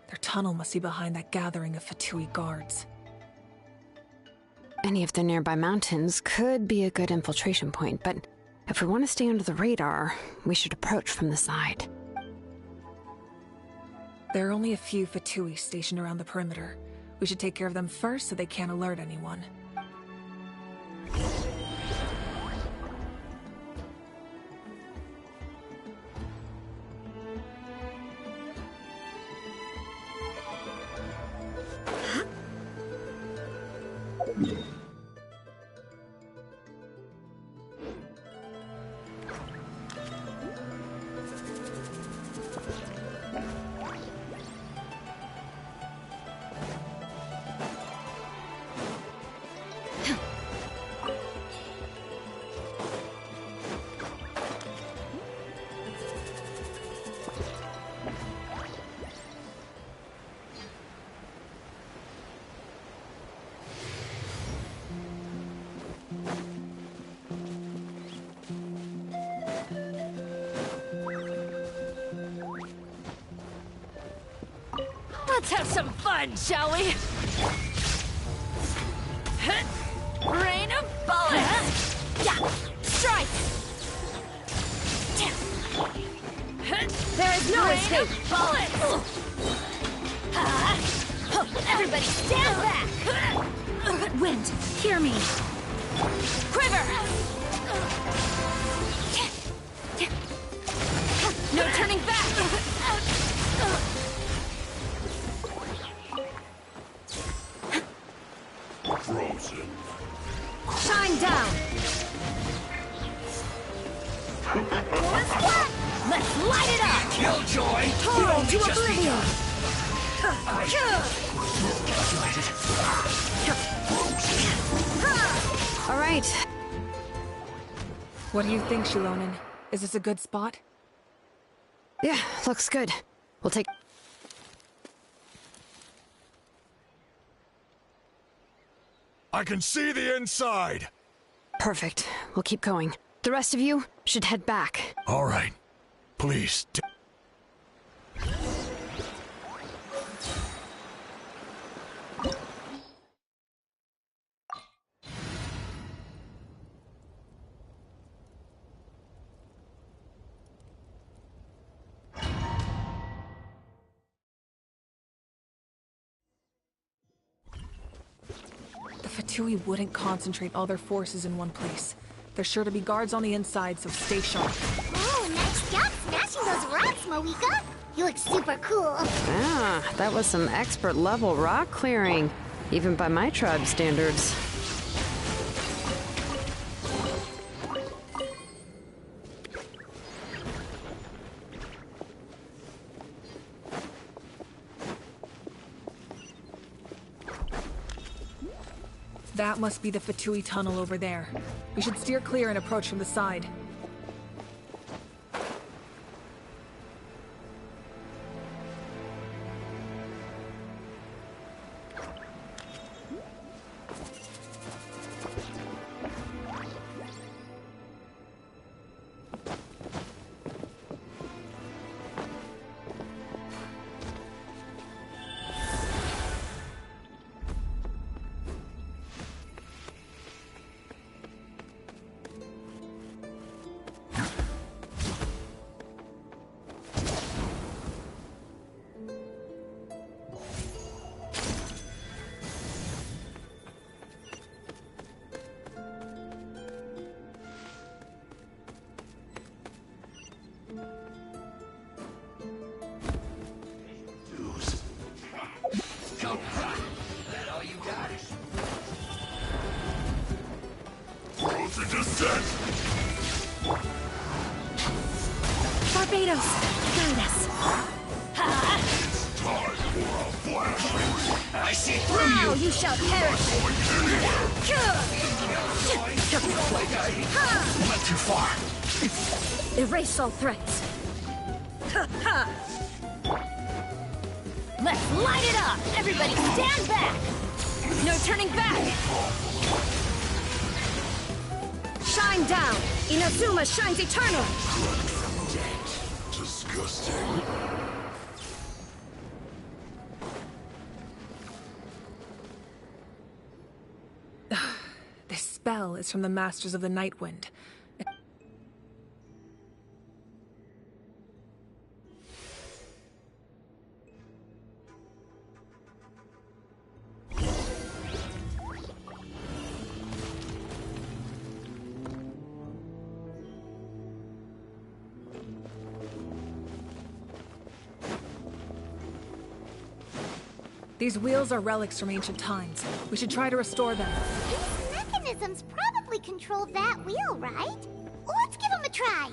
Their tunnel must be behind that gathering of Fatui guards. Any of the nearby mountains could be a good infiltration point, but if we want to stay under the radar, we should approach from the side. There are only a few Fatui stationed around the perimeter. We should take care of them first so they can't alert anyone. Let's have some fun, shall we? Rain of bullets! Strike! There is no escape! Bullets! Everybody stand back! Wind, hear me. Quiver! No turning back! Frozen. Shine down! Let's light it up! Killjoy! Total to oblivion! All right. What do you think, Shilonen? Is this a good spot? Yeah, looks good. We'll take... I can see the inside! Perfect. We'll keep going. The rest of you should head back. All right. Please. The Fatui wouldn't concentrate all their forces in one place. There's sure to be guards on the inside, so stay sharp. Oh, nice job smashing those rocks, Moika! You look super cool. Ah, that was some expert level rock clearing, even by my tribe standards. That must be the Fatui tunnel over there. We should steer clear and approach from the side. That all you got? Road to descent! Barbados, guide us. Time for a flashpoint! I see through you! Now you shall perish! Went too far. Erase all threats. Let's light it up! Everybody stand back! No turning back! Shine down! Inazuma shines eternal! Disgusting. This spell is from the Masters of the Night Wind. These wheels are relics from ancient times. We should try to restore them. These mechanisms probably control that wheel, right? Let's give them a try.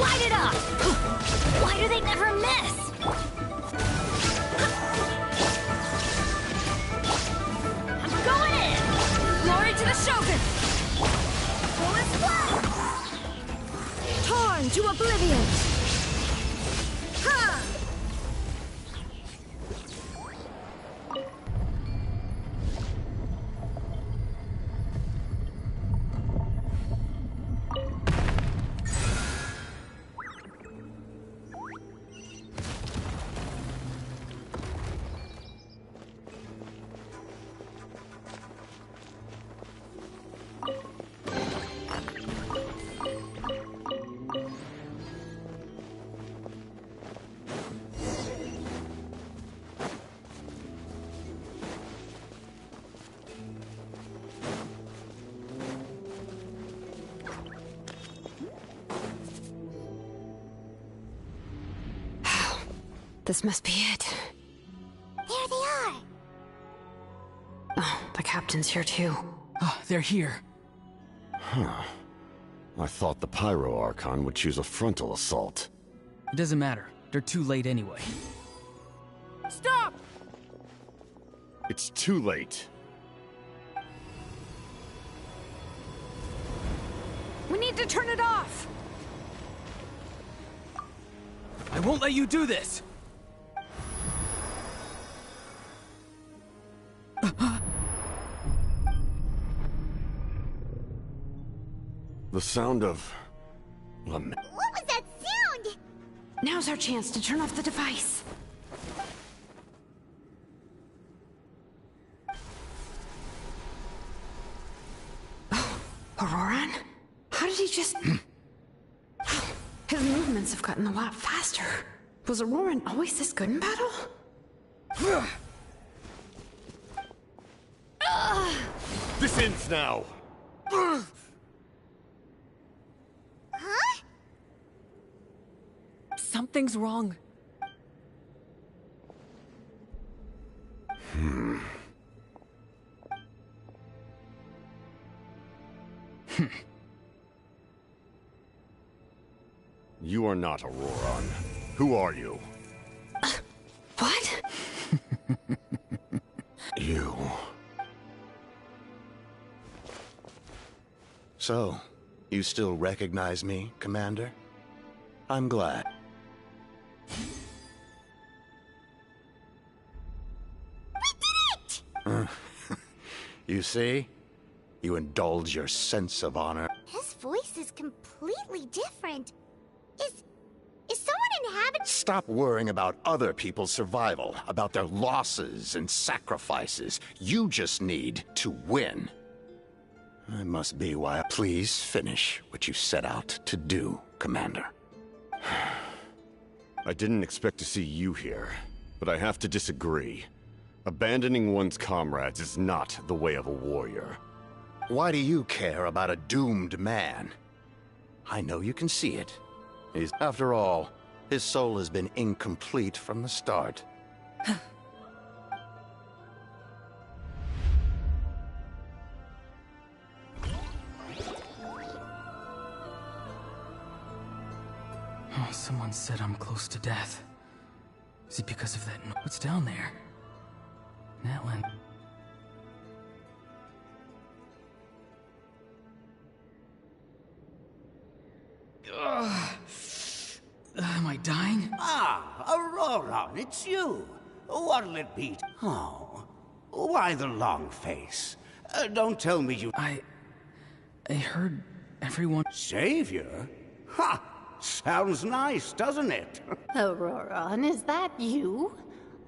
Light it up! Why do they never miss? I'm going in! Glory to the Shogun! Full is flat! Torn to oblivion! Ha! This must be it. There they are. Oh, the captain's here too. Oh, they're here. Huh. I thought the Pyro Archon would choose a frontal assault. It doesn't matter. They're too late anyway. Stop! It's too late. We need to turn it off! I won't let you do this! The sound of... lament. What was that sound? Now's our chance to turn off the device. Oh, Auroran? How did he just... His movements have gotten a lot faster. Was Auroran always this good in battle? This ends now! Huh? Something's wrong. You are not Auroran. Who are you? What? You. So, you still recognize me, Commander? I'm glad. You see? You indulge your sense of honor. His voice is completely different. Is someone inhabiting? Stop worrying about other people's survival, about their losses and sacrifices. You just need to win. That must be why. Please finish what you set out to do, Commander. I didn't expect to see you here, but I have to disagree. Abandoning one's comrades is not the way of a warrior. Why do you care about a doomed man? I know you can see it. After all, his soul has been incomplete from the start. Oh, someone said I'm close to death. Is it because of that? What's down there? Natlan. Am I dying? Ah, Auroran, it's you. What'll it be? Oh, why the long face? Don't tell me you... I heard everyone... Savior? Ha! Sounds nice, doesn't it? Auroran, is that you?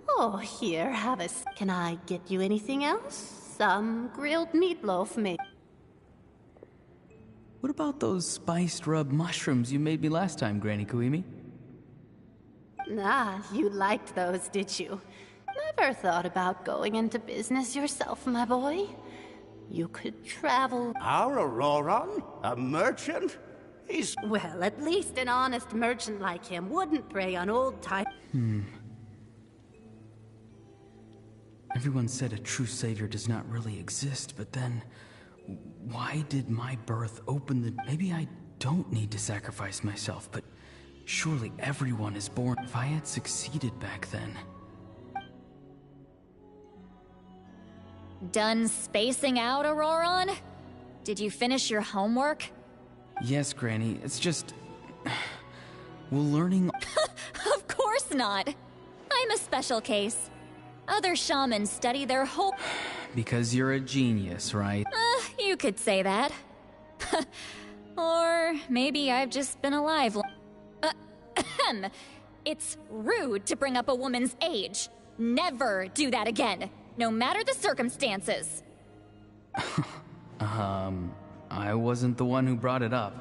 Oh, here, have a... Can I get you anything else? Some grilled meatloaf, maybe? What about those spiced rub mushrooms you made me last time, Granny Kuimi? Ah, you liked those, did you? Never thought about going into business yourself, my boy? You could travel... Our Auroran? A merchant? He's... Well, at least an honest merchant like him wouldn't prey on old time. Everyone said a true savior does not really exist, but then... Why did my birth open the... Maybe I don't need to sacrifice myself, but Surely everyone is born. If I had succeeded back then. Done spacing out, Auroron? Did you finish your homework? Yes, Granny, it's just... Well, learning... Of course not. I'm a special case. Other shamans study their whole... Because you're a genius, right? You could say that. Or maybe I've just been alive It's rude to bring up a woman's age. Never do that again, no matter the circumstances. I wasn't the one who brought it up.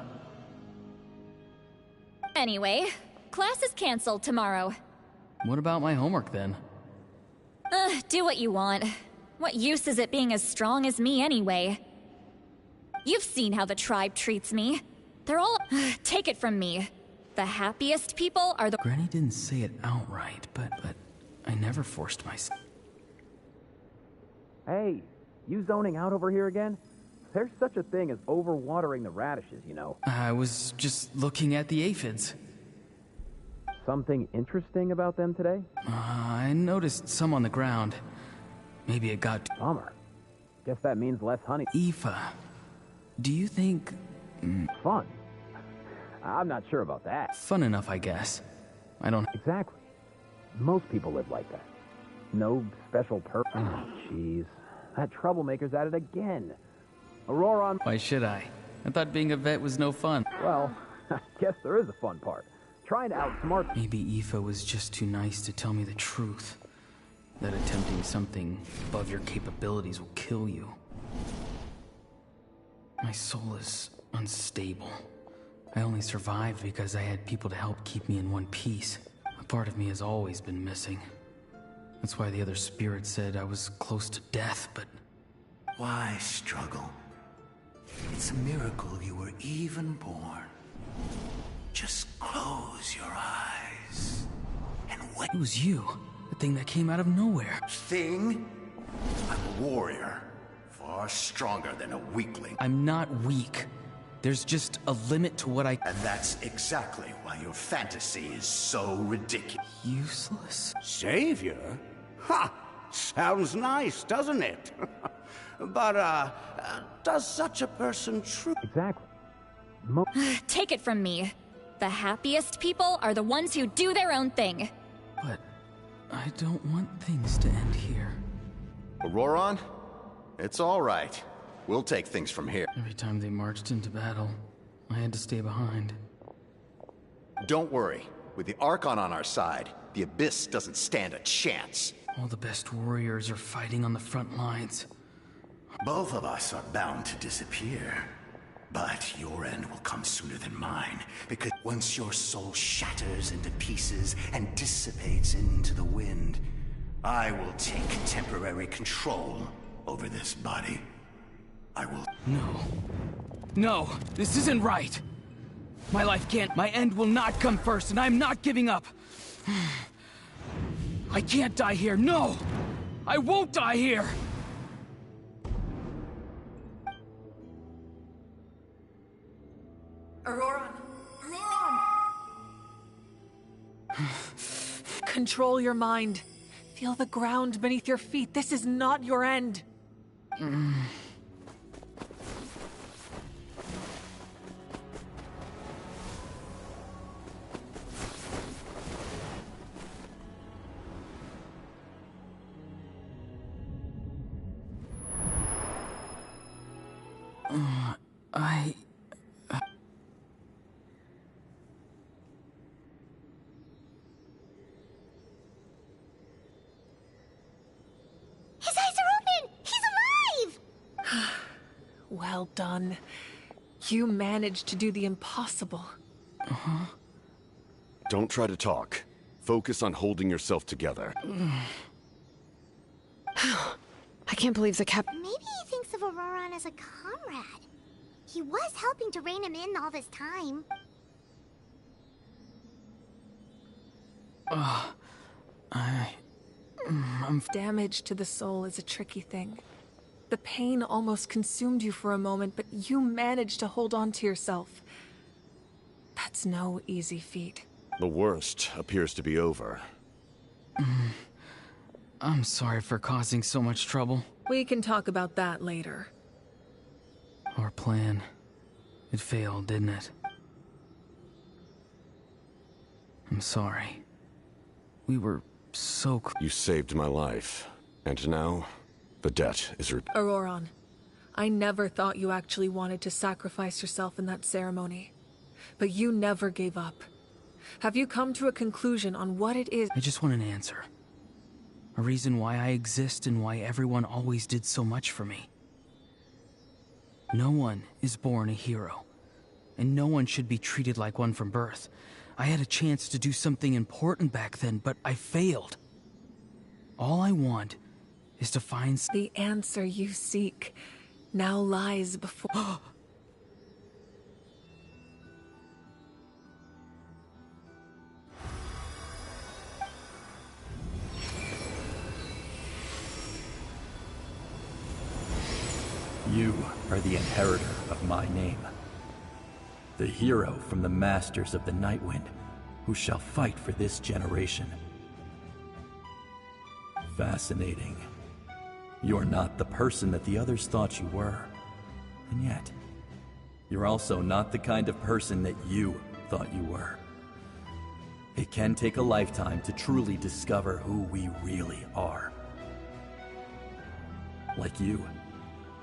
Anyway, class is canceled tomorrow. What about my homework then? Do what you want. What use is it being as strong as me anyway? You've seen how the tribe treats me. They're all... Take it from me. The happiest people are the... Granny didn't say it outright, but I never forced myself. Hey, you zoning out over here again? There's such a thing as overwatering the radishes, you know. I was just looking at the aphids. Something interesting about them today? I noticed some on the ground. Maybe it got... Bummer. Guess that means less honey. Aoife, do you think... Fun? I'm not sure about that. Fun enough, I guess. I don't... Exactly. Most people live like that. No special purpose. Oh, jeez. That troublemaker's at it again. Auroron... Why should I? I thought being a vet was no fun. Well, I guess there is a fun part. Trying to outsmart... Maybe Aoife was just too nice to tell me the truth. That attempting something above your capabilities will kill you. My soul is unstable. I only survived because I had people to help keep me in one piece. A part of me has always been missing. That's why the other spirit said I was close to death, but... Why struggle? It's a miracle you were even born. Just close your eyes and wait. It was you. The thing that came out of nowhere. Thing? I'm a warrior. Far stronger than a weakling. I'm not weak. There's just a limit to what I... And that's exactly why your fantasy is so ridiculous. Useless? Savior? Ha! Sounds nice, doesn't it? But, does such a person true... Exactly. Take it from me. The happiest people are the ones who do their own thing. But I don't want things to end here. Auroron? It's all right. We'll take things from here. Every time they marched into battle, I had to stay behind. Don't worry. With the Archon on our side, the Abyss doesn't stand a chance. All the best warriors are fighting on the front lines. Both of us are bound to disappear. But your end will come sooner than mine, because once your soul shatters into pieces and dissipates into the wind, I will take temporary control over this body. I will... No. No, this isn't right. My life can't... My end will not come first, and I'm not giving up. I can't die here, no! I won't die here! Auroron! Auroron! Control your mind. Feel the ground beneath your feet. This is not your end. His eyes are open! He's alive! Well done. You managed to do the impossible. Uh-huh. Don't try to talk. Focus on holding yourself together. I can't believe the cap... Maybe he thinks of Auroron as a comrade. He was helping to rein him in all this time. Damage to the soul is a tricky thing. The pain almost consumed you for a moment, but you managed to hold on to yourself. That's no easy feat. The worst appears to be over. I'm sorry for causing so much trouble. We can talk about that later. Our plan, it failed, didn't it? I'm sorry. We were so You saved my life, and now the debt is Auroron, I never thought you actually wanted to sacrifice yourself in that ceremony. But you never gave up. Have you come to a conclusion on what it is? I just want an answer. A reason why I exist and why everyone always did so much for me. No one is born a hero, and no one should be treated like one from birth. I had a chance to do something important back then, but I failed. All I want is to find... The answer you seek now lies before... You are the inheritor of my name. The hero from the Masters of the Nightwind, who shall fight for this generation. Fascinating. You're not the person that the others thought you were. And yet, you're also not the kind of person that you thought you were. It can take a lifetime to truly discover who we really are. Like you,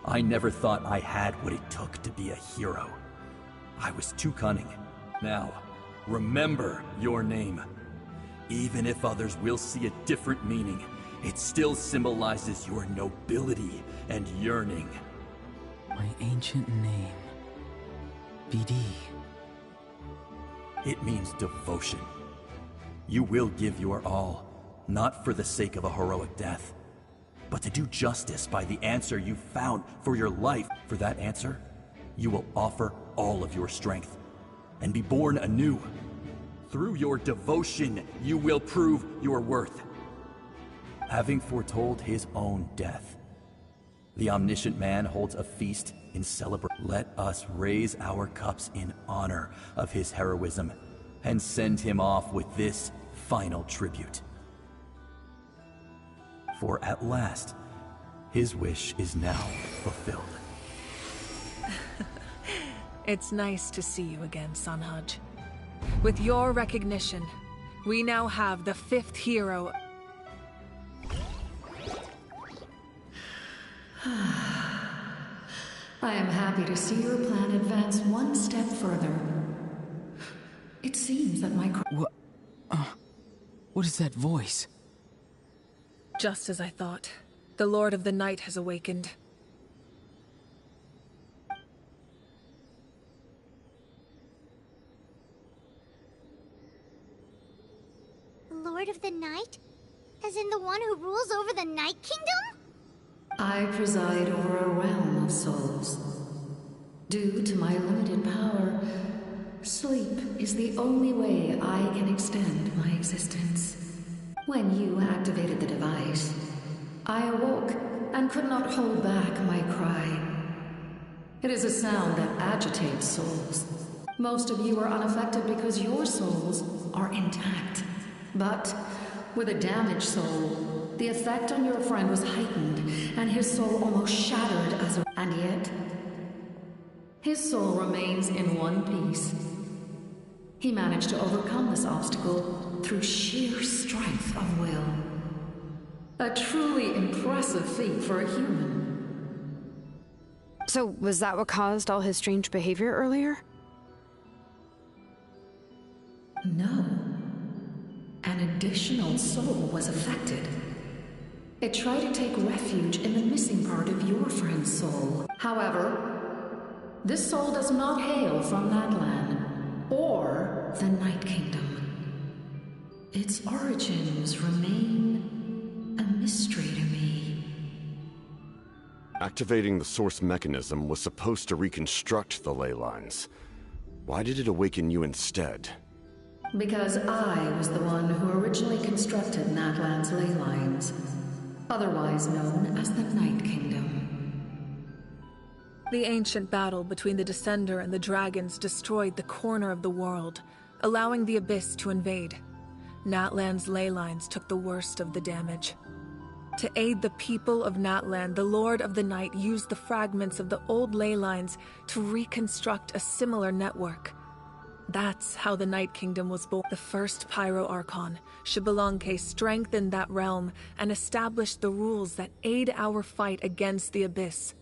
I never thought I had what it took to be a hero. I was too cunning. Now, remember your name. Even if others will see a different meaning, it still symbolizes your nobility and yearning. My ancient name. BD. It means devotion. You will give your all, not for the sake of a heroic death, but to do justice by the answer you found for your life. For that answer, you will offer all of your strength and be born anew. Through your devotion, you will prove your worth. Having foretold his own death, the omniscient man holds a feast in celebration. Let us raise our cups in honor of his heroism and send him off with this final tribute. For at last, his wish is now fulfilled. It's nice to see you again, Sanhaj. With your recognition, we now have the 5th hero. I am happy to see your plan advance one step further. It seems that my... What is that voice? Just as I thought. The Lord of the Night has awakened. The Lord of the Night? As in the one who rules over the Night Kingdom? I preside over a realm of souls. Due to my limited power, sleep is the only way I can extend my existence. When you activated the device, I awoke and could not hold back my cry. It is a sound that agitates souls. Most of you are unaffected because your souls are intact. But with a damaged soul, the effect on your friend was heightened, and his soul almost shattered as a... And yet, his soul remains in one piece. He managed to overcome this obstacle through sheer strength of will. A truly impressive feat for a human. So, was that what caused all his strange behavior earlier? No. An additional soul was affected. It tried to take refuge in the missing part of your friend's soul. However, this soul does not hail from Natlan or the Night Kingdom. Its origins remain a mystery to me. Activating the source mechanism was supposed to reconstruct the ley lines. Why did it awaken you instead? Because I was the one who originally constructed Natlan's ley lines, otherwise known as the Night Kingdom. The ancient battle between the Descender and the dragons destroyed the corner of the world, allowing the Abyss to invade. Natlan's ley lines took the worst of the damage. To aid the people of Natlan, the Lord of the Night used the fragments of the old ley lines to reconstruct a similar network. That's how the Night Kingdom was born. The first Pyro Archon, Xbalanque, strengthened that realm and established the rules that aid our fight against the Abyss.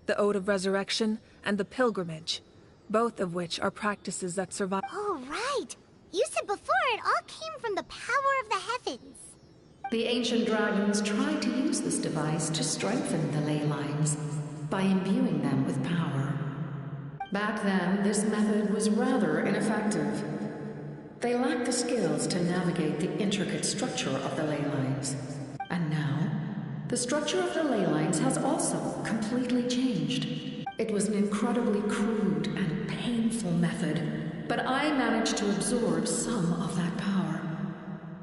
The Ode of Resurrection and the Pilgrimage, both of which are practices that survive. Oh, right! You said before it all came from the power of the heavens. The ancient dragons tried to use this device to strengthen the ley lines by imbuing them with power. Back then, this method was rather ineffective. They lacked the skills to navigate the intricate structure of the ley lines. And now, the structure of the ley lines has also completely changed. It was an incredibly crude and painful method, but I managed to absorb some of that power.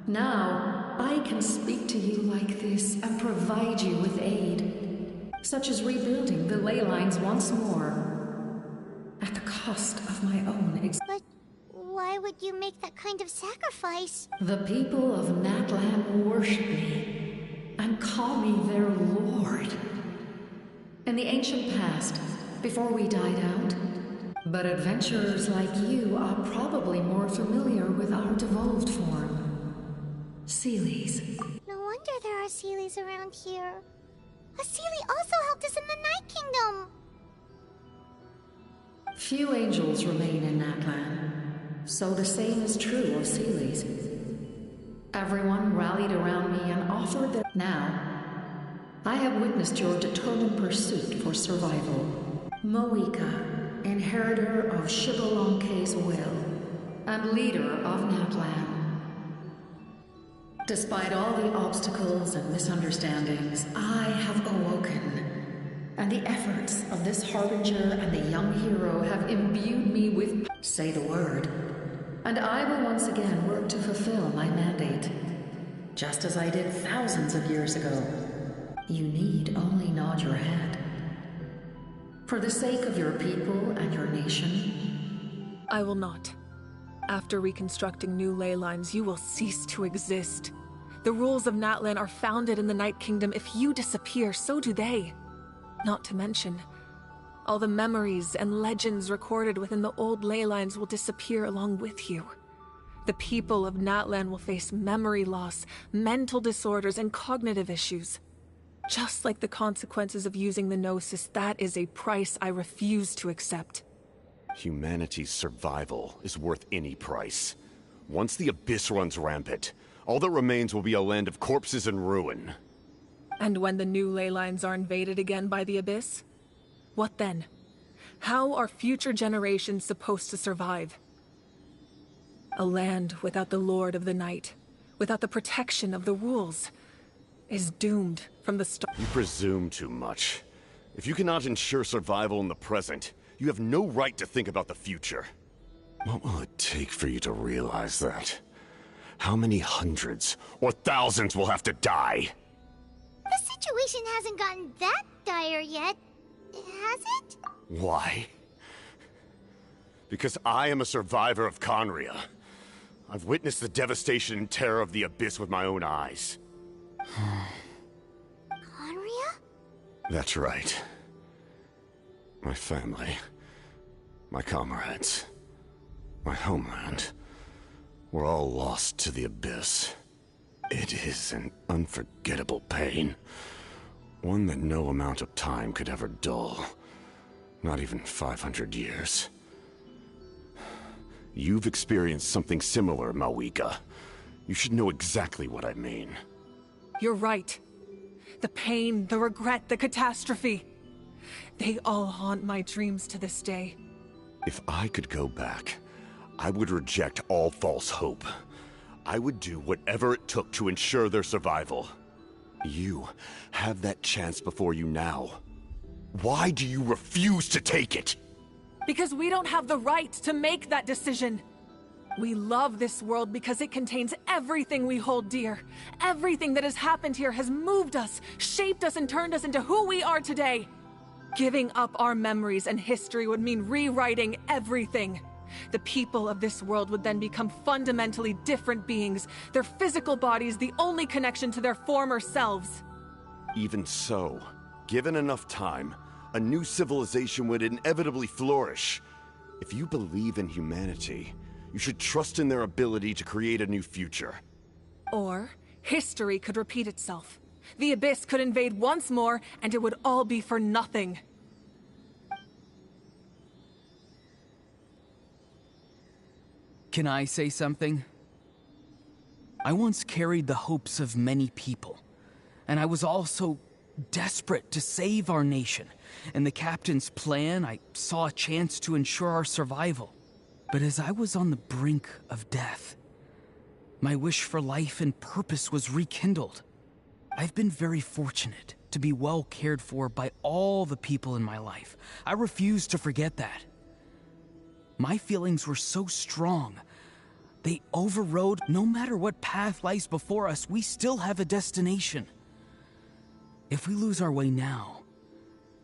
Now, I can speak to you like this and provide you with aid, such as rebuilding the ley lines once more, at the cost of my own But why would you make that kind of sacrifice? The people of Natlan worship me and call me their lord. In the ancient past, before we died out, but adventurers like you are probably more familiar with our devolved form. Seelies. No wonder there are Seelies around here. A Seelie also helped us in the Night Kingdom! Few angels remain in Natlan, so the same is true of Seelies. Everyone rallied around me and offered their... Now, I have witnessed your determined pursuit for survival. Moika, inheritor of Xbalanque's will, and leader of Natlan. Despite all the obstacles and misunderstandings, I have awoken, and the efforts of this harbinger and the young hero have imbued me with... Say the word, and I will once again work to fulfill my mandate, just as I did thousands of years ago. You need only nod your head. For the sake of your people and your nation... I will not. After reconstructing new ley lines, you will cease to exist. The rules of Natlan are founded in the Night Kingdom. If you disappear, so do they. Not to mention, all the memories and legends recorded within the old ley lines will disappear along with you. The people of Natlan will face memory loss, mental disorders, and cognitive issues. Just like the consequences of using the Gnosis, that is a price I refuse to accept. Humanity's survival is worth any price. Once the Abyss runs rampant, all that remains will be a land of corpses and ruin. And when the new ley lines are invaded again by the Abyss? What then? How are future generations supposed to survive? A land without the Lord of the Night, without the protection of the rules, is doomed from the start. You presume too much. If you cannot ensure survival in the present, you have no right to think about the future. What will it take for you to realize that? How many hundreds or thousands will have to die? The situation hasn't gotten that dire yet, has it? Why? Because I am a survivor of Conria. I've witnessed the devastation and terror of the Abyss with my own eyes. Conria? That's right. My family, my comrades, my homeland, were all lost to the Abyss. It is an unforgettable pain. One that no amount of time could ever dull. Not even 500 years. You've experienced something similar, Mawika. You should know exactly what I mean. You're right. The pain, the regret, the catastrophe. They all haunt my dreams to this day. If I could go back, I would reject all false hope. I would do whatever it took to ensure their survival. You have that chance before you now. Why do you refuse to take it? Because we don't have the right to make that decision. We love this world because it contains everything we hold dear. Everything that has happened here has moved us, shaped us, and turned us into who we are today. Giving up our memories and history would mean rewriting everything. The people of this world would then become fundamentally different beings, their physical bodies the only connection to their former selves. Even so, given enough time, a new civilization would inevitably flourish. If you believe in humanity, you should trust in their ability to create a new future. Or, history could repeat itself. The Abyss could invade once more, and it would all be for nothing. Can I say something? I once carried the hopes of many people, and I was also desperate to save our nation. In the captain's plan, I saw a chance to ensure our survival. But as I was on the brink of death, my wish for life and purpose was rekindled. I've been very fortunate to be well cared for by all the people in my life. I refuse to forget that. My feelings were so strong. They overrode. No matter what path lies before us, we still have a destination. If we lose our way now,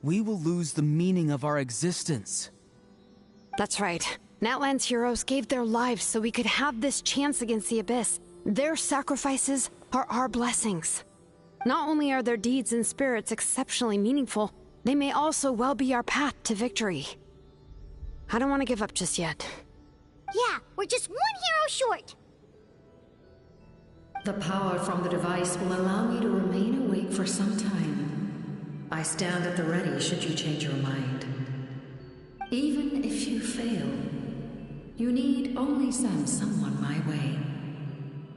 we will lose the meaning of our existence. That's right. Natlan's heroes gave their lives so we could have this chance against the Abyss. Their sacrifices are our blessings. Not only are their deeds and spirits exceptionally meaningful, they may also well be our path to victory. I don't want to give up just yet. Yeah, we're just one hero short. The power from the device will allow me to remain awake for some time. I stand at the ready should you change your mind. Even if you fail, you need only send someone my way.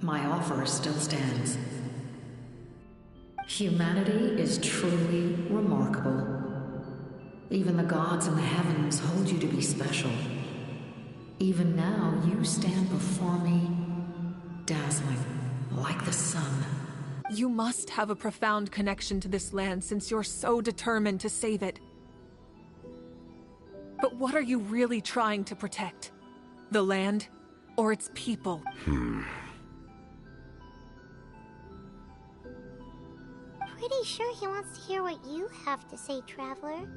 My offer still stands. Humanity is truly remarkable. Even the gods in the heavens hold you to be special. Even now, you stand before me, dazzling, like the sun. You must have a profound connection to this land since you're so determined to save it. But what are you really trying to protect? The land, or its people? Pretty sure he wants to hear what you have to say, Traveler.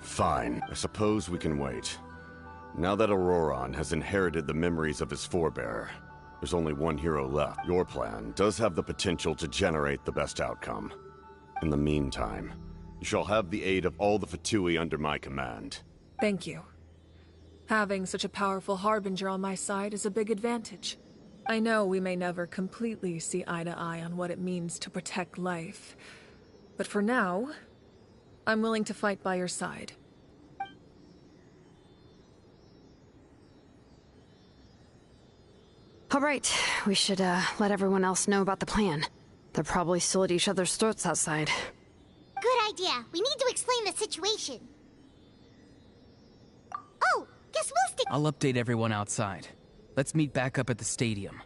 Fine. I suppose we can wait. Now that Auroron has inherited the memories of his forebear, there's only one hero left. Your plan does have the potential to generate the best outcome. In the meantime, you shall have the aid of all the Fatui under my command. Thank you. Having such a powerful harbinger on my side is a big advantage. I know we may never completely see eye to eye on what it means to protect life, but for now, I'm willing to fight by your side. All right, we should let everyone else know about the plan. They're probably still at each other's throats outside. Good idea. We need to explain the situation. Oh, guess we'll stick. I'll update everyone outside. Let's meet back up at the stadium.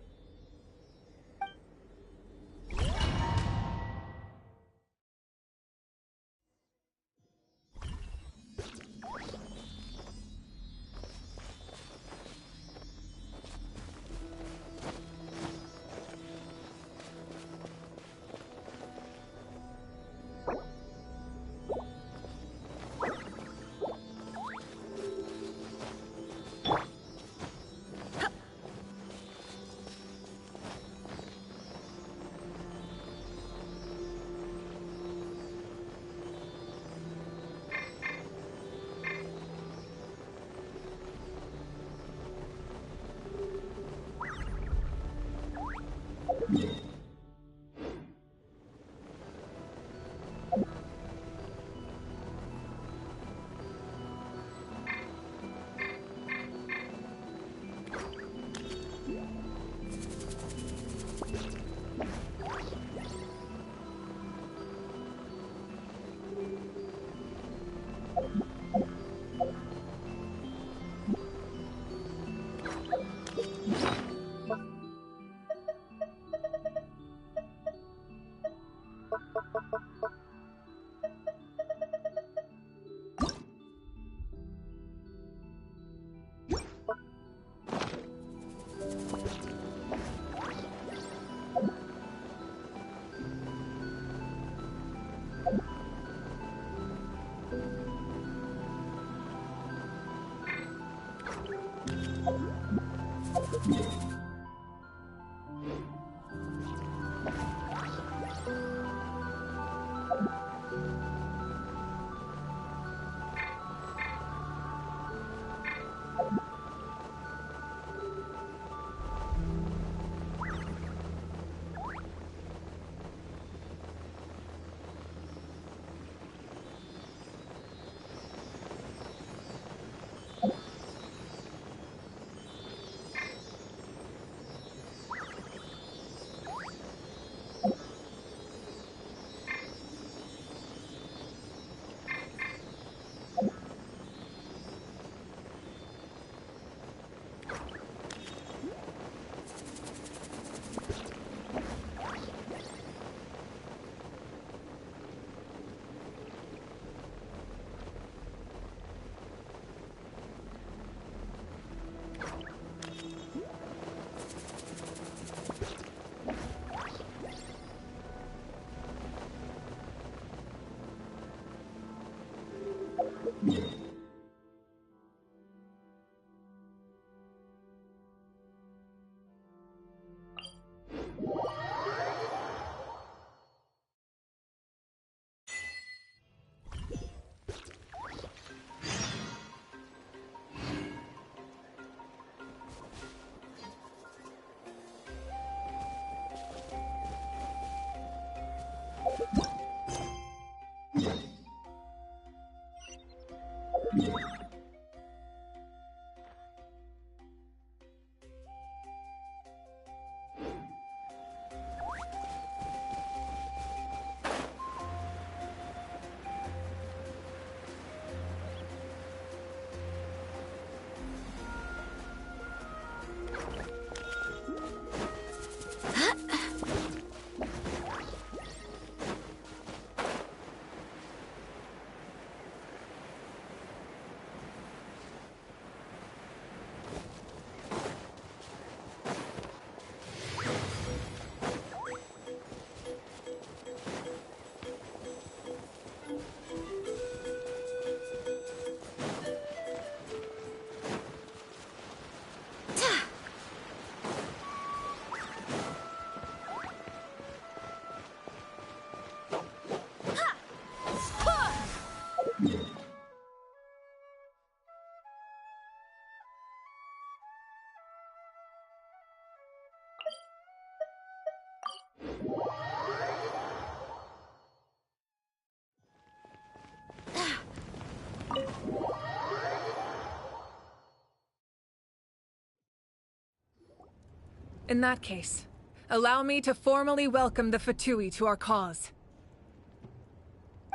In that case, allow me to formally welcome the Fatui to our cause.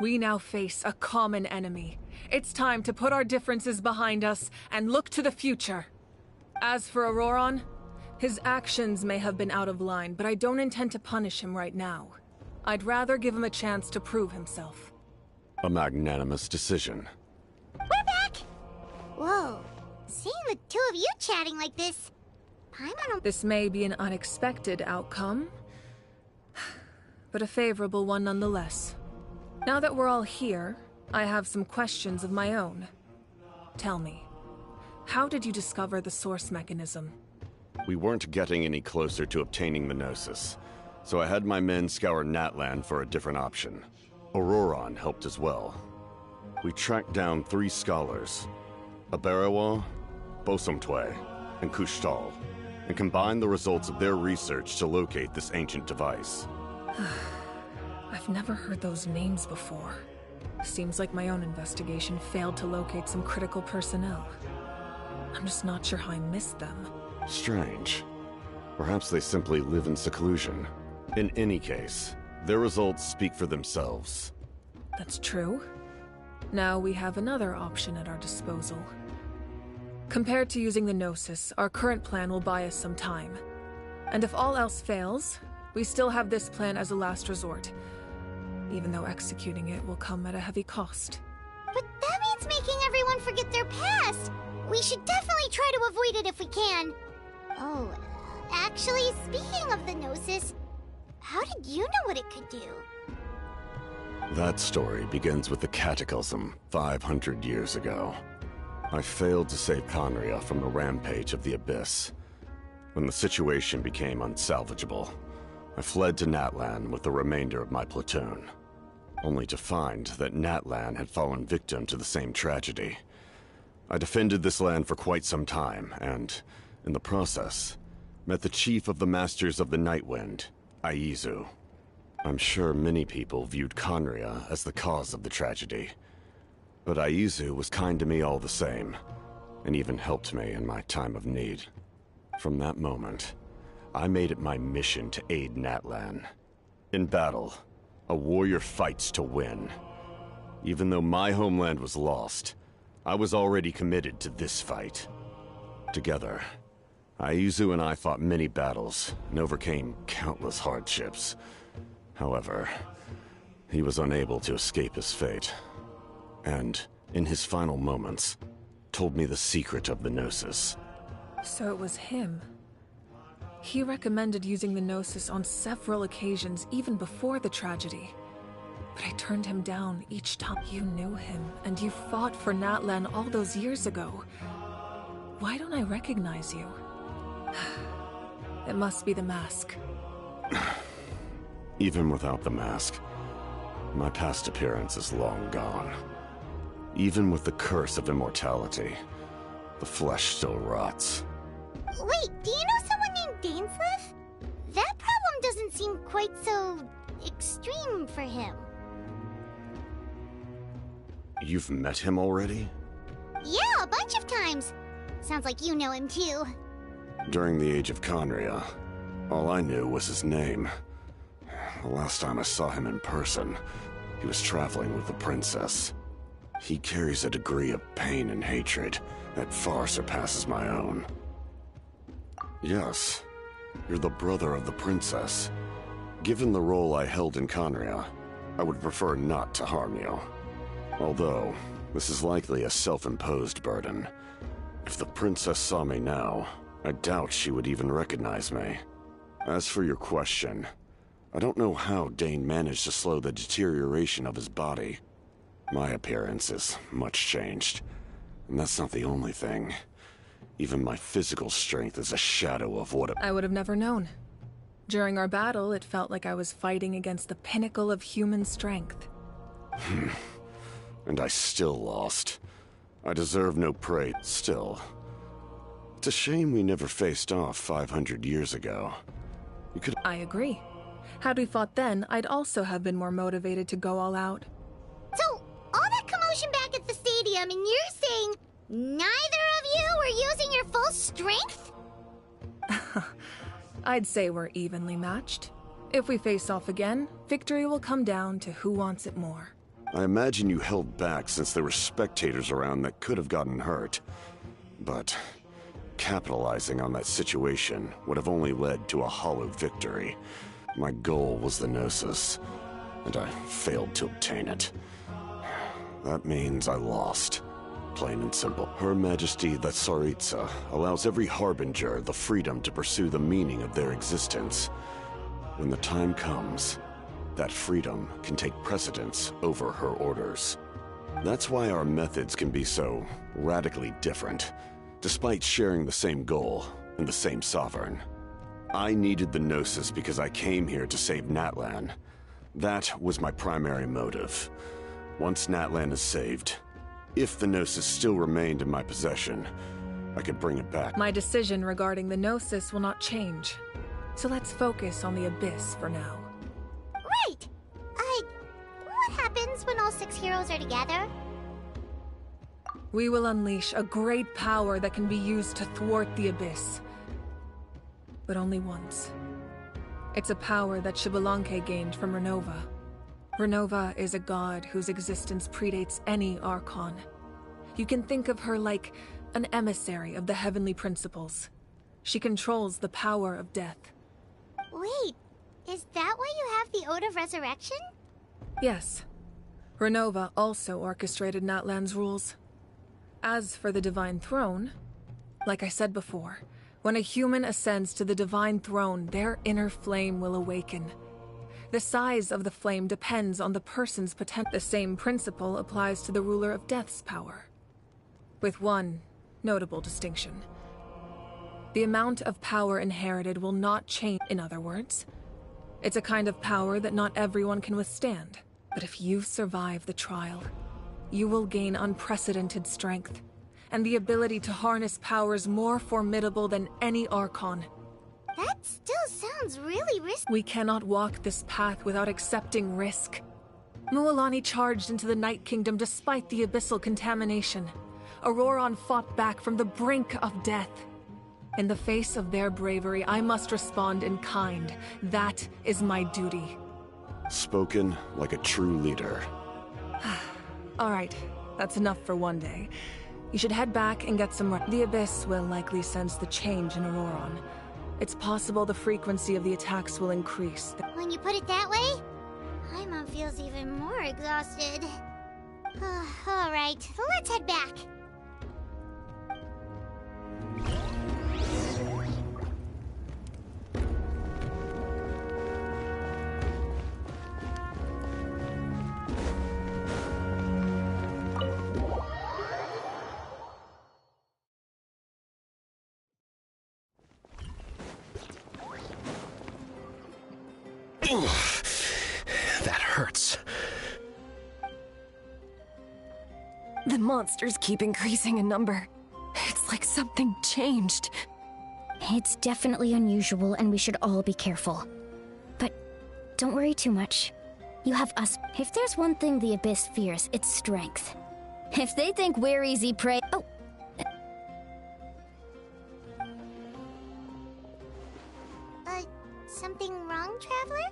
We now face a common enemy. It's time to put our differences behind us and look to the future. As for Auroron, his actions may have been out of line, but I don't intend to punish him right now. I'd rather give him a chance to prove himself. A magnanimous decision. We're back! Whoa. Seeing the two of you chatting like this, This may be an unexpected outcome, but a favorable one nonetheless. Now that we're all here, I have some questions of my own. Tell me, how did you discover the source mechanism? We weren't getting any closer to obtaining the Gnosis, so I had my men scour Natlan for a different option. Auroron helped as well. We tracked down 3 scholars, Aberawa, Bosomtwe, and Kushtal, and combined the results of their research to locate this ancient device. I've never heard those names before. Seems like my own investigation failed to locate some critical personnel. I'm just not sure how I missed them. Strange. Perhaps they simply live in seclusion. In any case, their results speak for themselves. That's true. Now we have another option at our disposal. Compared to using the Gnosis, our current plan will buy us some time. And if all else fails, we still have this plan as a last resort. Even though executing it will come at a heavy cost. But that means making everyone forget their past! We should definitely try to avoid it if we can. Oh, actually, speaking of the Gnosis, how did you know what it could do? That story begins with the Cataclysm 500 years ago. I failed to save Conria from the rampage of the Abyss. When the situation became unsalvageable, I fled to Natlan with the remainder of my platoon, only to find that Natlan had fallen victim to the same tragedy. I defended this land for quite some time, and, in the process, met the chief of the Masters of the Nightwind, Aizu. I'm sure many people viewed Conria as the cause of the tragedy, but Aizu was kind to me all the same, and even helped me in my time of need. From that moment, I made it my mission to aid Natlan. In battle, a warrior fights to win. Even though my homeland was lost, I was already committed to this fight. Together, Aizu and I fought many battles and overcame countless hardships. However, he was unable to escape his fate, and, in his final moments, told me the secret of the Gnosis. So it was him. He recommended using the Gnosis on several occasions, even before the tragedy. But I turned him down each time. You knew him, and you fought for Natlan all those years ago. Why don't I recognize you? It must be the mask. Even without the mask, my past appearance is long gone. Even with the curse of immortality, the flesh still rots. Wait, do you know someone named Dainsleif? That problem doesn't seem quite so extreme for him. You've met him already? Yeah, a bunch of times. Sounds like you know him too. During the age of Conria, all I knew was his name. The last time I saw him in person, he was traveling with the princess. He carries a degree of pain and hatred that far surpasses my own. Yes, you're the brother of the princess. Given the role I held in Conria, I would prefer not to harm you. Although, this is likely a self-imposed burden. If the princess saw me now, I doubt she would even recognize me. As for your question, I don't know how Dane managed to slow the deterioration of his body. My appearance is much changed, and that's not the only thing. Even my physical strength is a shadow of what I would have never known. During our battle, it felt like I was fighting against the pinnacle of human strength. And I still lost. I deserve no praise. Still, it's a shame we never faced off 500 years ago. You could. I agree. Had we fought then, I'd also have been more motivated to go all out. So, all that commotion back at the stadium, and you're saying neither of you were using your full strength? I'd say we're evenly matched. If we face off again, victory will come down to who wants it more. I imagine you held back since there were spectators around that could have gotten hurt. But capitalizing on that situation would have only led to a hollow victory. My goal was the Gnosis, and I failed to obtain it. That means I lost. Plain and simple. Her Majesty the Tsaritsa allows every Harbinger the freedom to pursue the meaning of their existence. When the time comes, that freedom can take precedence over her orders. That's why our methods can be so radically different, despite sharing the same goal and the same sovereign. I needed the Gnosis because I came here to save Natlan. That was my primary motive. Once Natlan is saved, if the Gnosis still remained in my possession, I could bring it back. My decision regarding the Gnosis will not change. So let's focus on the Abyss for now. Right! What happens when all 6 heroes are together? We will unleash a great power that can be used to thwart the Abyss. But only once. It's a power that Xbalanque gained from Renova. Renova is a god whose existence predates any Archon. You can think of her like an emissary of the heavenly principles. She controls the power of death. Wait, is that why you have the Ode of Resurrection? Yes. Renova also orchestrated Natlan's rules. As for the Divine Throne, like I said before, when a human ascends to the Divine Throne, their inner flame will awaken. The size of the flame depends on the person's potential. The same principle applies to the ruler of Death's power. With one notable distinction. The amount of power inherited will not change. In other words, it's a kind of power that not everyone can withstand. But if you survive the trial, you will gain unprecedented strength, and the ability to harness powers more formidable than any Archon. That still sounds really risky. We cannot walk this path without accepting risk. Mualani charged into the Night Kingdom despite the abyssal contamination. Auroron fought back from the brink of death. In the face of their bravery, I must respond in kind. That is my duty. Spoken like a true leader. All right, that's enough for one day. You should head back and get some rest. The Abyss will likely sense the change in Auroron. It's possible the frequency of the attacks will increase. When you put it that way, Paimon feels even more exhausted. All right, let's head back. That hurts. The monsters keep increasing in number. It's like something changed. It's definitely unusual, and we should all be careful. But don't worry too much. You have us. If there's one thing the Abyss fears, it's strength. If they think we're easy prey... Oh! Something wrong, Traveler?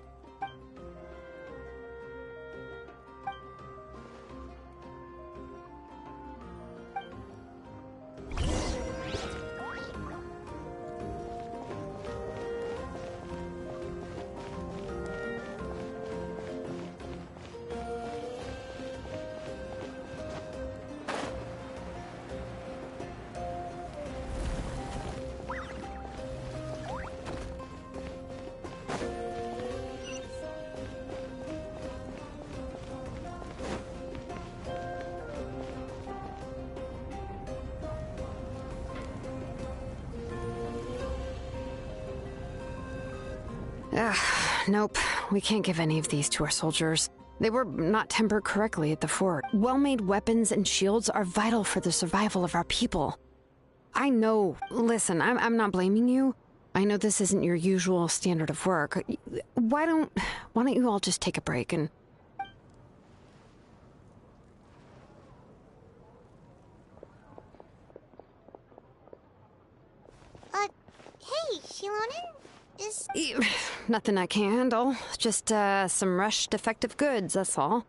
Nope. We can't give any of these to our soldiers. They were not tempered correctly at the fort. Well-made weapons and shields are vital for the survival of our people. I know. Listen, I'm not blaming you. I know this isn't your usual standard of work. Why don't you all just take a break and... Hey, Shilonen? Nothing I can handle. Just, some rushed, defective goods, that's all.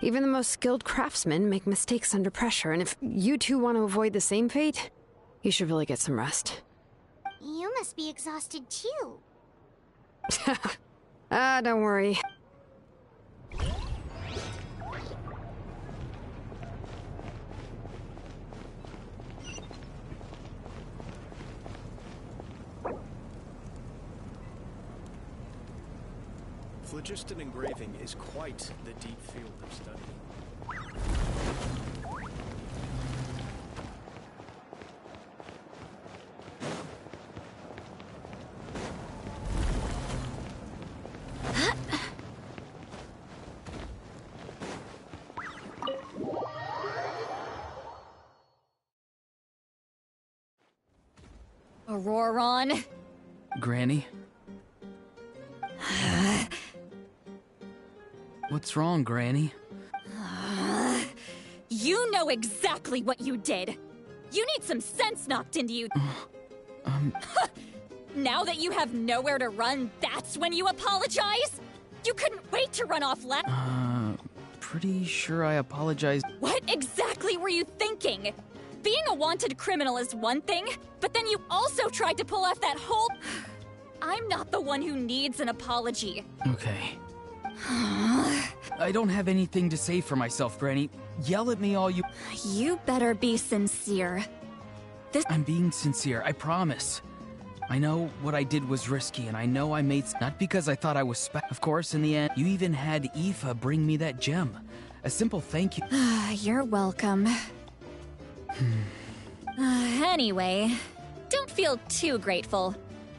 Even the most skilled craftsmen make mistakes under pressure, and if you two want to avoid the same fate, you should really get some rest. You must be exhausted, too. Don't worry. Phlogiston engraving is quite the deep field of study. Auroron? Granny? What's wrong, Granny? You know exactly what you did. You need some sense knocked into you. Now that you have nowhere to run, that's when you apologize? You couldn't wait to run off last. Pretty sure I apologized. What exactly were you thinking? Being a wanted criminal is one thing, but then you also tried to pull off that whole... I'm not the one who needs an apology. Okay. I don't have anything to say for myself, Granny. Yell at me all you... You better be sincere. I'm being sincere, I promise. I know what I did was risky, and I know I made... Not because I thought I was Of course, in the end, you even had Aoife bring me that gem. A simple thank you. You're welcome. Anyway, don't feel too grateful.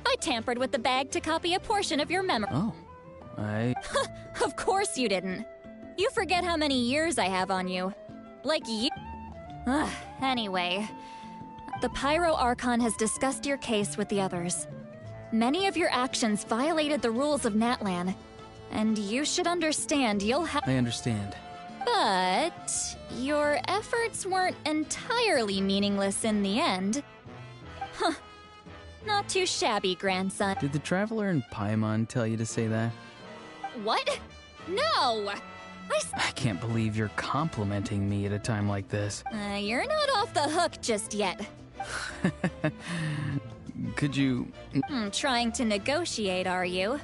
I tampered with the bag to copy a portion of your memory. Oh, Of course you didn't. You forget how many years I have on you. Like you. Anyway, the Pyro Archon has discussed your case with the others. Many of your actions violated the rules of Natlan, and you should understand you'll have— I understand. But your efforts weren't entirely meaningless in the end. Huh. Not too shabby, grandson. Did the Traveler and Paimon tell you to say that? What? No! I can't believe you're complimenting me at a time like this. You're not off the hook just yet. Could you... Trying to negotiate, are you?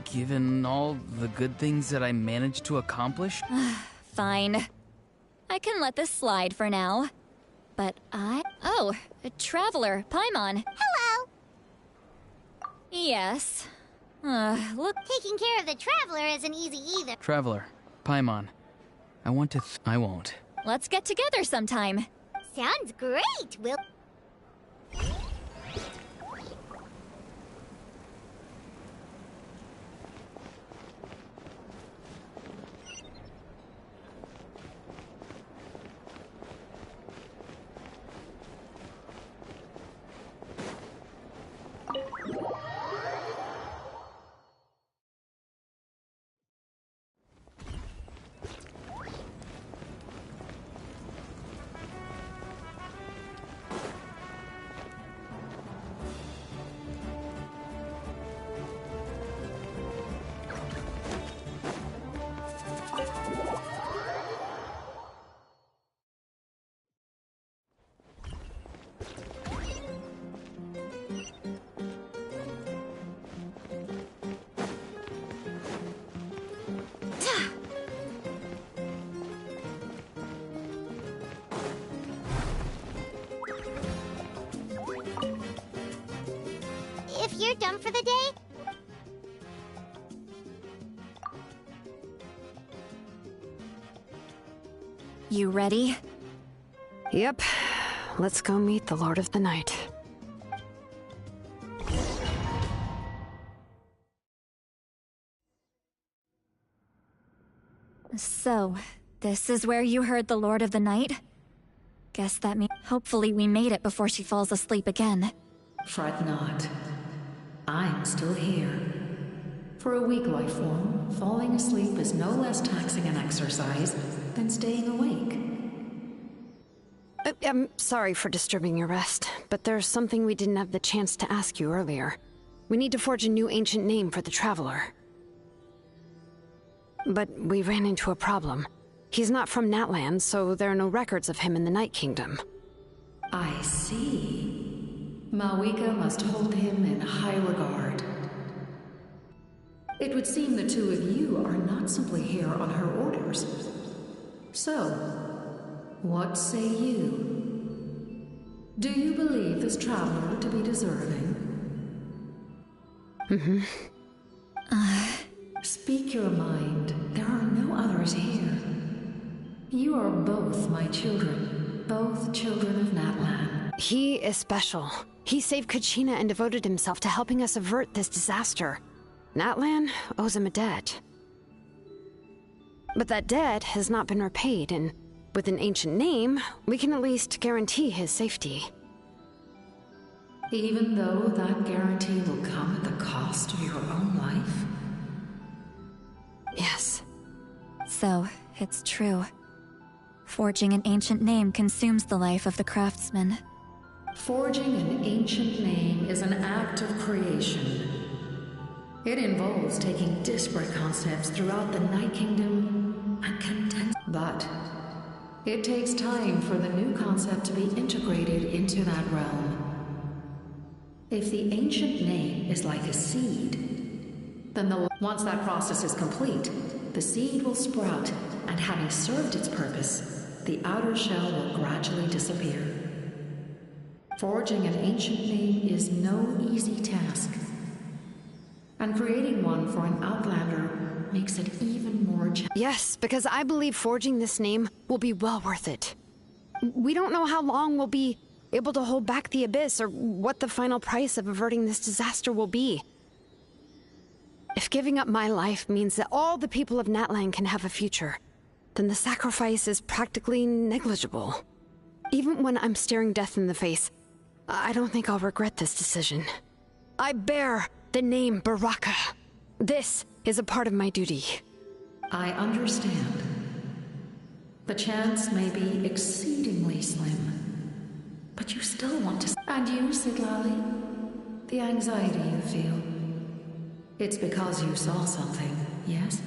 Given all the good things that I managed to accomplish? Fine. I can let this slide for now. But Oh, a Traveler, Paimon. Hello! Yes. Look— Taking care of the Traveler isn't easy either. Traveler, Paimon, I want to I won't. Let's get together sometime. Sounds great, Will. If you're done for the day? You ready? Yep. Let's go meet the Lord of the Night. So, this is where you heard the Lord of the Night? Guess that means— Hopefully we made it before she falls asleep again. Fret not. I'm still here. For a weak life form, falling asleep is no less taxing an exercise than staying awake. I'm sorry for disturbing your rest, but there's something we didn't have the chance to ask you earlier. We need to forge a new ancient name for the Traveler. But we ran into a problem. He's not from Natlan, so there are no records of him in the Night Kingdom. I see. Mawika must hold him in high regard. It would seem the two of you are not simply here on her orders. So, what say you? Do you believe this Traveler to be deserving? Speak your mind. There are no others here. You are both my children. Both children of Natlan. He is special. He saved Kachina and devoted himself to helping us avert this disaster. Natlan owes him a debt. But that debt has not been repaid, and with an ancient name, we can at least guarantee his safety. Even though that guarantee will come at the cost of your own life? Yes. So, it's true. Forging an ancient name consumes the life of the craftsman. Forging an ancient name is an act of creation. It involves taking disparate concepts throughout the Night Kingdom and condensing. But it takes time for the new concept to be integrated into that realm. If the ancient name is like a seed, then once that process is complete, the seed will sprout, and having served its purpose, the outer shell will gradually disappear. Forging an ancient name is no easy task, and creating one for an Outlander makes it even more challenging. Yes, because I believe forging this name will be well worth it. We don't know how long we'll be able to hold back the Abyss, or what the final price of averting this disaster will be. If giving up my life means that all the people of Natlan can have a future, then the sacrifice is practically negligible. Even when I'm staring death in the face, I don't think I'll regret this decision. I bear the name Baraka. This is a part of my duty. I understand. The chance may be exceedingly slim, but you still want to... And you, Siglali? The anxiety you feel. It's because you saw something, yes?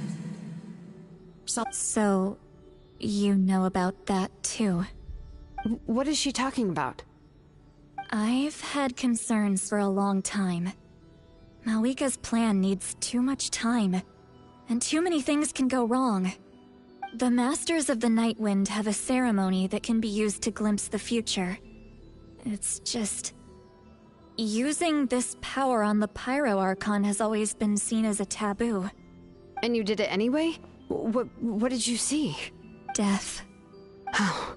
So, you know about that too. What is she talking about? I've had concerns for a long time. Malika's plan needs too much time, and too many things can go wrong. The Masters of the Night Wind have a ceremony that can be used to glimpse the future. It's just... using this power on the Pyro Archon has always been seen as a taboo. And you did it anyway? What did you see? Death. How?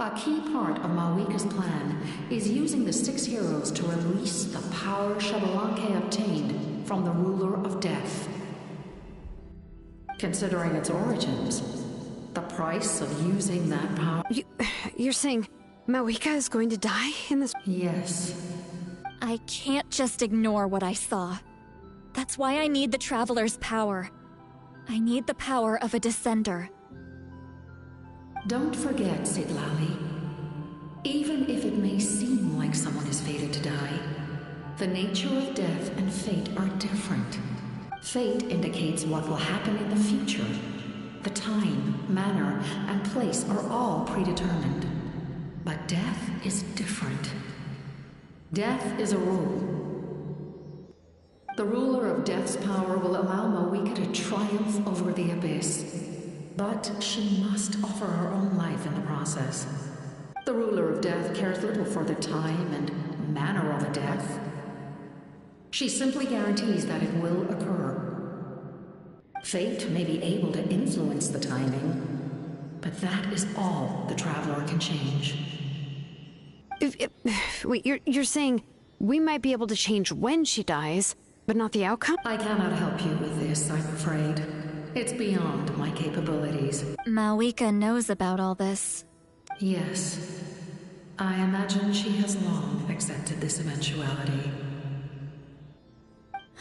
A key part of Malika's plan is using the 6 heroes to release the power Xbalanque obtained from the ruler of death. Considering its origins, the price of using that power... You're saying Malika is going to die in this... Yes. I can't just ignore what I saw. That's why I need the Traveler's power. I need the power of a Descender. Don't forget, Siglali. Even if it may seem like someone is fated to die, the nature of death and fate are different. Fate indicates what will happen in the future. The time, manner, and place are all predetermined. But death is different. Death is a rule. The ruler of death's power will allow Malika to triumph over the Abyss. But she must offer her own life in the process. The ruler of death cares little for the time and manner of a death. She simply guarantees that it will occur. Fate may be able to influence the timing, but that is all the Traveler can change. Wait, you're saying we might be able to change when she dies, but not the outcome? I cannot help you with this, I'm afraid. It's beyond my capabilities. Malika knows about all this. Yes. I imagine she has long accepted this eventuality.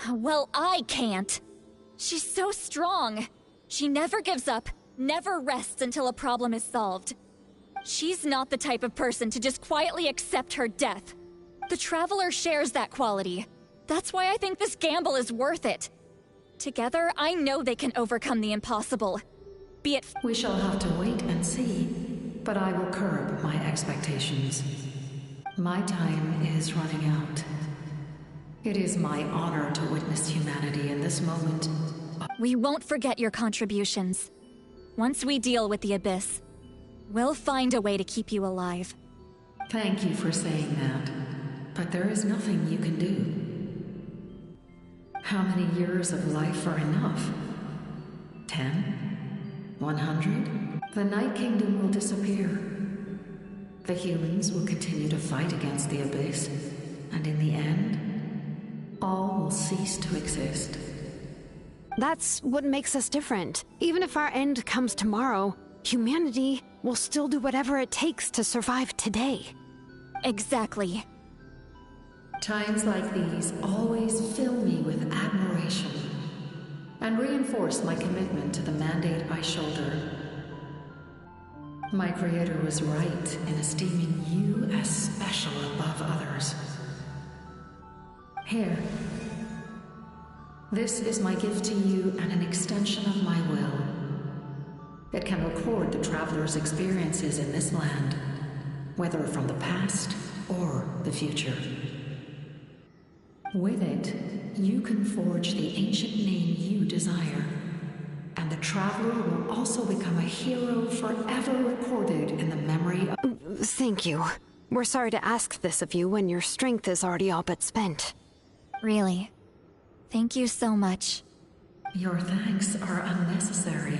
Well, I can't. She's so strong. She never gives up, never rests until a problem is solved. She's not the type of person to just quietly accept her death. The Traveler shares that quality. That's why I think this gamble is worth it. Together, I know they can overcome the impossible. Be it... We shall have to wait and see, but I will curb my expectations. My time is running out. It is my honor to witness humanity in this moment. We won't forget your contributions. Once we deal with the Abyss, we'll find a way to keep you alive. Thank you for saying that, but there is nothing you can do. How many years of life are enough? 10? 100? The Night Kingdom will disappear. The humans will continue to fight against the Abyss, and in the end, all will cease to exist. That's what makes us different. Even if our end comes tomorrow, humanity will still do whatever it takes to survive today. Exactly. Times like these always fill me with admiration and reinforce my commitment to the mandate I shoulder. My creator was right in esteeming you as special above others. Here. This is my gift to you and an extension of my will. It can record the Traveler's experiences in this land, whether from the past or the future. With it, you can forge the ancient name you desire, and the Traveler will also become a hero forever recorded in the memory of... Thank you. We're sorry to ask this of you when your strength is already all but spent. Really. Thank you so much. Your thanks are unnecessary.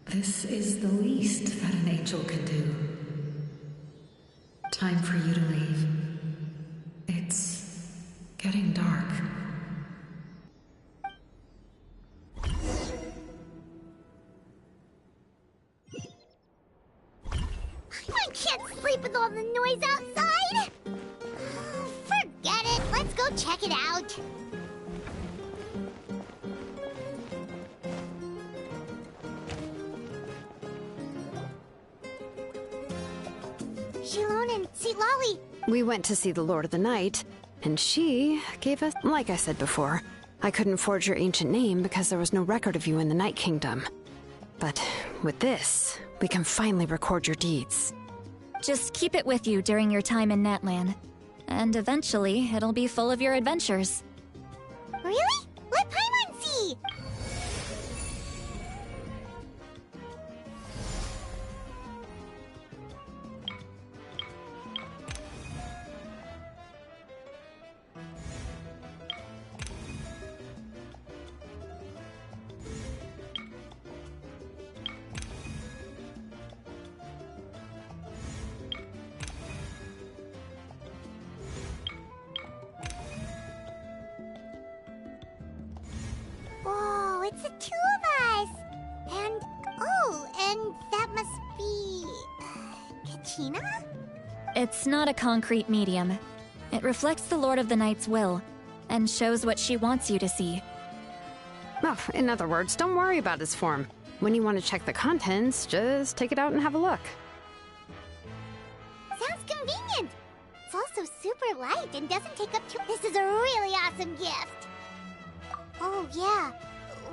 This is the least that an angel can do. Time for you to leave. It's getting dark. I can't sleep with all the noise outside! Forget it, let's go check it out. Shilon and Lolly. We went to see the Lord of the Night, and she gave us... Like I said before, I couldn't forge your ancient name because there was no record of you in the Night Kingdom. But with this, we can finally record your deeds. Just keep it with you during your time in Natlan. And eventually, it'll be full of your adventures. Really? Let Paimon see! Whoa, it's the two of us! And, oh, and that must be... Kachina? It's not a concrete medium. It reflects the Lord of the Night's will, and shows what she wants you to see. Oh, in other words, don't worry about his form. When you want to check the contents, just take it out and have a look. Sounds convenient! It's also super light and doesn't take up too... This is a really awesome gift! Oh, yeah.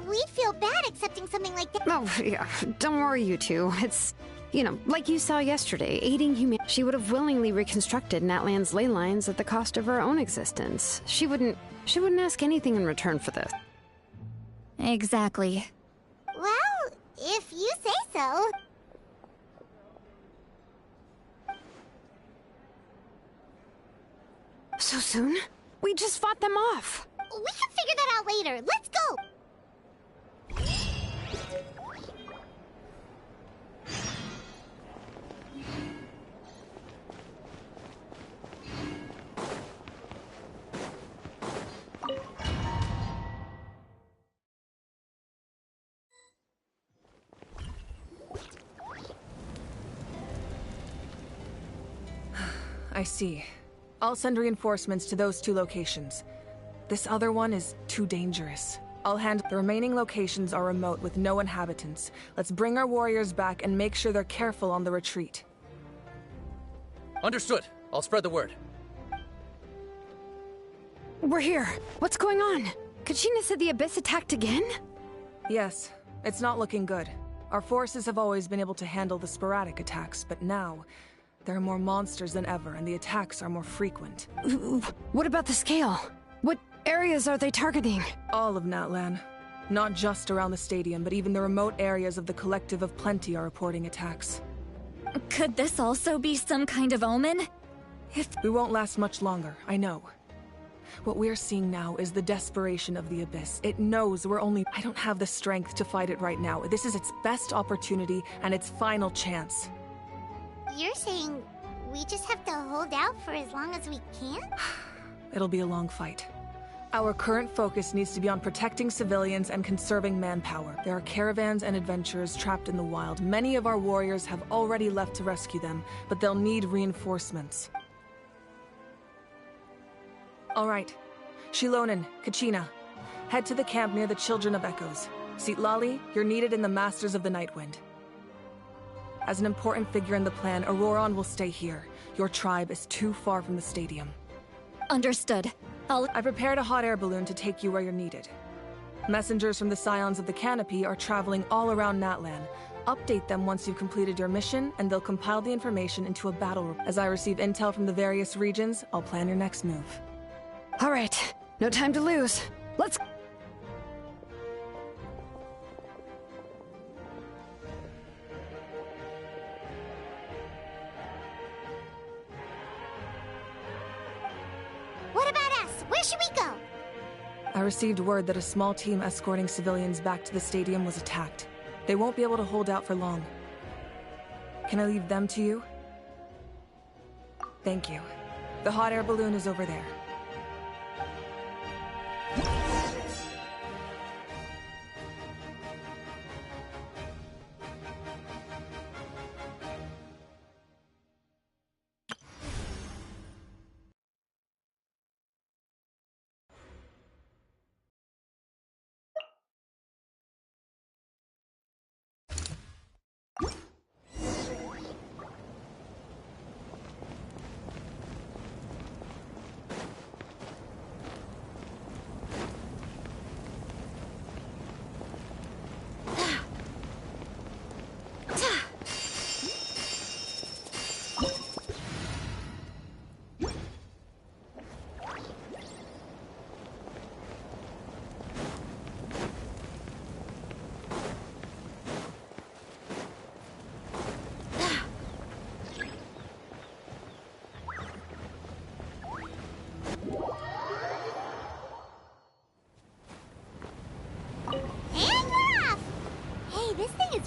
We'd feel bad accepting something like that. Oh, yeah. Don't worry, you two. It's, you know, like you saw yesterday, aiding humanity. She would have willingly reconstructed Natlan's ley lines at the cost of her own existence. She wouldn't ask anything in return for this. Exactly. Well, if you say so. So soon? We just fought them off. We can figure that out later. Let's go! I see. I'll send reinforcements to those two locations. This other one is too dangerous. I'll handle the remaining locations are remote with no inhabitants. Let's bring our warriors back and make sure they're careful on the retreat. Understood. I'll spread the word. We're here. What's going on? Kachina said the Abyss attacked again? Yes, it's not looking good. Our forces have always been able to handle the sporadic attacks, but now there are more monsters than ever and the attacks are more frequent. What about the scale? What areas are they targeting? All of Natlan. Not just around the stadium, but even the remote areas of the Collective of Plenty are reporting attacks. Could this also be some kind of omen? We won't last much longer, I know. What we're seeing now is the desperation of the Abyss. It knows we're only... I don't have the strength to fight it right now. This is its best opportunity and its final chance. You're saying we just have to hold out for as long as we can? It'll be a long fight. Our current focus needs to be on protecting civilians and conserving manpower. There are caravans and adventurers trapped in the wild. Many of our warriors have already left to rescue them, but they'll need reinforcements. All right. Shilonen, Kachina, head to the camp near the Children of Echoes. Lolly, you're needed in the Masters of the Nightwind. As an important figure in the plan, Auroron will stay here. Your tribe is too far from the stadium. Understood. I prepared a hot air balloon to take you where you're needed. Messengers from the Scions of the Canopy are traveling all around Natlan. Update them once you've completed your mission, and they'll compile the information into a battle report. As I receive intel from the various regions, I'll plan your next move. All right. No time to lose. Let's... What about us? Where should we go? I received word that a small team escorting civilians back to the stadium was attacked. They won't be able to hold out for long. Can I leave them to you? Thank you. The hot air balloon is over there.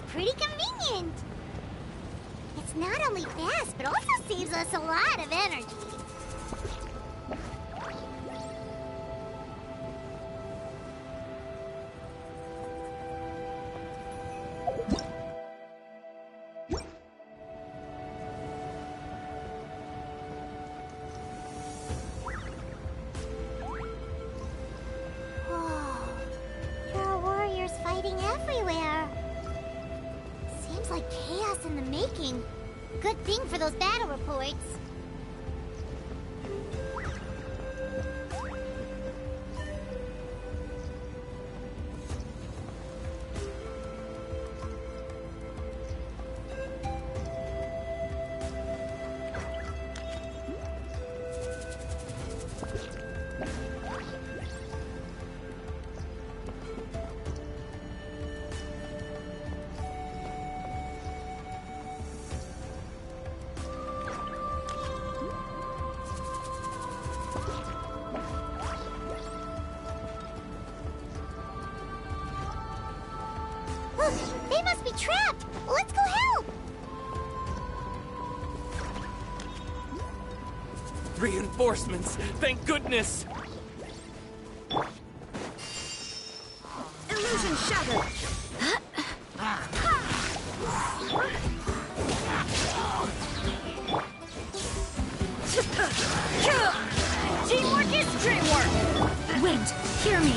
Pretty convenient. It's not only fast, but also saves us a lot of energy. Whoa, there are warriors fighting everywhere. Seems like chaos in the making. Good thing for those battle reports. Look, they must be trapped! Let's go help! Reinforcements! Thank goodness! Illusion shattered! Teamwork is dreamwork! Wind, hear me!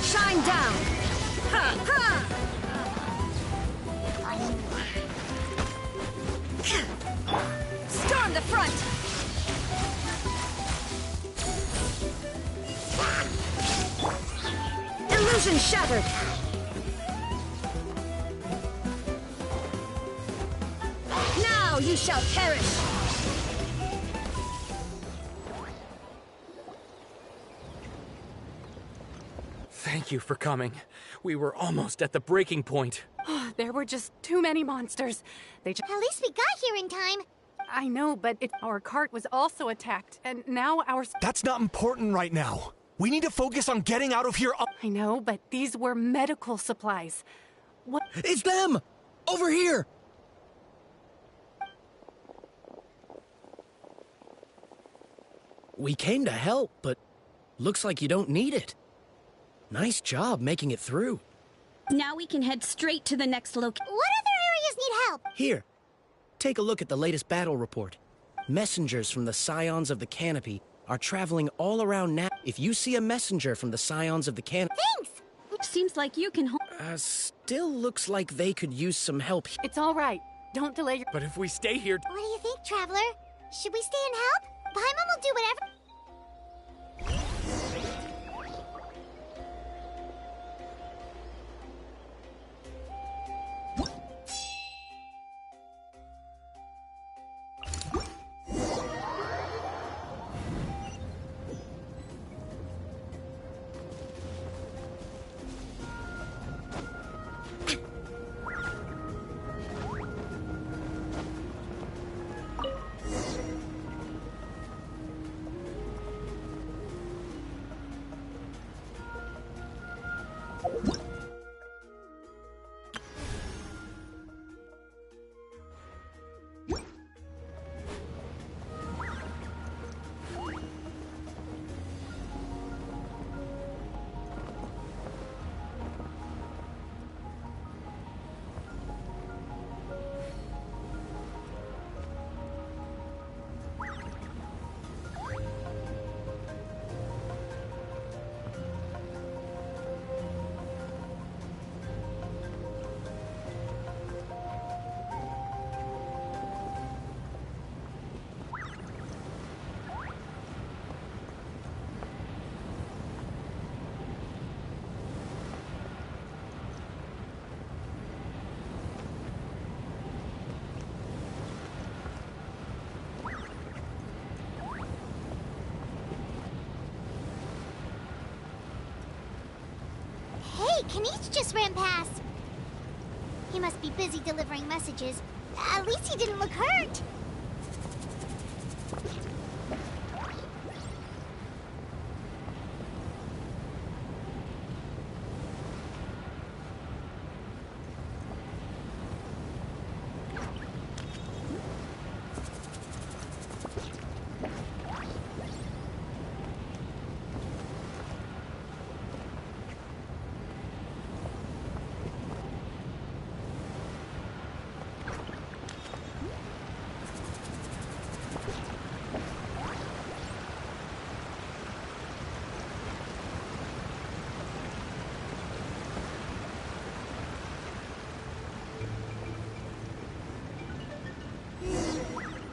Shine down! Ha! Ha! Storm the front! Illusion shattered! Now you shall perish! Thank you for coming. We were almost at the breaking point. There were just too many monsters. At least we got here in time. I know, but our cart was also attacked, and now our... That's not important right now. We need to focus on getting out of here. I know, but these were medical supplies. What? It's them! Over here! We came to help, but looks like you don't need it. Nice job making it through. Now we can head straight to the next location. What other areas need help? Here, take a look at the latest battle report. Messengers from the Scions of the Canopy are traveling all around now. If you see a messenger from the Scions of the Canopy... Thanks! Seems like you can... Still looks like they could use some help. It's all right. Don't delay your... But if we stay here... What do you think, Traveler? Should we stay and help? Paimon will do whatever... Kanish just ran past. He must be busy delivering messages. At least he didn't look hurt.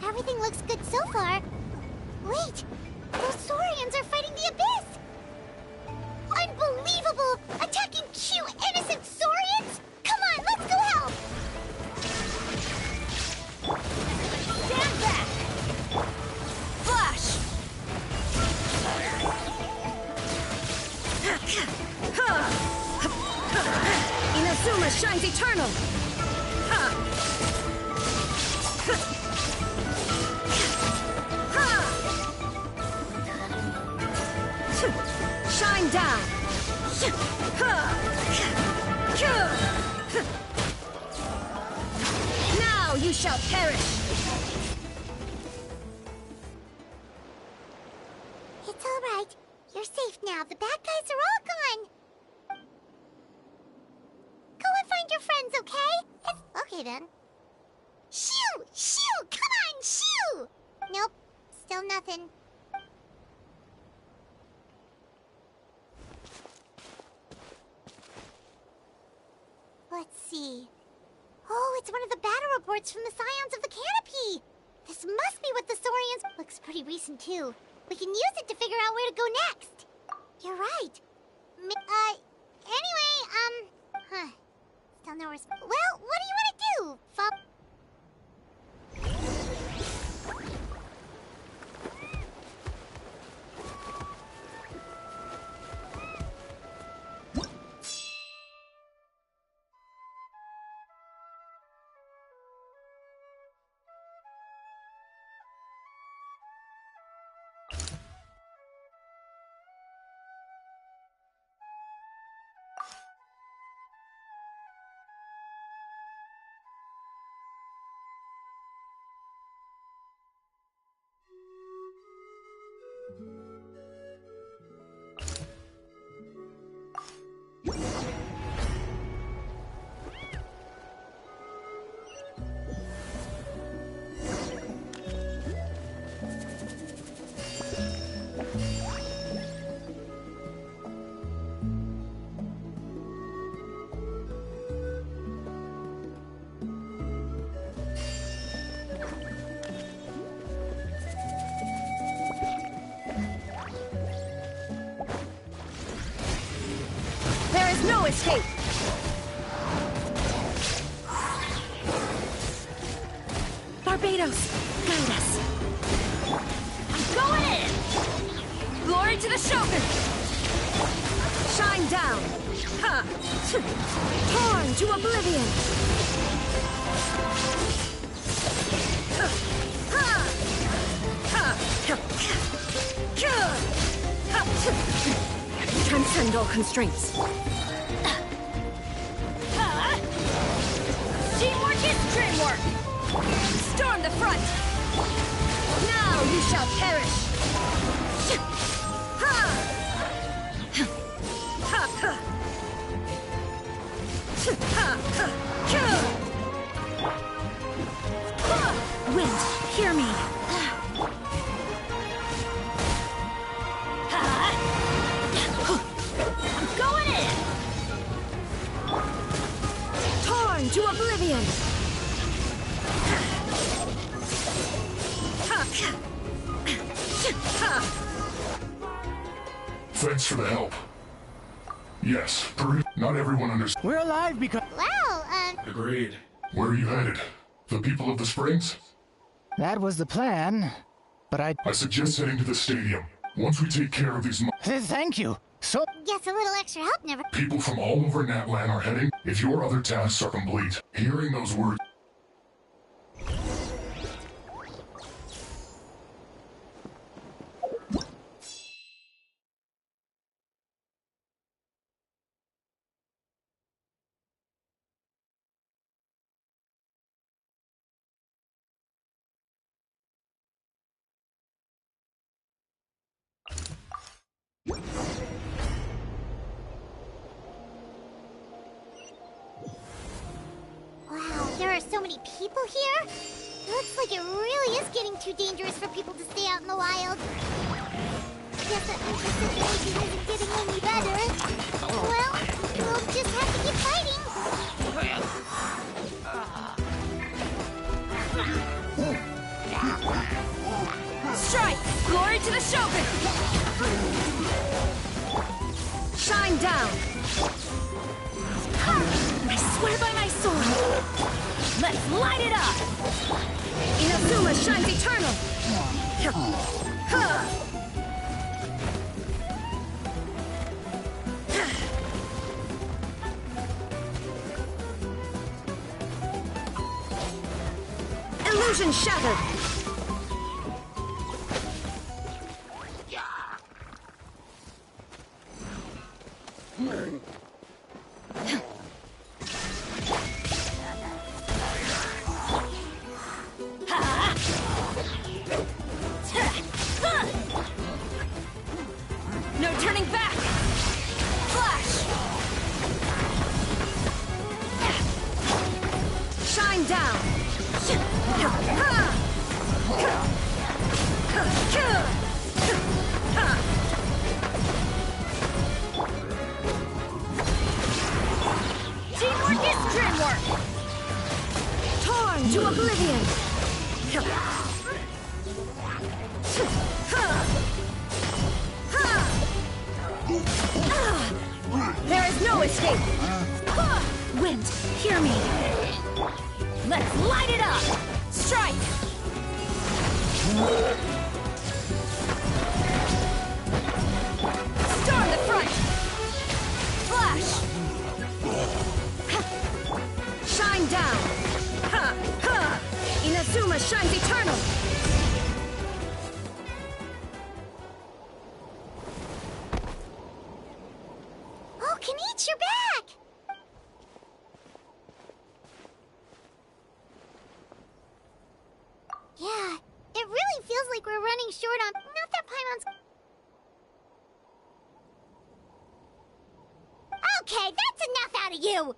Everything looks good so far. Wait! Those Saurians are fighting the Abyss! Unbelievable! Attacking cute, innocent Saurians? Come on, let's go help! Stand back! Flash! Inazuma shines eternal! Shine down! Now you shall perish! It's all right. You're safe now. The bad guys are all gone. Go and find your friends, okay? Okay then. Shoo! Shoo! Come on, shoo! Nope. Still nothing. Let's see. Oh, it's one of the battle reports from the Scions of the Canopy! This must be what the Saurians... Looks pretty recent, too. We can use it to figure out where to go next. You're right. Anyway, Still no response. Well, what do you want to do? No escape! Barbados, guide us! I'm going in! Glory to the Shogun! Shine down! Ha! Torn to oblivion! Transcend all constraints. Teamwork is dreamwork! Storm the front! Now you shall perish! Wind, hear me! I'm going in! Torn to oblivion! Thanks for the help. Yes, not everyone understands. We're alive because... Well, Agreed. Where are you headed? The people of the Springs? That was the plan, but I suggest heading to the stadium. Once we take care of these Thank you. So... Guess a little extra help never... People from all over Natlan are heading. If your other tasks are complete, hearing those words... Wow, there are so many people here? Looks like it really is getting too dangerous for people to stay out in the wild. Guess that means the situation isn't getting any better. Well, we'll just have to keep fighting. Strike! Glory to the Shogun! Shine down! I swear by my sword! Let's light it up! Inazuma shines eternal! Illusion shattered! No turning back! Flash! Shine down! Teamwork is dreamwork! Torn to oblivion! There is no escape! Wind, hear me! Let's light it up! Strike! Storm the front! Flash! Shine down! Inazuma shines eternal! Oh, Kenichi, you're back! Yeah, it really feels like we're running short on... Not that Paimon's... Okay, that's enough out of you!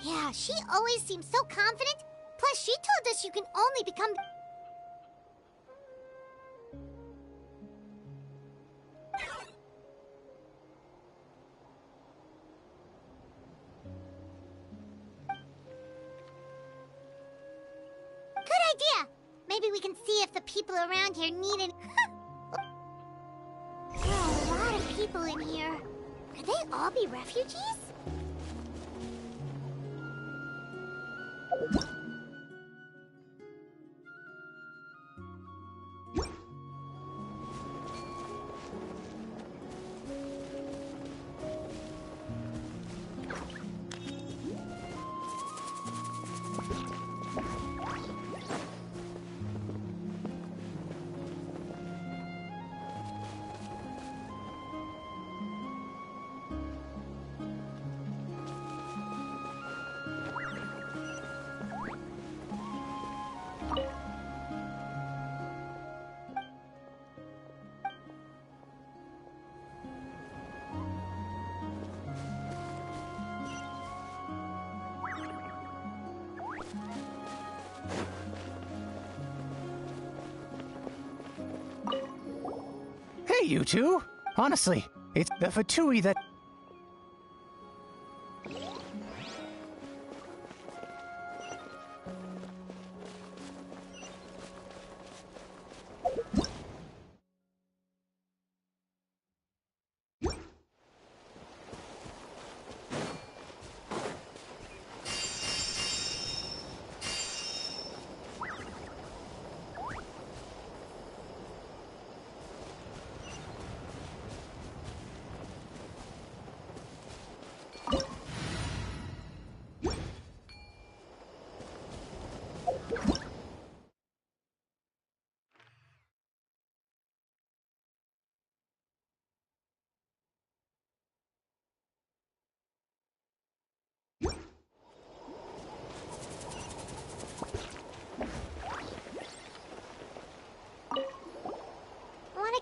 Yeah, she always seems so confident. Plus, she told us you can only become... Good idea! Maybe we can see if the people around here need an... There are a lot of people in here. Could they all be refugees? Hey, you two! Honestly, it's the Fatui that...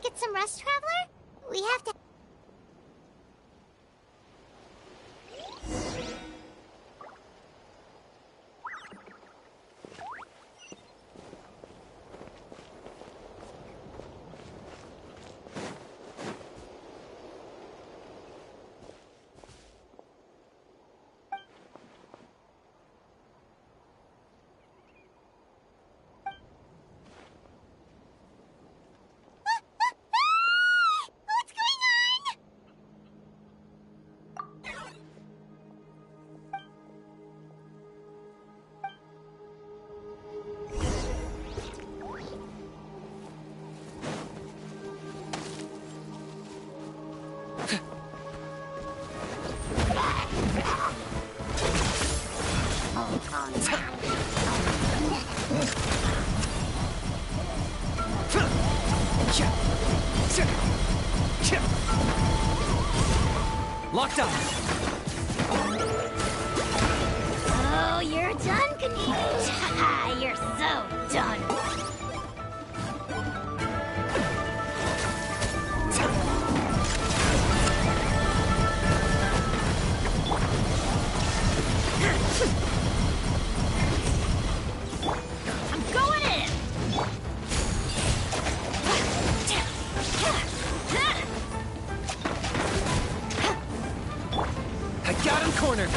get some rest, Traveler? We have to... Locked up! Oh, you're done, Knut. You're so done. I'm going in! I got him cornered!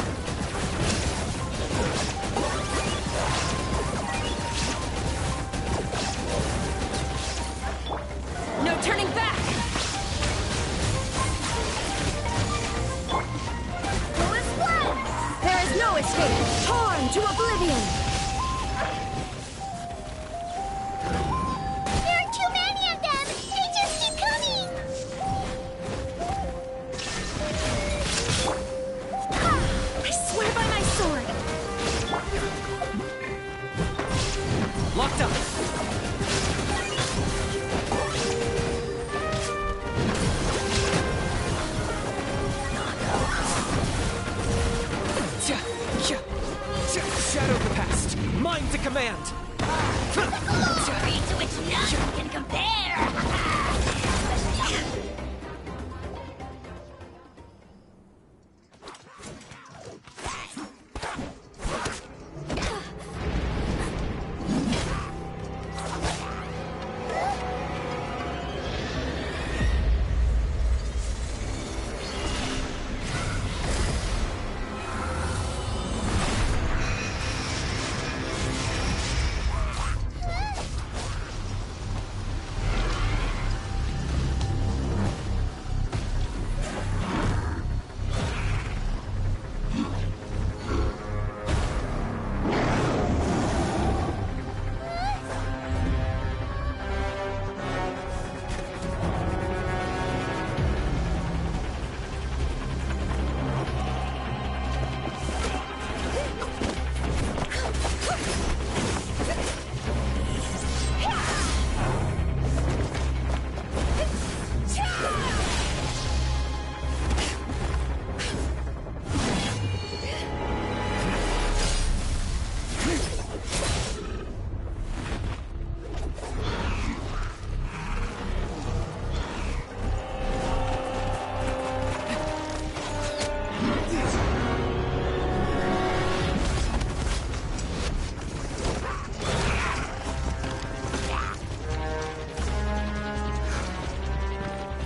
No turning back! Who is one? There is no escape! Torn to oblivion! There are too many of them! They just keep coming! I swear by my sword! Locked up! Shadow the past! Mine to command! Glory to which none can compare!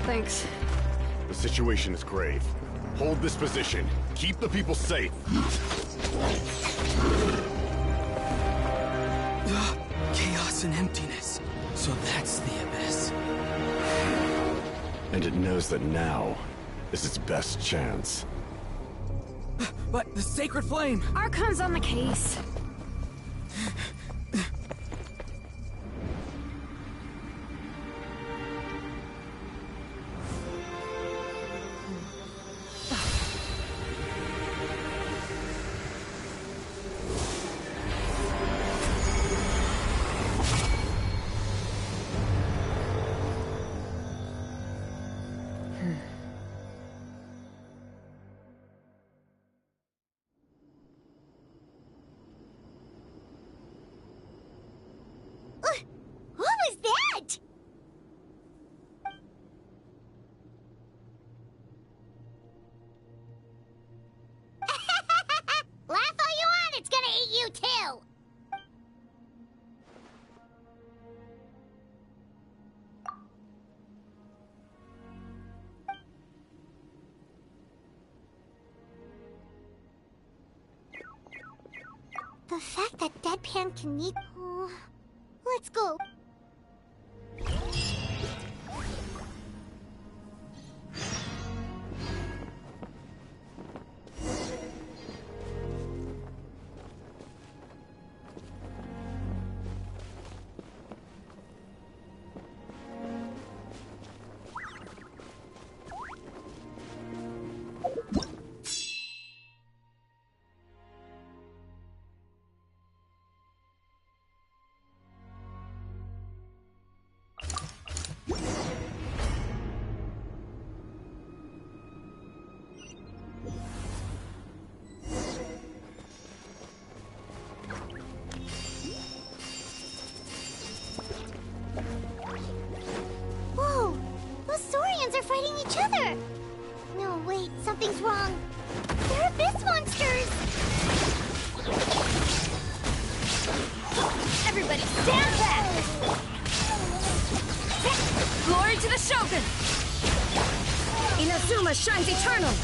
Thanks. The situation is grave. Hold this position. Keep the people safe. Chaos and emptiness. So that's the abyss. And it knows that now is its best chance. But the sacred flame! Archon's on the case. The fact that Deadpan can need... Oh, let's go. Fighting each other! No, wait, something's wrong. They're abyss monsters! Everybody stand back! Glory to the Shogun! Inazuma shines eternal!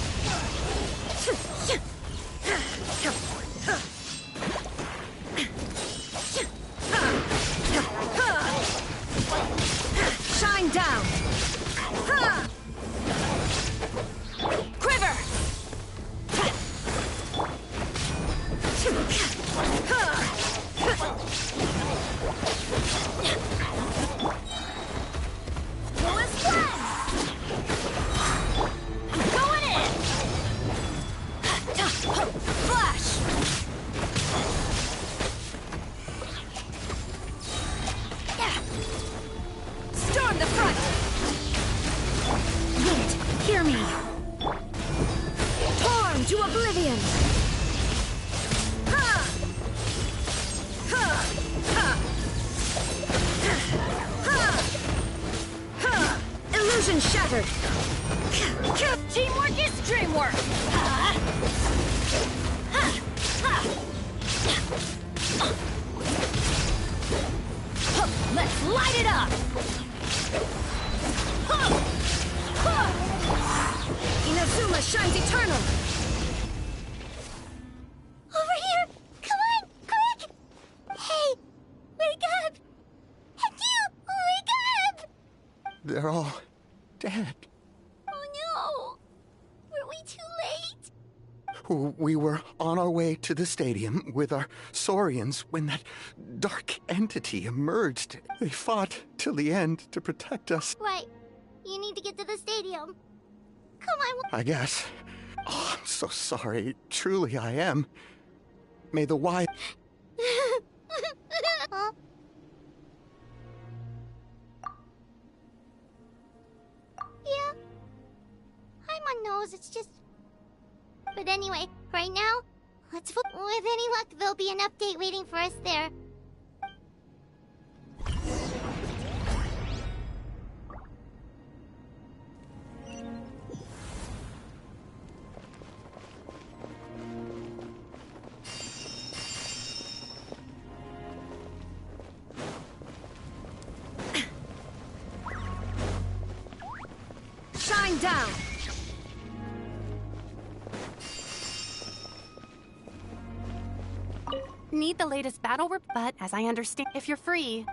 Shine down! Quiver! Lowest flash! I'm going in! Flash! Storm the front! Wind, hear me! Torn to oblivion! Ha! Ha! Ha! Ha! Ha! Illusion shattered! Teamwork is dreamwork! Let's light it up! Inazuma shines eternal! Over here! Come on, quick! Hey, wake up! And you, wake up! They're all dead. Oh no! Were we too late? We were on our way to the stadium with our Saurians when that dark entity emerged. They fought till the end to protect us. Right. You need to get to the stadium. Come on. I guess. Oh, I'm so sorry. Truly, I am. May the wise... Huh? Yeah. I'm on nose, it's just... But anyway, right now, let's... With any luck, there'll be an update waiting for us there. Shine down! Need the latest battle but as I understand, if you're free.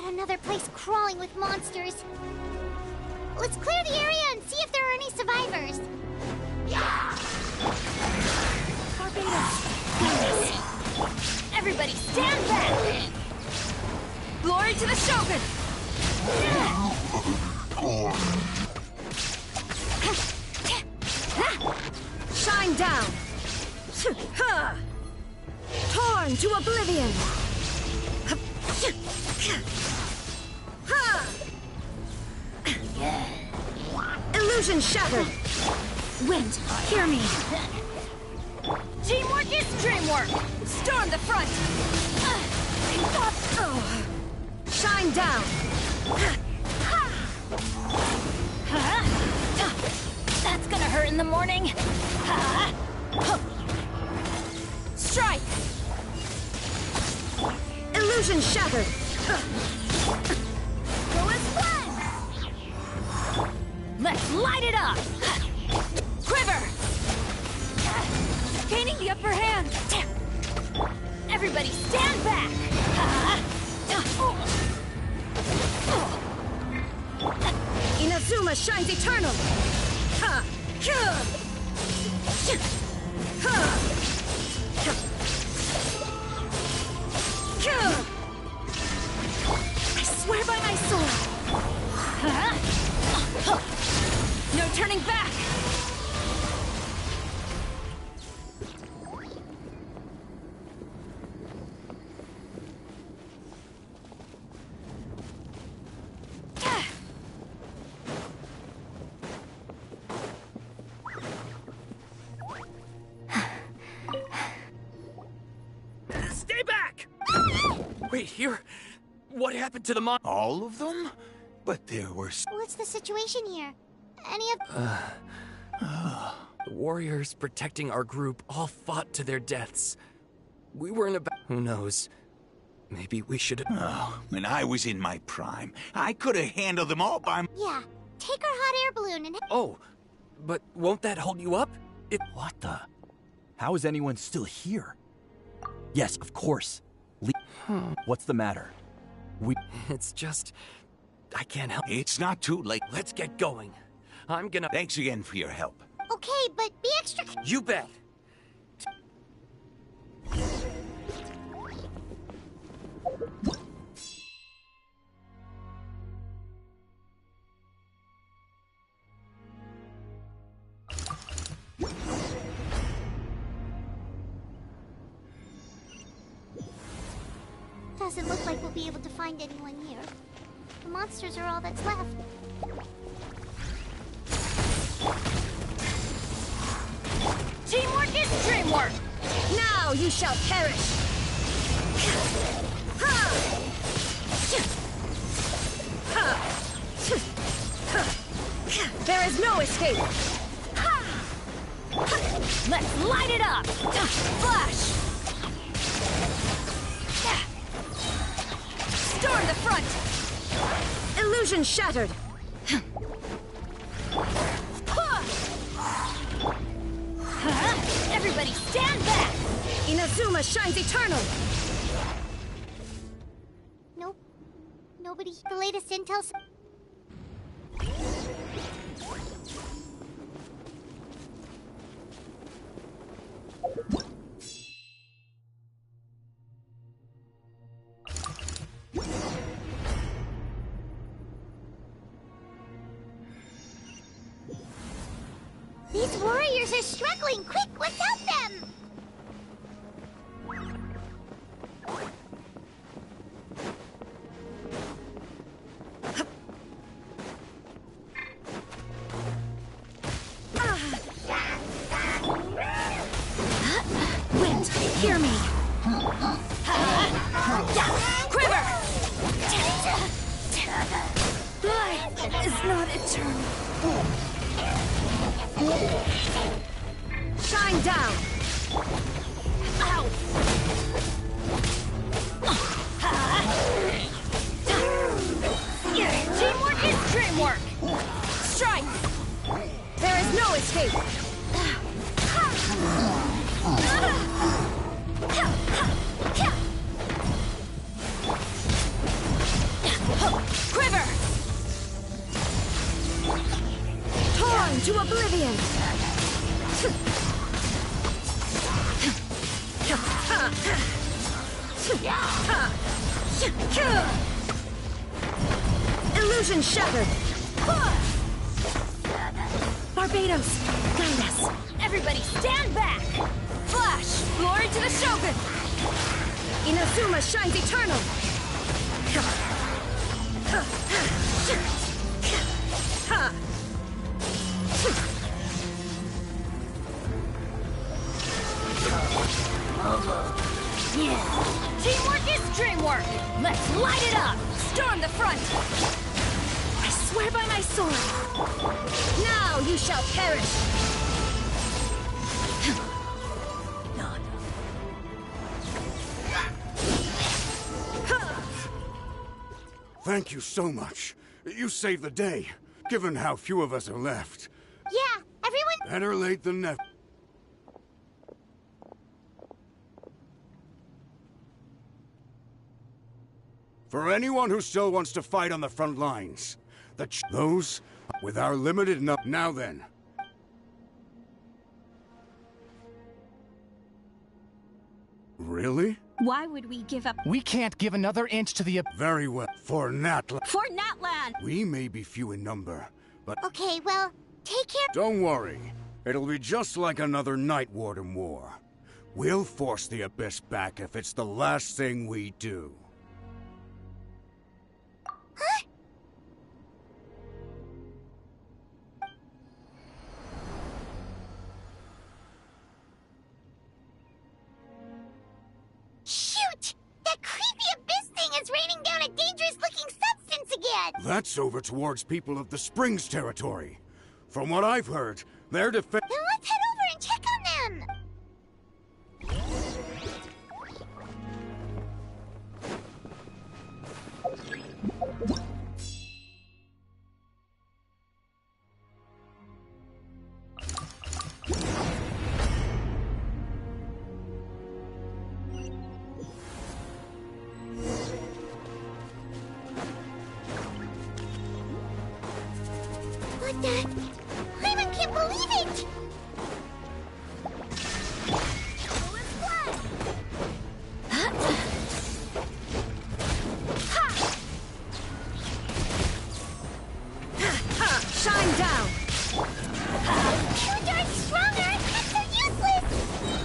Another place crawling with monsters. Let's clear the area and see if there are any survivors. Everybody stand back! Glory to the Shogun! Shine down! Torn to oblivion! Illusion shattered! Wind, hear me! Teamwork is dreamwork! Storm the front! Shine down! That's gonna hurt in the morning. Strike! Illusion shattered! Go as planned! Let's light it up! Quiver! Gaining the upper hand! Everybody stand back! Inazuma shines eternal! I swear by my sword! No turning back! Stay back! Wait, here? What happened to the mon- All of them? But there were... What's the situation here? Any of... The warriors protecting our group all fought to their deaths. We weren't about... Who knows? Maybe we should have... Oh, when I was in my prime, I could have handled them all by... Yeah, take our hot air balloon and... Oh, but won't that hold you up? What the? How is anyone still here? Yes, of course. What's the matter? It's just... I can't help... It's not too late. Let's get going. I'm gonna... Thanks again for your help. Okay, but be extra... You bet! Doesn't look like we'll be able to find anyone here. The monsters are all that's left. Teamwork is dreamwork! Now you shall perish! There is no escape! Let's light it up! Flash! Storm the front! Illusion shattered! Everybody stand back! Inazuma shines eternal! Nope. Nobody... The latest intel... These warriors are struggling! Quick, let's help them! Wind, hear me! Quiver! Life is not eternal. Shine down! Ow! Teamwork is dreamwork! Strike! There is no escape! Quiver! Torn to oblivion! Illusion shattered! Barbados, guide us! Everybody stand back! Flash! Glory to the Shogun! Inazuma shines eternal! Yeah! Teamwork is dreamwork! Let's light it up! Storm the front! I swear by my sword! Now you shall perish! Thank you so much. You saved the day, given how few of us are left. Yeah, everyone... Better late than never. For anyone who still wants to fight on the front lines, those with our limited now then. Really? Why would we give up? We can't give another inch to the... Very well. For Natlan. For Natlan! We may be few in number, but... Okay, well, take care... Don't worry. It'll be just like another Night Warden war. We'll force the Abyss back if it's the last thing we do. Huh? Shoot! That creepy Abyss thing is raining down a dangerous-looking substance again! That's over towards people of the Springs territory. From what I've heard, they're Then let's head over and check on them! What the... Hyman can't believe it! Shine down! Too darn stronger! That's so useless!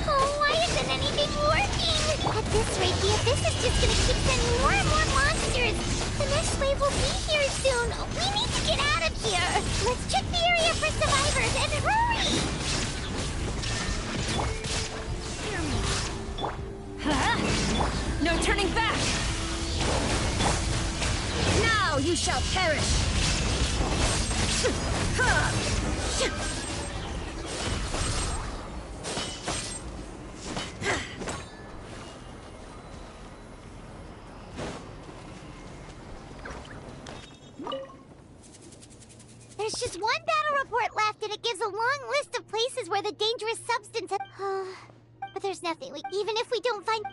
Oh, why isn't anything working? At this rate, the Abyss is just gonna keep sending more and more monsters! The next wave will be here soon! We need to get out of here! Let's check the area for survivors, and hurry! No turning back! Now you shall perish! There's just one battle report left, and it gives a long list of places where the dangerous substance had... But there's nothing even if we don't find...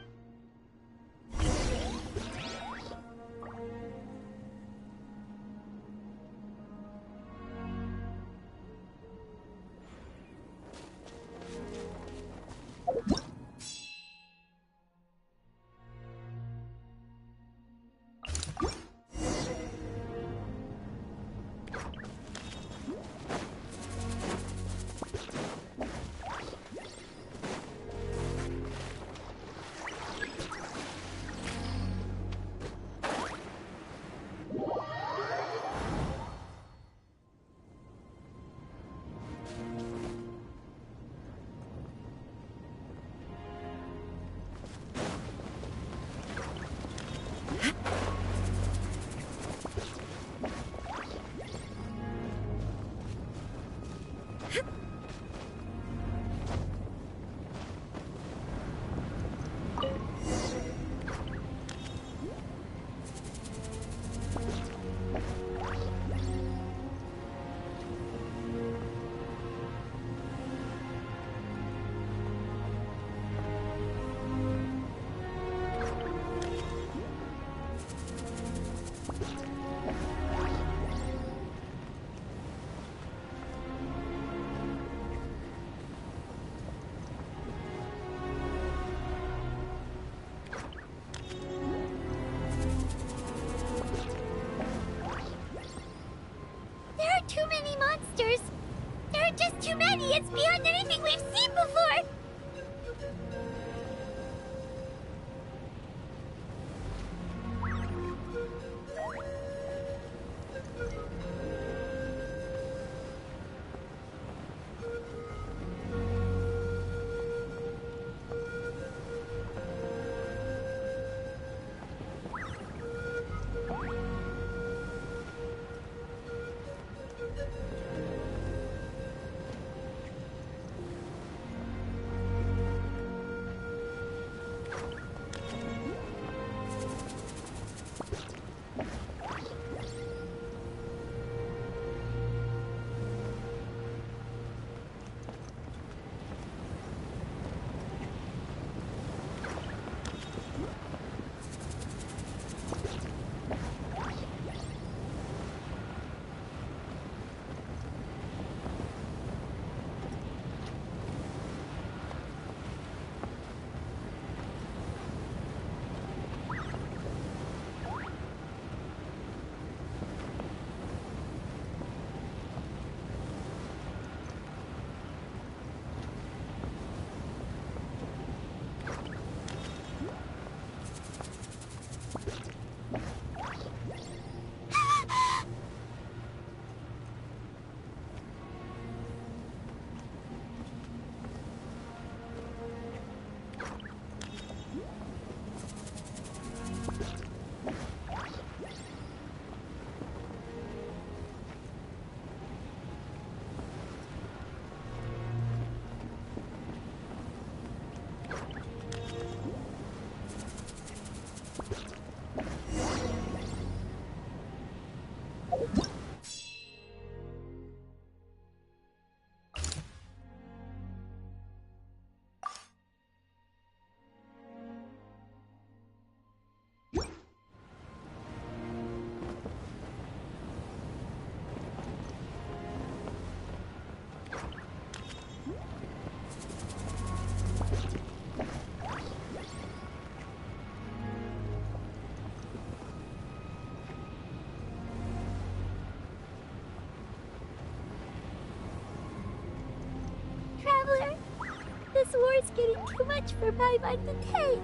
war's getting too much for my mind to take.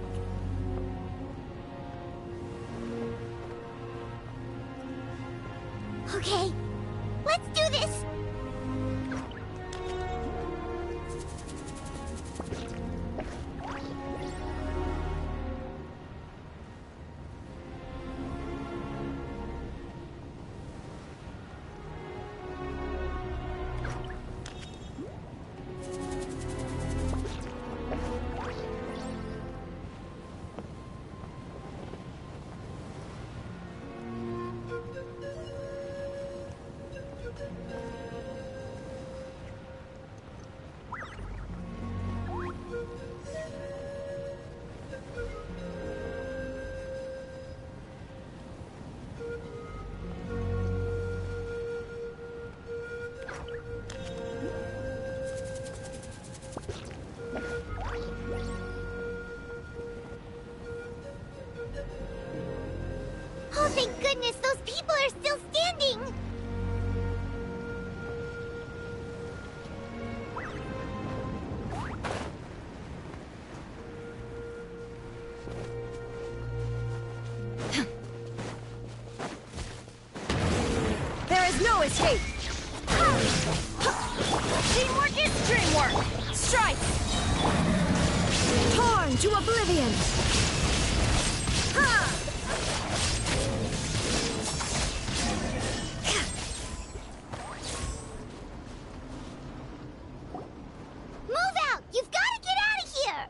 Okay, let's do this! Oh, thank goodness, those people are still standing! There is no escape! Teamwork is dreamwork! Strike! Torn to oblivion! Ha! Move out! You've got to get out of here!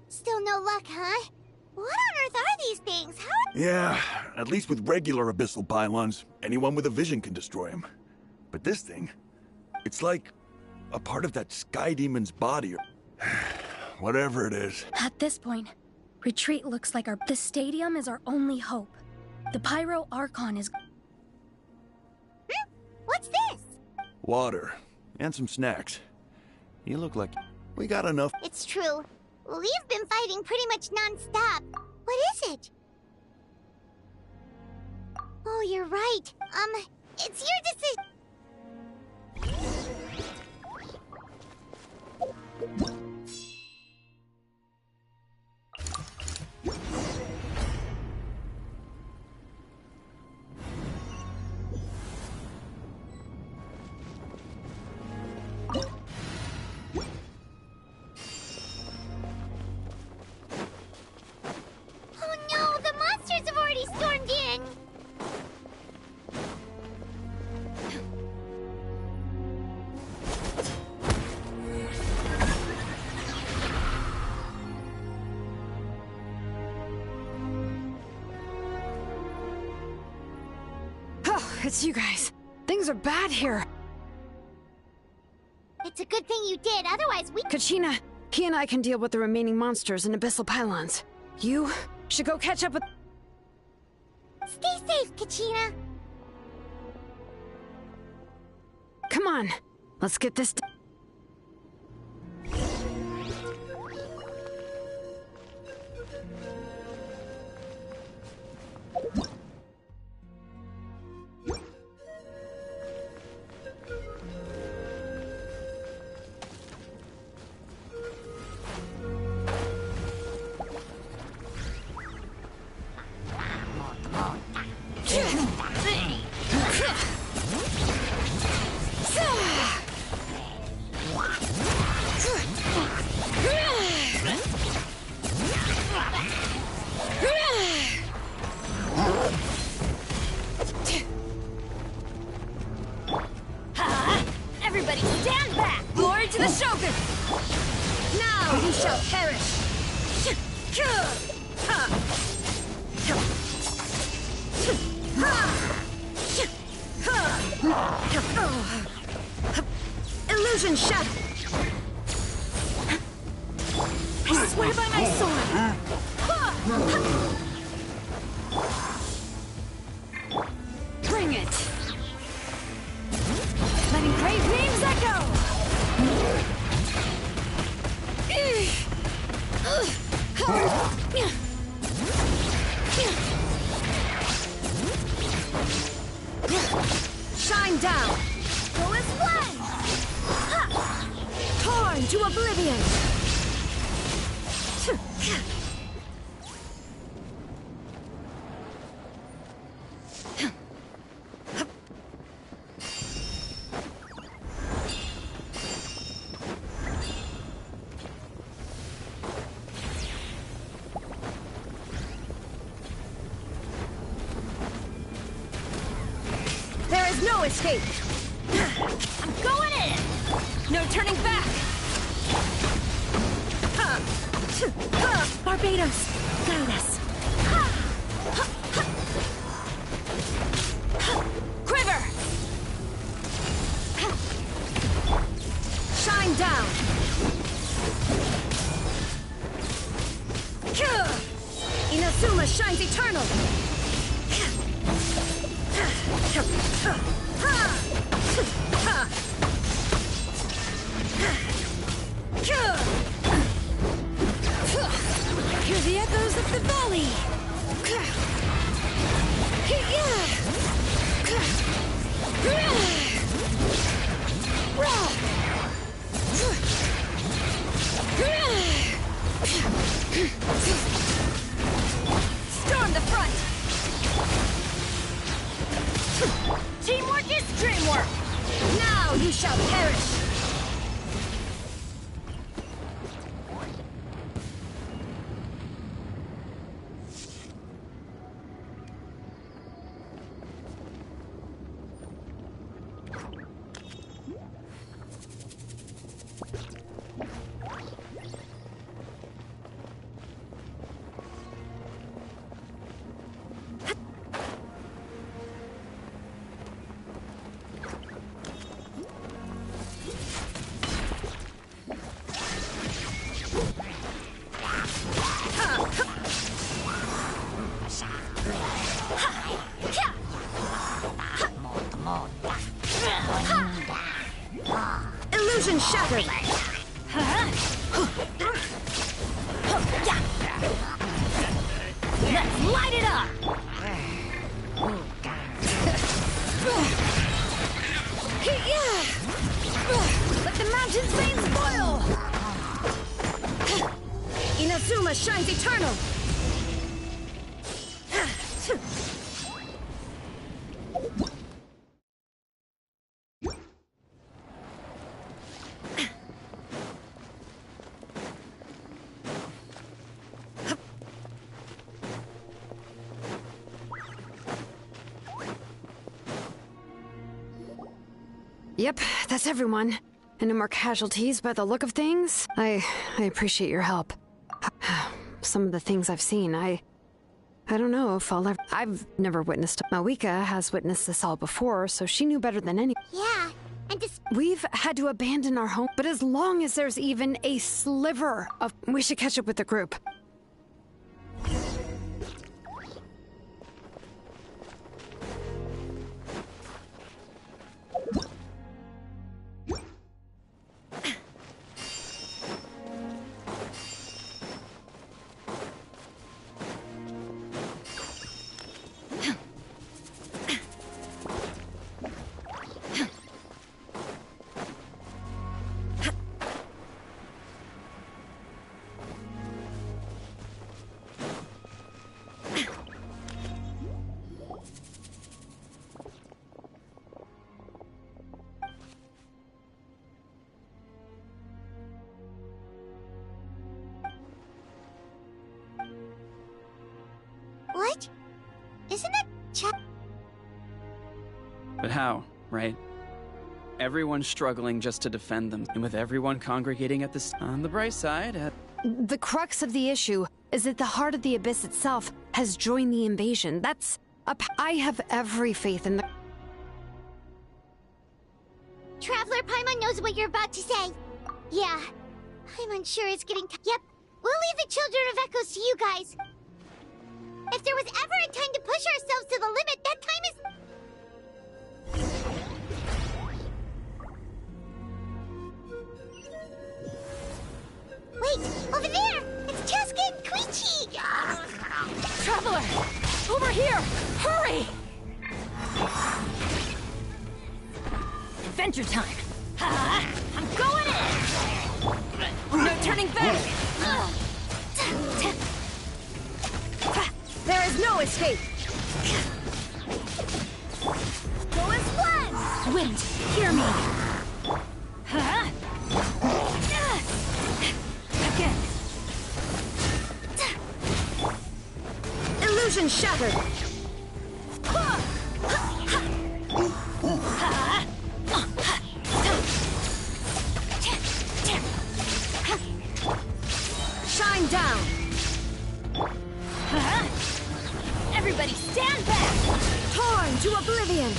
Still no luck, huh? What on earth are these things? How are... Yeah, at least with regular abyssal pylons, anyone with a vision can destroy them. But this thing, it's like a part of that sky demon's body or whatever it is. At this point, retreat looks like the stadium is our only hope. The Pyro Archon is... What's this? Water, and some snacks. You look like we got enough. It's true. We've been fighting pretty much non-stop. What is it? Oh, you're right. It's your decision. Oh no, the monsters have already stormed in! Oh, it's you guys. Things are bad here. It's a good thing you did, otherwise we... Kachina, he and I can deal with the remaining monsters and abyssal pylons. You should go catch up with... Stay safe, Kachina! Come on, let's get this... Everybody stand back! Glory to the Shogun! Now you shall perish! Illusion shattered! I swear by my sword! Bring it! Letting brave names echo! Shine down! Go as one! Torn to oblivion! There is no escape! I'm going in! No turning back! Barbados, guide us! Quiver! Shine down! Inazuma shines eternal! Hear the echoes of the valley! Storm the front! Teamwork is dreamwork! Now you shall perish! Illusion shattered! Let's light it up! Let the mountain's veins boil! Inazuma shines eternal! Yep, that's everyone. And no more casualties by the look of things. I appreciate your help. Some of the things I've seen, I don't know if I'll ever... I've never witnessed... Mawika has witnessed this all before, so she knew better than any... Yeah, and We've had to abandon our home, but as long as there's even a sliver of... We should catch up with the group. What? Isn't that But how, right? Everyone's struggling just to defend them, and with everyone congregating at the... On the bright side, The crux of the issue is that the heart of the Abyss itself has joined the invasion. That's I have every faith in the... Traveler Paimon knows what you're about to say. Yeah, I'm unsure it's getting... Yep, we'll leave the Children of Echoes to you guys. If there was ever a time to push ourselves to the limit, that time is... Wait, over there! It's Cheska and Koichi! Traveler! Over here! Hurry! adventure time! Ha! I'm going in! No turning back! There is no escape! Go as planned! Wind, hear me! Huh? Again! Illusion shattered! Shine down! Everybody stand back! Torn to oblivion!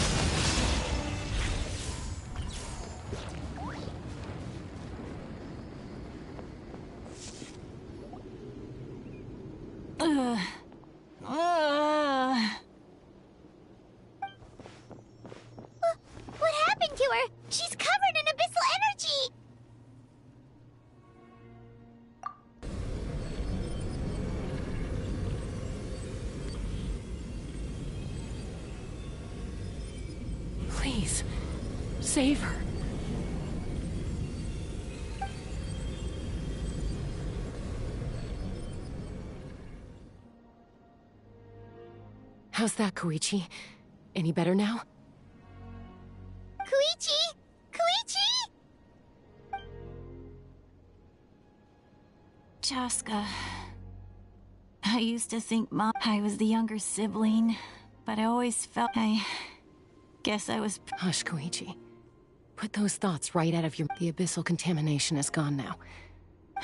What happened to her? She's covered in abyssal energy! Please, save her. How's that, Koichi? Any better now? Koichi! Koichi! Chaska. I used to think I was the younger sibling, but I always felt I guess I was... Hush, Koichi. Put those thoughts right out of your... The abyssal contamination is gone now.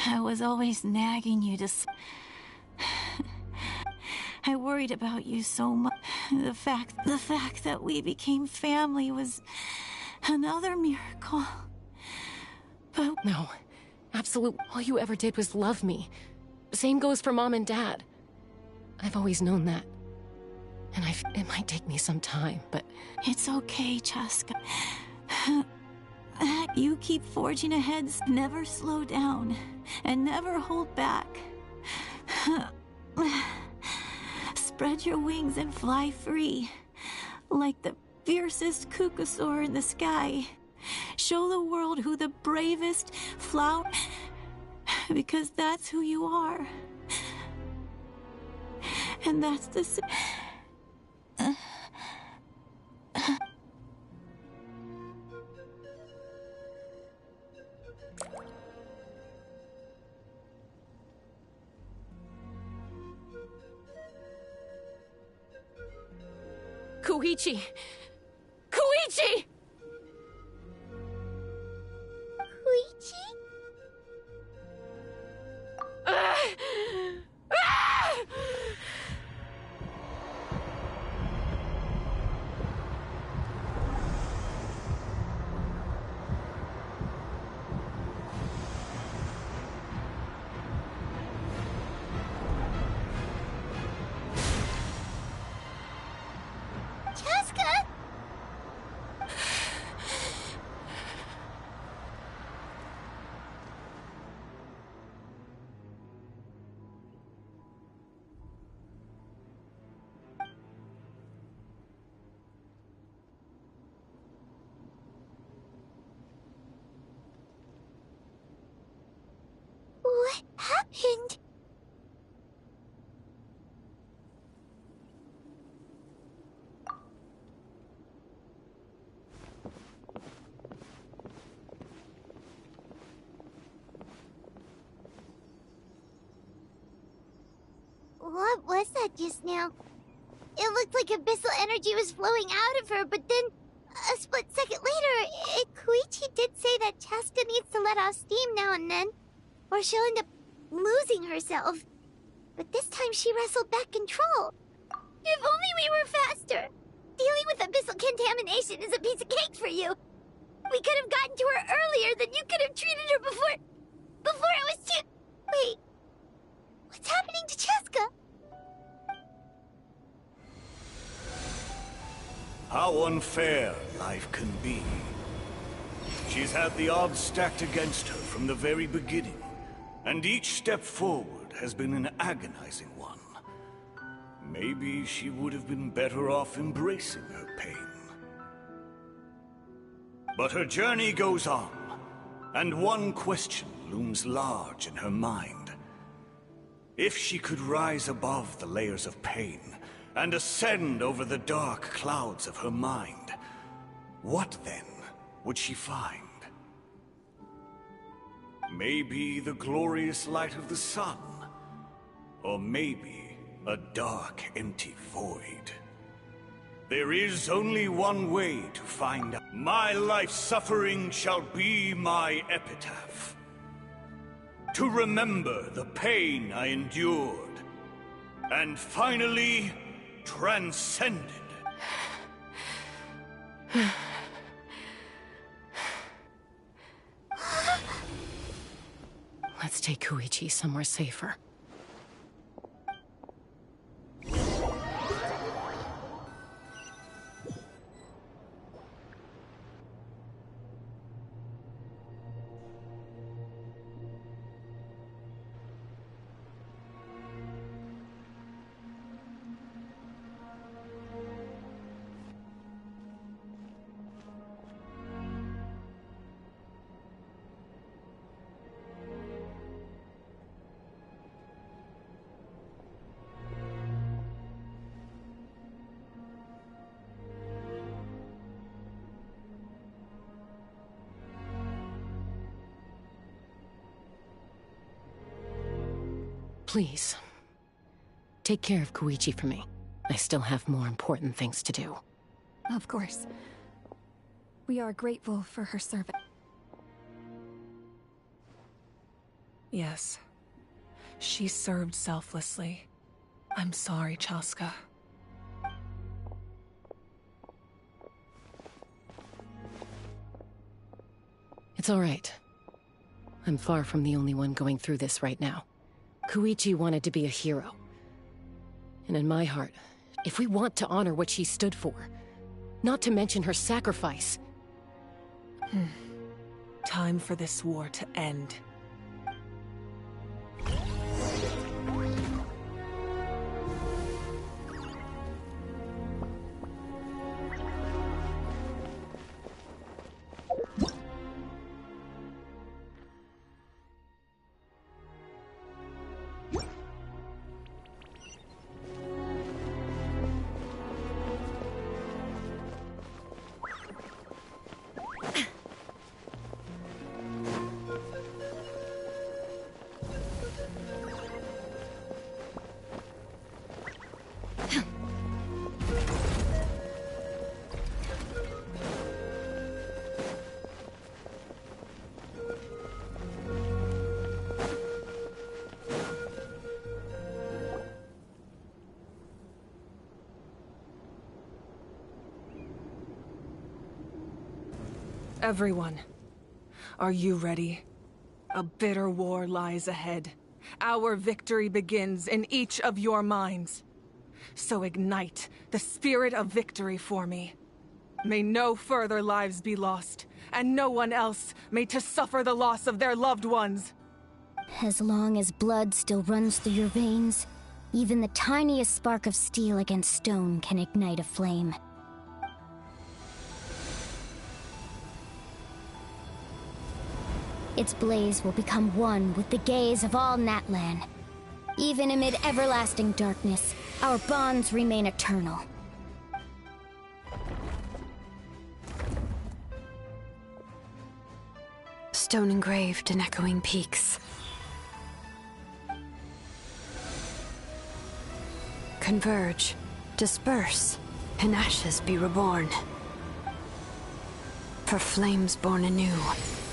I was always nagging you to... I worried about you so much. The fact that we became family was another miracle. But... No. Absolute. All you ever did was love me. Same goes for Mom and Dad. I've always known that. And it might take me some time, but... It's okay, Chaska. You keep forging ahead, never slow down, and never hold back. Spread your wings and fly free, like the fiercest kukusaur in the sky. Show the world who the bravest flower... Because that's who you are. And that's the... Koichi! Koichi! Koichi? Chaska? What happened? What was that just now? It looked like abyssal energy was flowing out of her, but then a split second later, Koichi did say that Chaska needs to let off steam now and then, or she'll end up losing herself. But this time she wrestled back control. If only we were faster! Dealing with abyssal contamination is a piece of cake for you. We could have gotten to her earlier, then you could have treated her before it was too... Wait. What's happening to Chaska? How unfair life can be. She's had the odds stacked against her from the very beginning, and each step forward has been an agonizing one. Maybe she would have been better off embracing her pain. But her journey goes on, and one question looms large in her mind. If she could rise above the layers of pain and ascend over the dark clouds of her mind, what then would she find? Maybe the glorious light of the sun, or maybe a dark, empty void. There is only one way to find out. My life's suffering shall be my epitaph. To remember the pain I endured, and finally transcended. Let's take Koichi somewhere safer. Please, take care of Koichi for me. I still have more important things to do. Of course. We are grateful for her service. Yes. She served selflessly. I'm sorry, Chaska. It's all right. I'm far from the only one going through this right now. Koichi wanted to be a hero. And in my heart, if we want to honor what she stood for, not to mention her sacrifice... Time for this war to end. Everyone, are you ready? A bitter war lies ahead. Our victory begins in each of your minds. So ignite the spirit of victory for me. May no further lives be lost, and no one else may to suffer the loss of their loved ones. As long as blood still runs through your veins, even the tiniest spark of steel against stone can ignite a flame. Its blaze will become one with the gaze of all Natlan. Even amid everlasting darkness, our bonds remain eternal. Stone engraved in echoing peaks. Converge, disperse, in ashes be reborn. For flames born anew,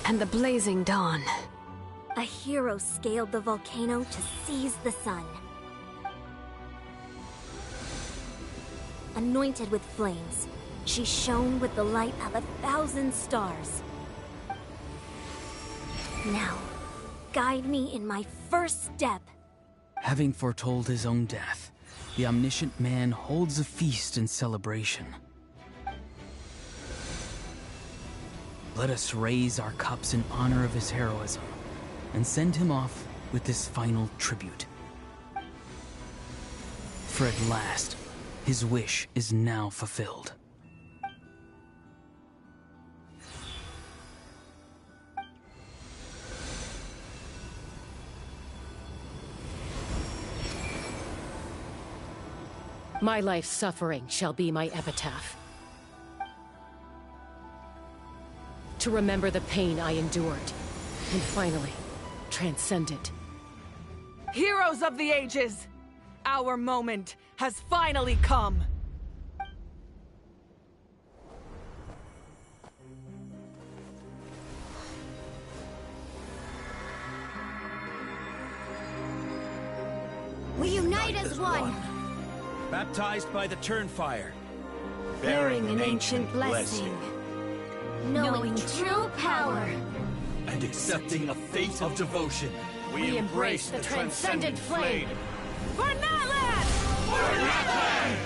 and the blazing dawn. A hero scaled the volcano to seize the sun. Anointed with flames, she shone with the light of 1,000 stars. Now, guide me in my first step. Having foretold his own death, the omniscient man holds a feast in celebration. Let us raise our cups in honor of his heroism, and send him off with this final tribute. For at last, his wish is now fulfilled. My life's suffering shall be my epitaph. To remember the pain I endured, and finally, transcend it. Heroes of the ages! Our moment has finally come! We unite as one! Baptized by the Turnfire. Bearing an ancient blessing. Knowing true power. And accepting a fate of devotion. We embrace the transcendent flame. For Natlan! For Natlan!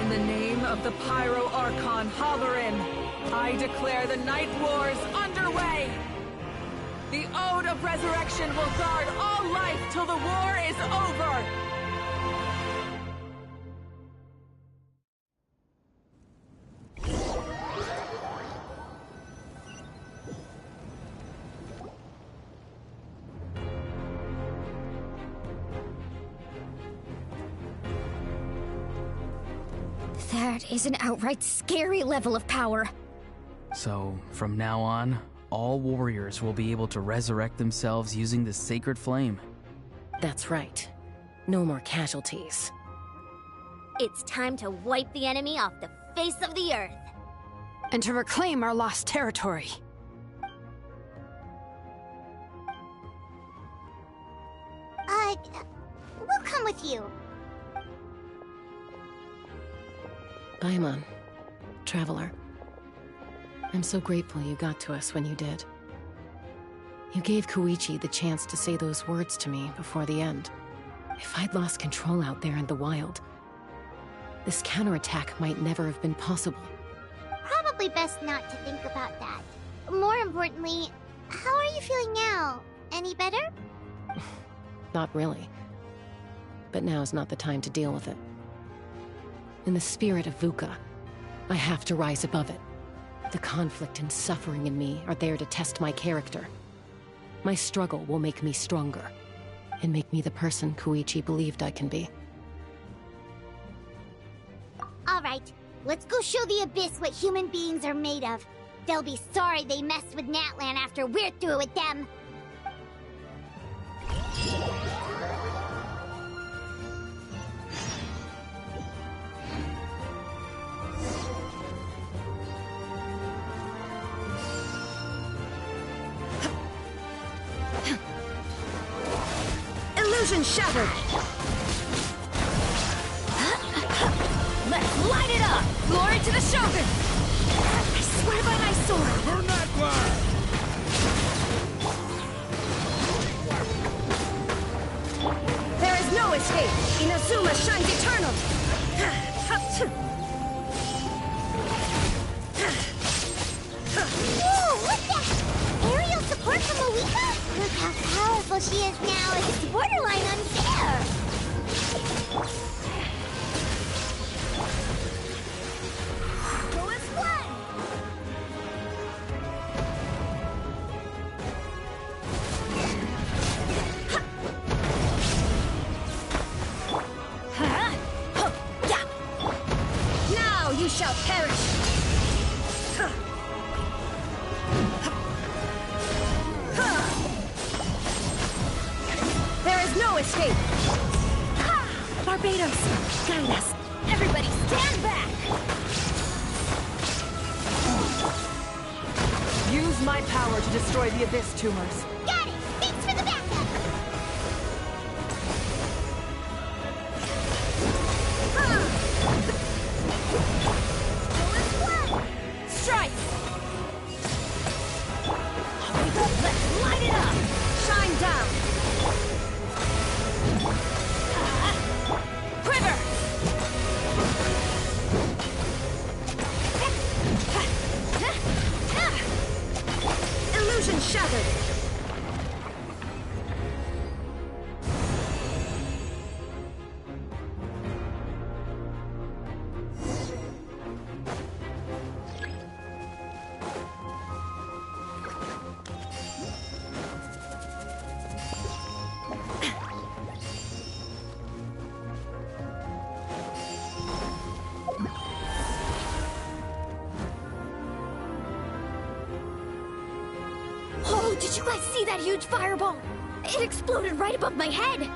In the name of the Pyro Archon Halloran, I declare the Night Wars underway! The Ode of Resurrection will guard all life till the war is over! That is an outright scary level of power. So, from now on, all warriors will be able to resurrect themselves using the sacred flame. That's right. No more casualties. It's time to wipe the enemy off the face of the earth. And to reclaim our lost territory. We'll come with you. Paimon, Traveler. I'm so grateful you got to us when you did. You gave Koichi the chance to say those words to me before the end. If I'd lost control out there in the wild, this counterattack might never have been possible. Probably best not to think about that. More importantly, how are you feeling now? Any better? Not really. But now's not the time to deal with it. In the spirit of VUCA, I have to rise above it. The conflict and suffering in me are there to test my character. My struggle will make me stronger, and make me the person Koichi believed I can be. Alright, let's go show the Abyss what human beings are made of. They'll be sorry they messed with Natlan after we're through with them. Illusion shattered! Let's light it up! Glory to the Shogun! I swear by my sword! For Natlan! There is no escape! Inazuma shines eternal! Whoa, what's that? Aerial support from Moika? Look how powerful she is now. It's borderline unfair. Go as one. Now you shall perish! There is no escape! Barbados, guide us! Everybody stand back! Use my power to destroy the Abyss tumors. Got it! Thanks for the backup! Strike! Let's light it up! Shine down! Quiver! Illusion gathered. Oh, did you guys see that huge fireball? It exploded right above my head.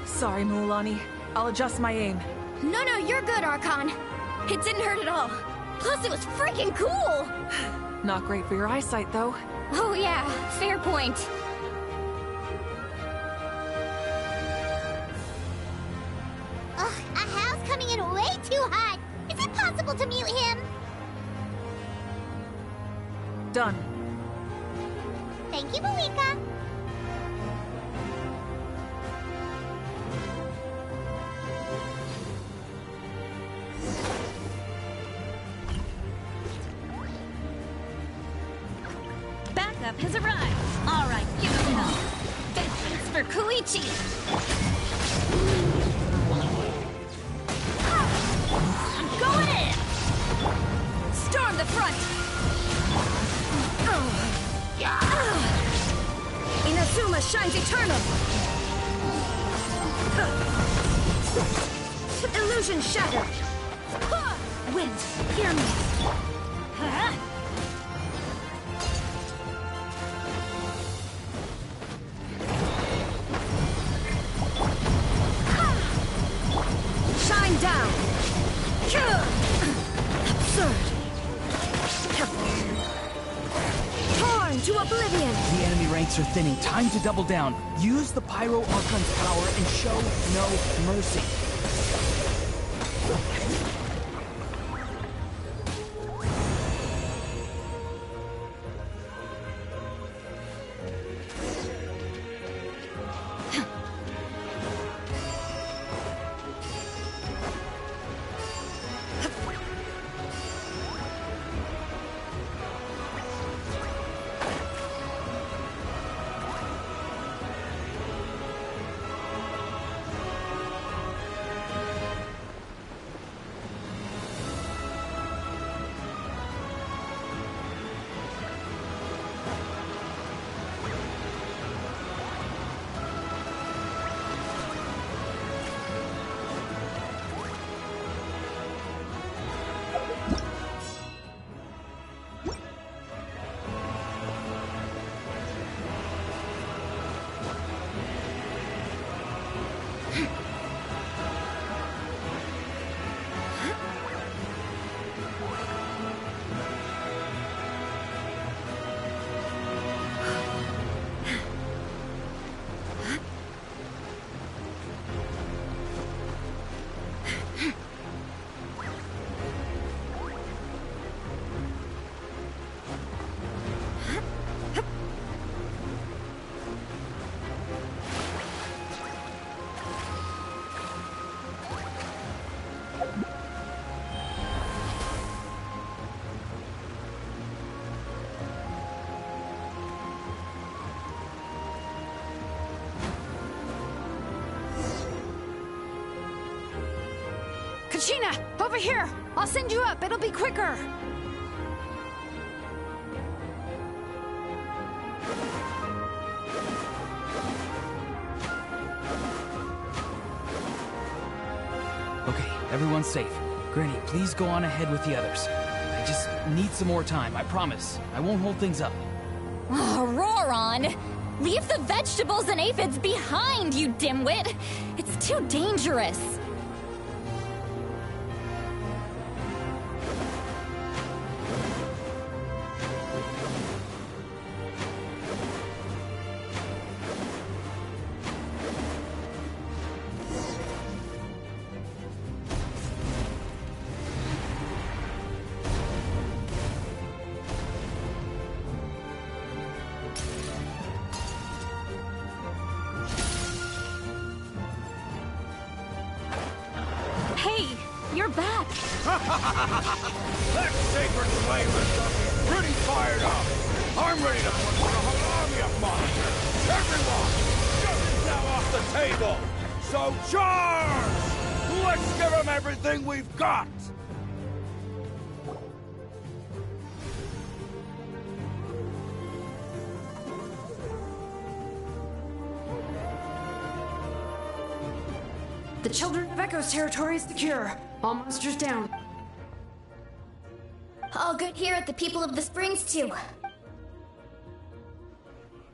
Sorry, Mulan. I'll adjust my aim. No, you're good, Archon. It didn't hurt at all. Plus, it was freaking cool! Not great for your eyesight, though. Oh yeah, fair point. Ugh, Ahal's coming in way too hot. Is it possible to mute him? Done. Thank you, Malika. Backup has arrived. All right, give it hell. Vengeance for Koichi. I'm going in. Storm the front. Inazuma shines eternal. Illusion shattered. Wind, hear me. Shine down. Absurd. Torn to oblivion. The enemy ranks are thinning. Time to double down. Use the Pyro Archon's power and show no mercy. Kachina, over here! I'll send you up, it'll be quicker! Okay, everyone's safe. Granny, please go on ahead with the others. I just need some more time, I promise. I won't hold things up. Oh, Roron! Leave the vegetables and aphids behind, you dimwit! It's too dangerous! Hey, you're back! That sacred flavor's got me pretty fired up. I'm ready to put the whole army up So charge! Let's give them everything we've got! The Children of Echo's territory is secure. All monsters down. All good here at the People of the Springs, too.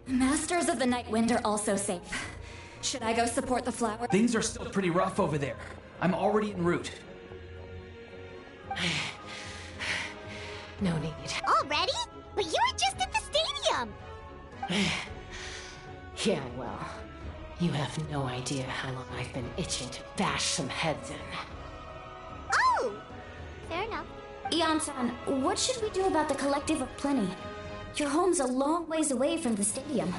Masters of the Night Wind are also safe. Should I go support the flower? Things are still pretty rough over there. I'm already en route. No need. Already? But you were just at the stadium! Yeah, well, you have no idea how long I've been itching to bash some heads in. Oh! Fair enough. Ian-san, what should we do about the Collective of Plenty? Your home's a long ways away from the stadium.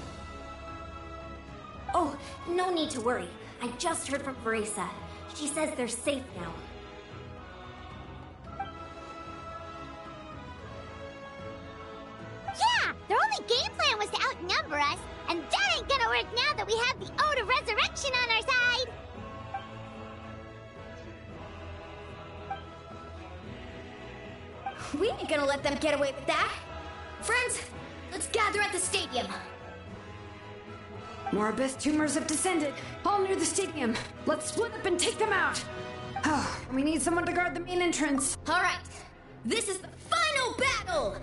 Oh, no need to worry. I just heard from Veresa. She says they're safe now. Yeah! Their only game plan was to outnumber us, and that ain't gonna work now that we have the Ode of Resurrection on our side! We ain't gonna let them get away with that. Friends, let's gather at the stadium. More abyss tumors have descended, all near the stadium. Let's split up and take them out. We need someone to guard the main entrance. All right, this is the final battle!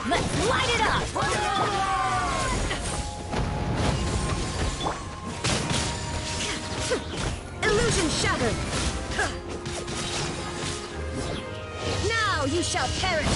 Let's light it up! Illusion shattered! Now you shall perish!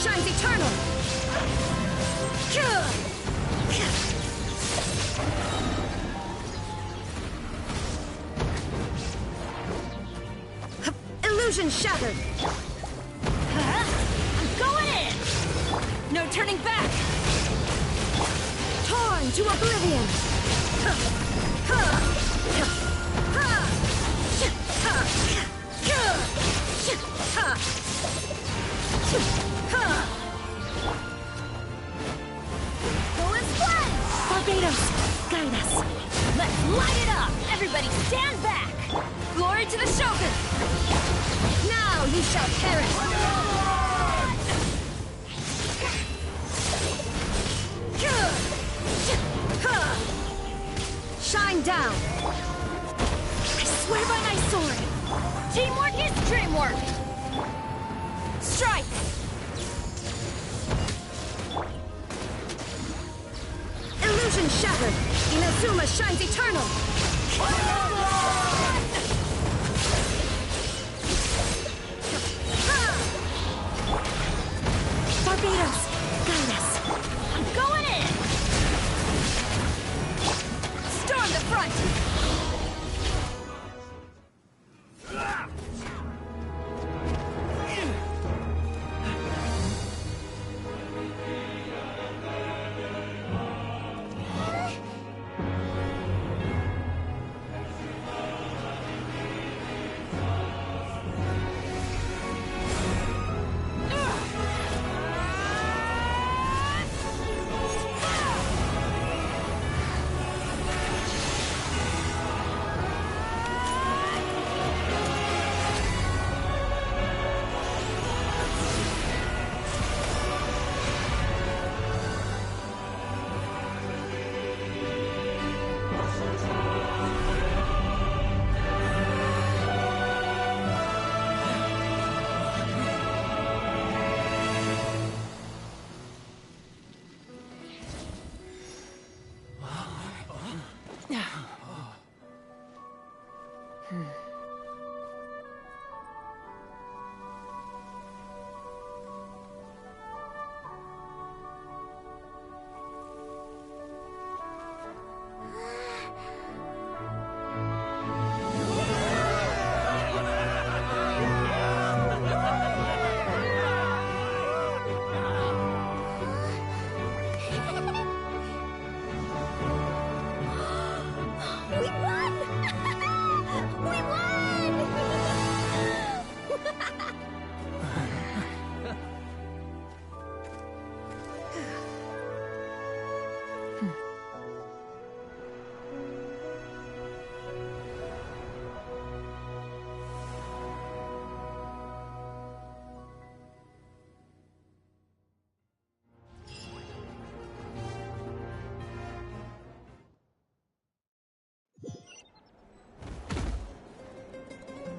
Shines eternal! Illusion shattered! I'm going in! No turning back! Torn to oblivion! Barbados, guide us. Let's light it up! Everybody stand back! Glory to the Shogun! Now you shall perish! Shine down! I swear by my sword! Teamwork is dreamwork! Strike! Illusion shattered! Inazuma shines eternal! Barbados, guide us! I'm going in! Storm the front!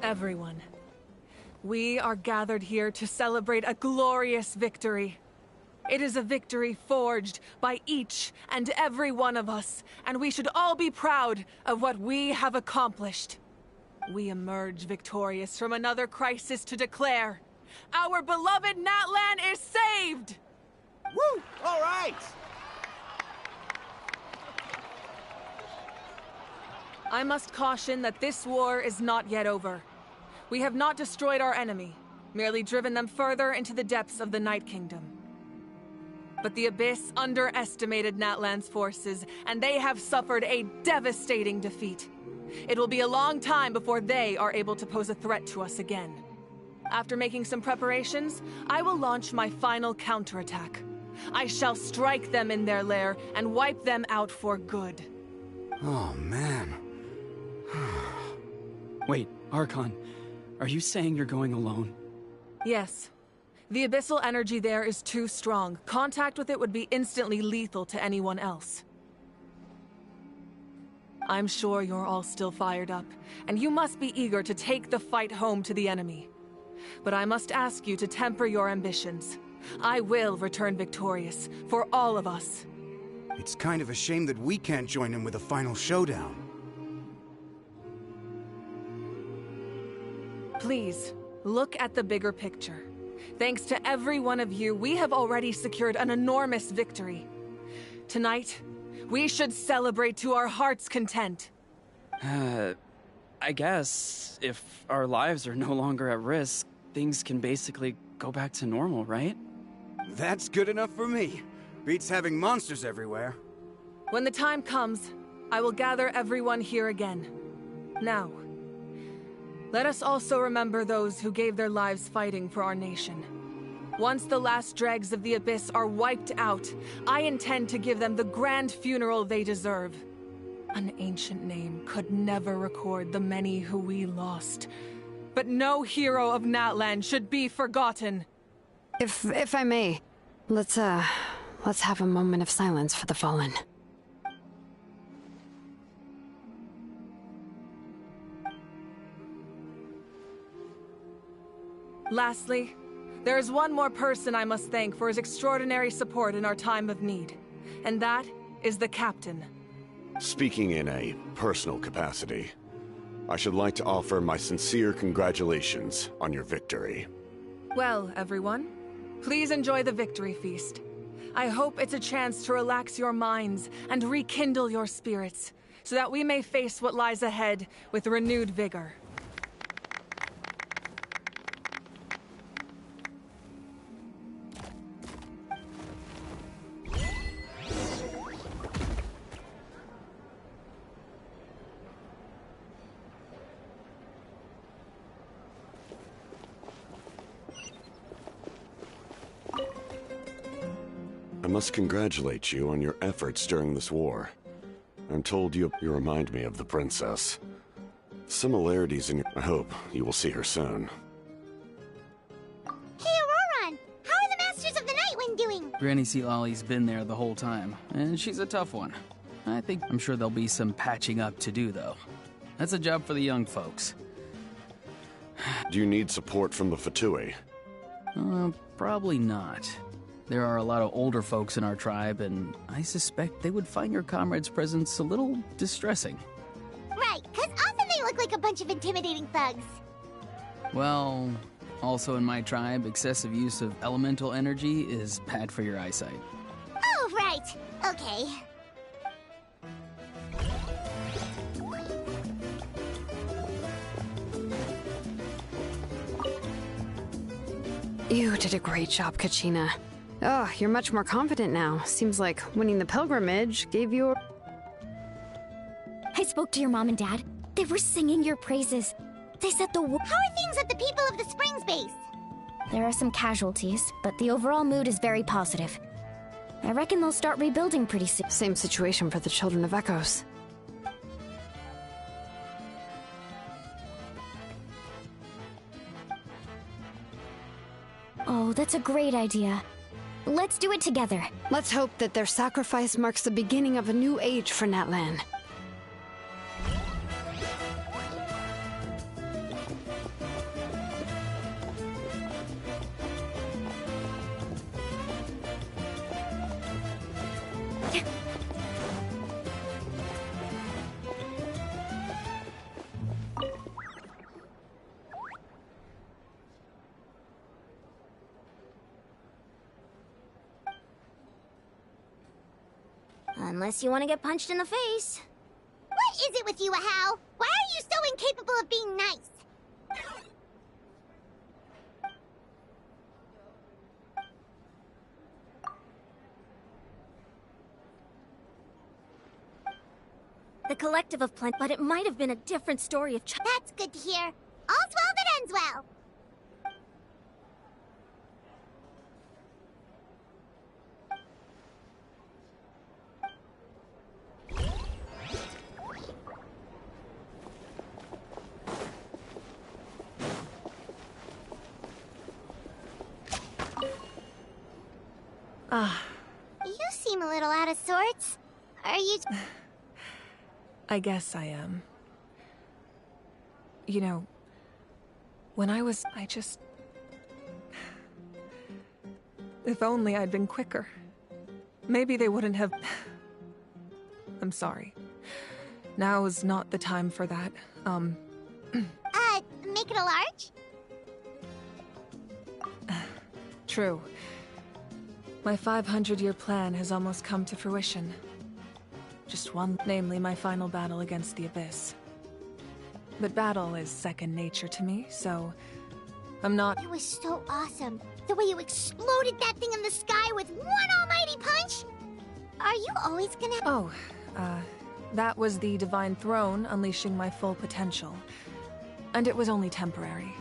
Everyone, we are gathered here to celebrate a glorious victory. It is a victory forged by each and every one of us, and we should all be proud of what we have accomplished. We emerge victorious from another crisis to declare, our beloved Natlan is saved! Woo! All right! I must caution that this war is not yet over. We have not destroyed our enemy, merely driven them further into the depths of the Night Kingdom. But the Abyss underestimated Natlan's forces, and they have suffered a devastating defeat. It will be a long time before they are able to pose a threat to us again. After making some preparations, I will launch my final counterattack. I shall strike them in their lair and wipe them out for good. Oh, man. Wait, Archon, are you saying you're going alone? Yes. The abyssal energy there is too strong. Contact with it would be instantly lethal to anyone else. I'm sure you're all still fired up, and you must be eager to take the fight home to the enemy. But I must ask you to temper your ambitions. I will return victorious, for all of us. It's kind of a shame that we can't join in with a final showdown. Please, look at the bigger picture. Thanks to every one of you, we have already secured an enormous victory. Tonight, we should celebrate to our heart's content. I guess if our lives are no longer at risk, things can basically go back to normal, right? That's good enough for me. Beats having monsters everywhere. When the time comes, I will gather everyone here again. Now, let us also remember those who gave their lives fighting for our nation. Once the last dregs of the Abyss are wiped out, I intend to give them the grand funeral they deserve. An ancient name could never record the many who we lost. But no hero of Natlan should be forgotten. If I may, let's have a moment of silence for the fallen. Lastly, there is one more person I must thank for his extraordinary support in our time of need, and that is the Captain. Speaking in a personal capacity, I should like to offer my sincere congratulations on your victory. Well, everyone, please enjoy the victory feast. I hope it's a chance to relax your minds and rekindle your spirits, so that we may face what lies ahead with renewed vigor. I must congratulate you on your efforts during this war. I'm told you remind me of the princess. Similarities in your... I hope you will see her soon. Hey, Auroron! How are the Masters of the Nightwind doing? Granny Sealolly's been there the whole time, and she's a tough one. I'm sure there'll be some patching up to do, though. That's a job for the young folks. Do you need support from the Fatui? Probably not. There are a lot of older folks in our tribe, and I suspect they would find your comrade's presence a little distressing. Right, because often they look like a bunch of intimidating thugs. Well, also in my tribe, excessive use of elemental energy is bad for your eyesight. Oh, right. Okay. You did a great job, Kachina. Oh, you're much more confident now. Seems like winning the pilgrimage gave you I spoke to your mom and dad. They were singing your praises. They said How are things at the people of the Springs base? There are some casualties, but the overall mood is very positive. I reckon they'll start rebuilding pretty soon. Same situation for the Children of Echoes. Oh, that's a great idea. Let's do it together. Let's hope that their sacrifice marks the beginning of a new age for Natlan. Unless you want to get punched in the face. What is it with you, Ahau? Why are you so incapable of being nice? The collective of plenty, but it might have been a different story of That's good to hear. All's well that ends well. You seem a little out of sorts. Are you... I guess I am. You know, when I just... If only I'd been quicker. Maybe they wouldn't have... I'm sorry. Now is not the time for that. Make it a large? True. My 500-year plan has almost come to fruition. Just one, namely my final battle against the Abyss. But battle is second nature to me, so I'm not... It was so awesome. The way you exploded that thing in the sky with one almighty punch! Are you always gonna... Oh, that was the Divine Throne unleashing my full potential. And it was only temporary.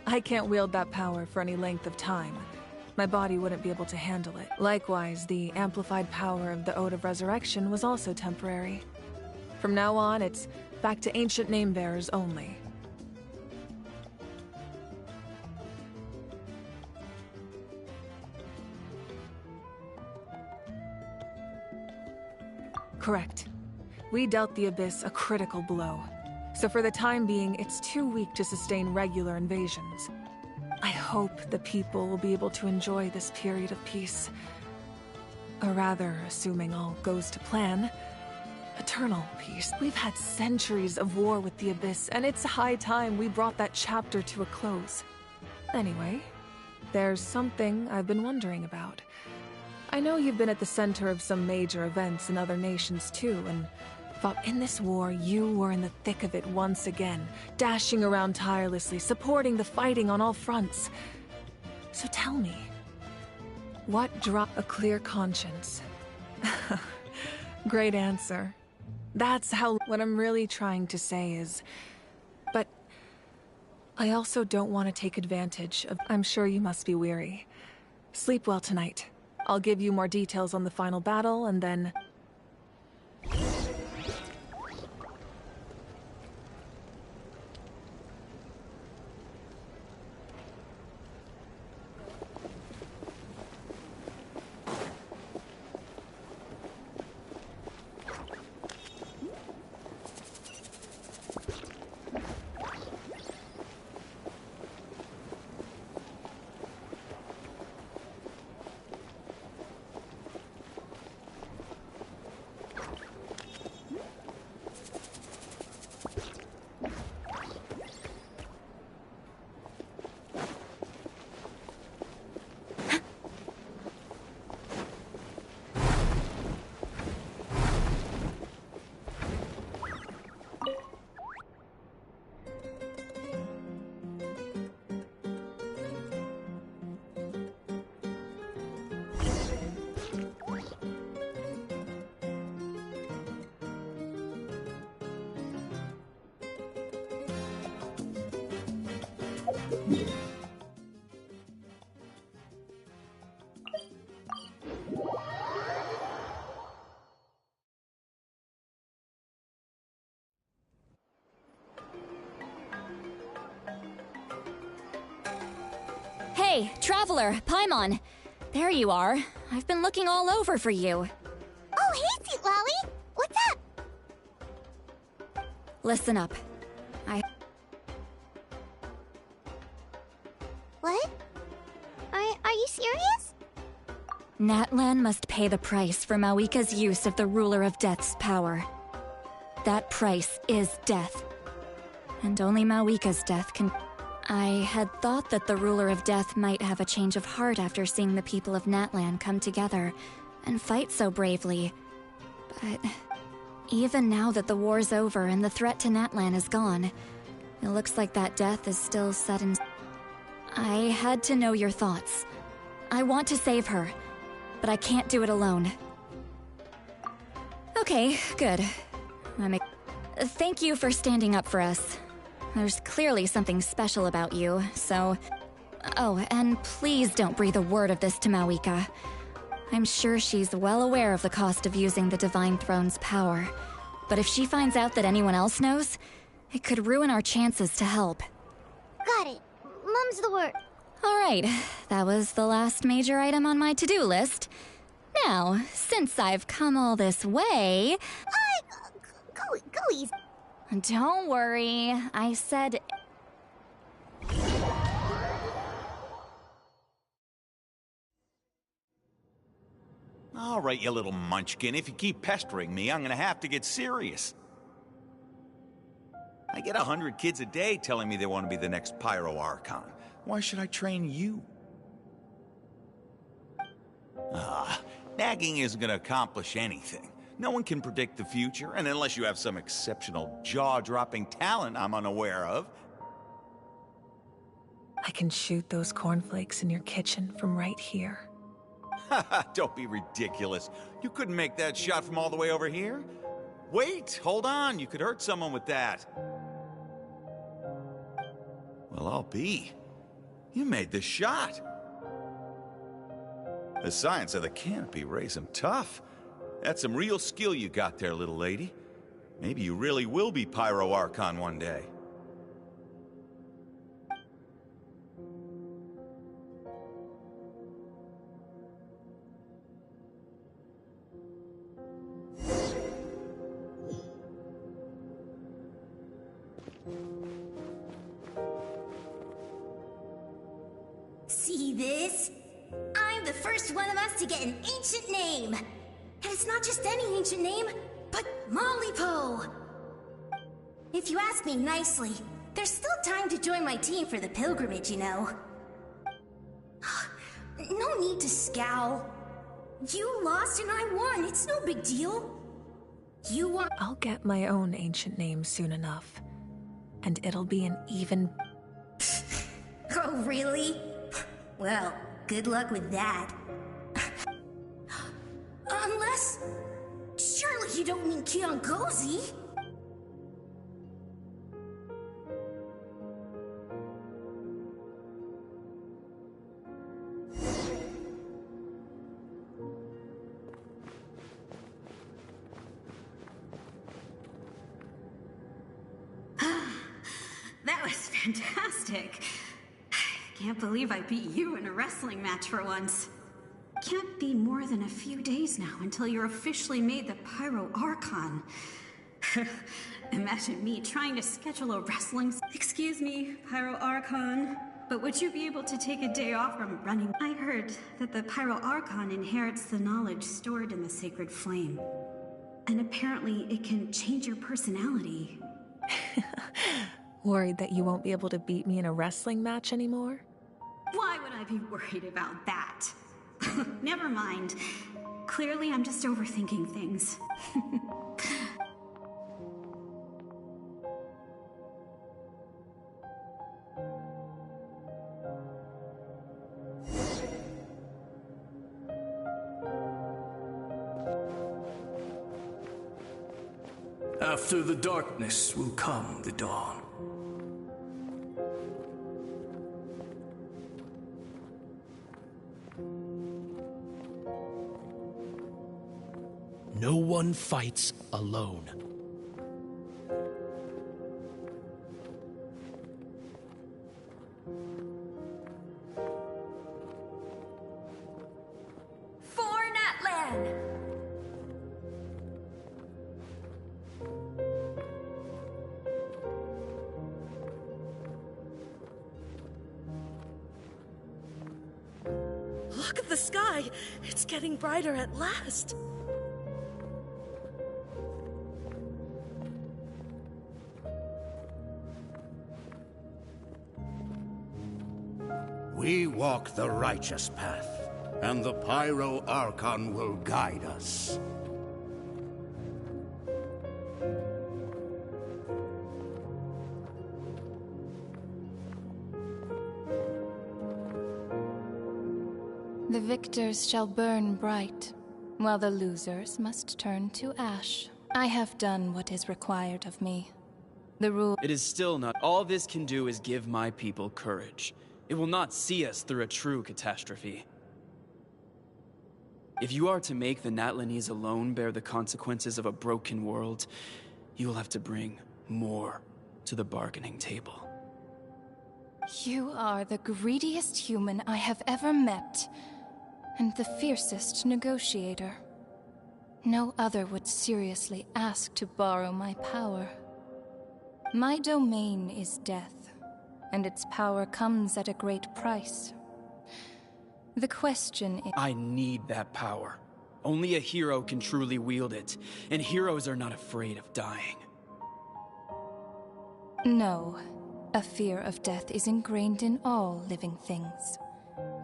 I can't wield that power for any length of time. My body wouldn't be able to handle it. Likewise, the amplified power of the Ode of Resurrection was also temporary. From now on, it's back to ancient name-bearers only. Correct. We dealt the Abyss a critical blow. So for the time being, it's too weak to sustain regular invasions. I hope the people will be able to enjoy this period of peace. Or rather, assuming all goes to plan, eternal peace. We've had centuries of war with the Abyss, and it's high time we brought that chapter to a close. Anyway, there's something I've been wondering about. I know you've been at the center of some major events in other nations too, and thought in this war you were in the thick of it once again, dashing around tirelessly, supporting the fighting on all fronts. So tell me, what a clear conscience? Great answer. That's how... What I'm really trying to say is... But I also don't want to take advantage of... I'm sure you must be weary. Sleep well tonight. I'll give you more details on the final battle, and then... Hey, Traveler, Paimon. There you are. I've been looking all over for you. Oh, hey, Sweet Lolly! What's up? Listen up. What? Are you serious? Natlan must pay the price for Mawika's use of the Ruler of Death's power. That price is death. And only Mawika's death can... I had thought that the Ruler of Death might have a change of heart after seeing the people of Natlan come together and fight so bravely. But even now that the war's over and the threat to Natlan is gone, it looks like that death is still set in... I had to know your thoughts. I want to save her, but I can't do it alone. Okay, good. Thank you for standing up for us. There's clearly something special about you, so... Oh, and please don't breathe a word of this to Mawika. I'm sure she's well aware of the cost of using the Divine Throne's power. But if she finds out that anyone else knows, it could ruin our chances to help. Got it. Mum's the word. Alright, that was the last major item on my to-do list. Now, since I've come all this way... Go easy. Don't worry, I said... All right, you little munchkin. If you keep pestering me, I'm gonna have to get serious. I get 100 kids a day telling me they want to be the next Pyro Archon. Why should I train you? Nagging isn't gonna accomplish anything. No one can predict the future, and unless you have some exceptional jaw-dropping talent I'm unaware of... I can shoot those cornflakes in your kitchen from right here. Don't be ridiculous. You couldn't make that shot from all the way over here? Wait, hold on. You could hurt someone with that. Well, I'll be. You made the shot. The science of the canopy raised him tough. That's some real skill you got there, little lady. Maybe you really will be Pyro Archon one day. See this? I'm the first one of us to get an ancient name. And it's not just any ancient name, but Mollypo. If you ask me nicely, there's still time to join my team for the pilgrimage, you know. No need to scowl. You lost and I won. It's no big deal. You want... I'll get my own ancient name soon enough. And it'll be an even... Oh, really? Well, good luck with that. Unless... Surely you don't mean Kiangozi? That was fantastic. Can't believe I beat you in a wrestling match for once. Can't be more than a few days now until you're officially made the Pyro Archon. Imagine me trying to schedule a wrestling... Excuse me, Pyro Archon, but would you be able to take a day off from running? I heard that the Pyro Archon inherits the knowledge stored in the Sacred Flame. And apparently it can change your personality. Worried that you won't be able to beat me in a wrestling match anymore? Why would I be worried about that? Never mind. Clearly, I'm just overthinking things. After the darkness will come the dawn. No one fights alone. For Natlan! Look at the sky! It's getting brighter at last! We walk the righteous path, and the Pyro Archon will guide us. The victors shall burn bright, while the losers must turn to ash. I have done what is required of me. The rule— It is still not. All this can do is give my people courage. It will not see us through a true catastrophe. If you are to make the Natlanese alone bear the consequences of a broken world, you will have to bring more to the bargaining table. You are the greediest human I have ever met, and the fiercest negotiator. No other would seriously ask to borrow my power. My domain is death, and its power comes at a great price. The question is— I need that power. Only a hero can truly wield it, and heroes are not afraid of dying. No. A fear of death is ingrained in all living things.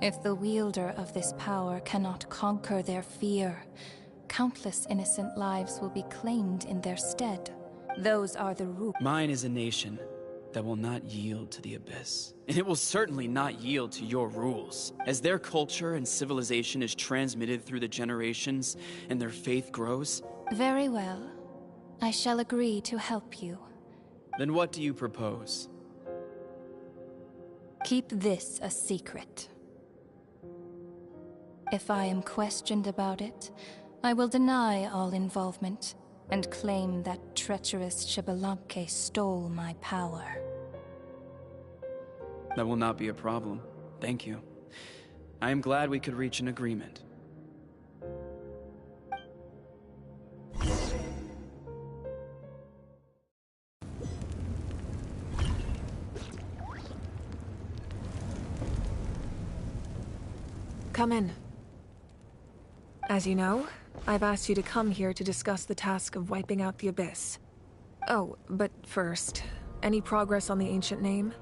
If the wielder of this power cannot conquer their fear, countless innocent lives will be claimed in their stead. Those are the rules. Mine is a nation that will not yield to the Abyss. And it will certainly not yield to your rules. As their culture and civilization is transmitted through the generations and their faith grows— Very well. I shall agree to help you. Then what do you propose? Keep this a secret. If I am questioned about it, I will deny all involvement and claim that treacherous Xbalanque stole my power. That will not be a problem. Thank you. I am glad we could reach an agreement. Come in. As you know, I've asked you to come here to discuss the task of wiping out the Abyss. Oh, but first, any progress on the ancient name?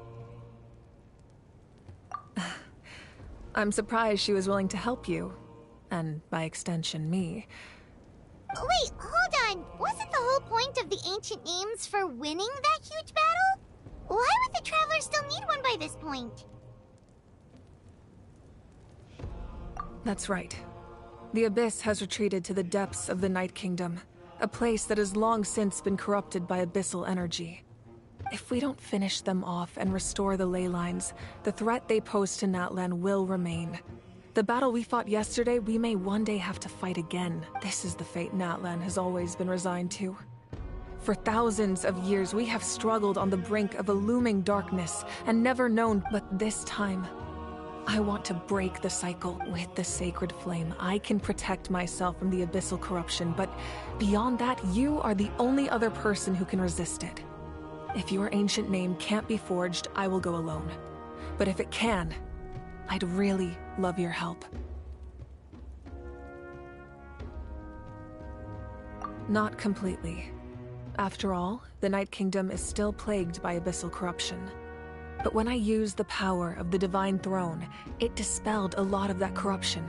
I'm surprised she was willing to help you. And by extension, me. Wait, hold on. Wasn't the whole point of the ancient names for winning that huge battle? Why would the Travelers still need one by this point? That's right. The Abyss has retreated to the depths of the Night Kingdom, a place that has long since been corrupted by abyssal energy. If we don't finish them off and restore the ley lines, the threat they pose to Natlan will remain. The battle we fought yesterday, we may one day have to fight again. This is the fate Natlan has always been resigned to. For thousands of years, we have struggled on the brink of a looming darkness and never known, but this time, I want to break the cycle with the sacred flame. I can protect myself from the abyssal corruption, but beyond that, you are the only other person who can resist it. If your ancient name can't be forged, I will go alone. But if it can, I'd really love your help. Not completely. After all, the Night Kingdom is still plagued by abyssal corruption. But when I used the power of the Divine Throne, it dispelled a lot of that corruption.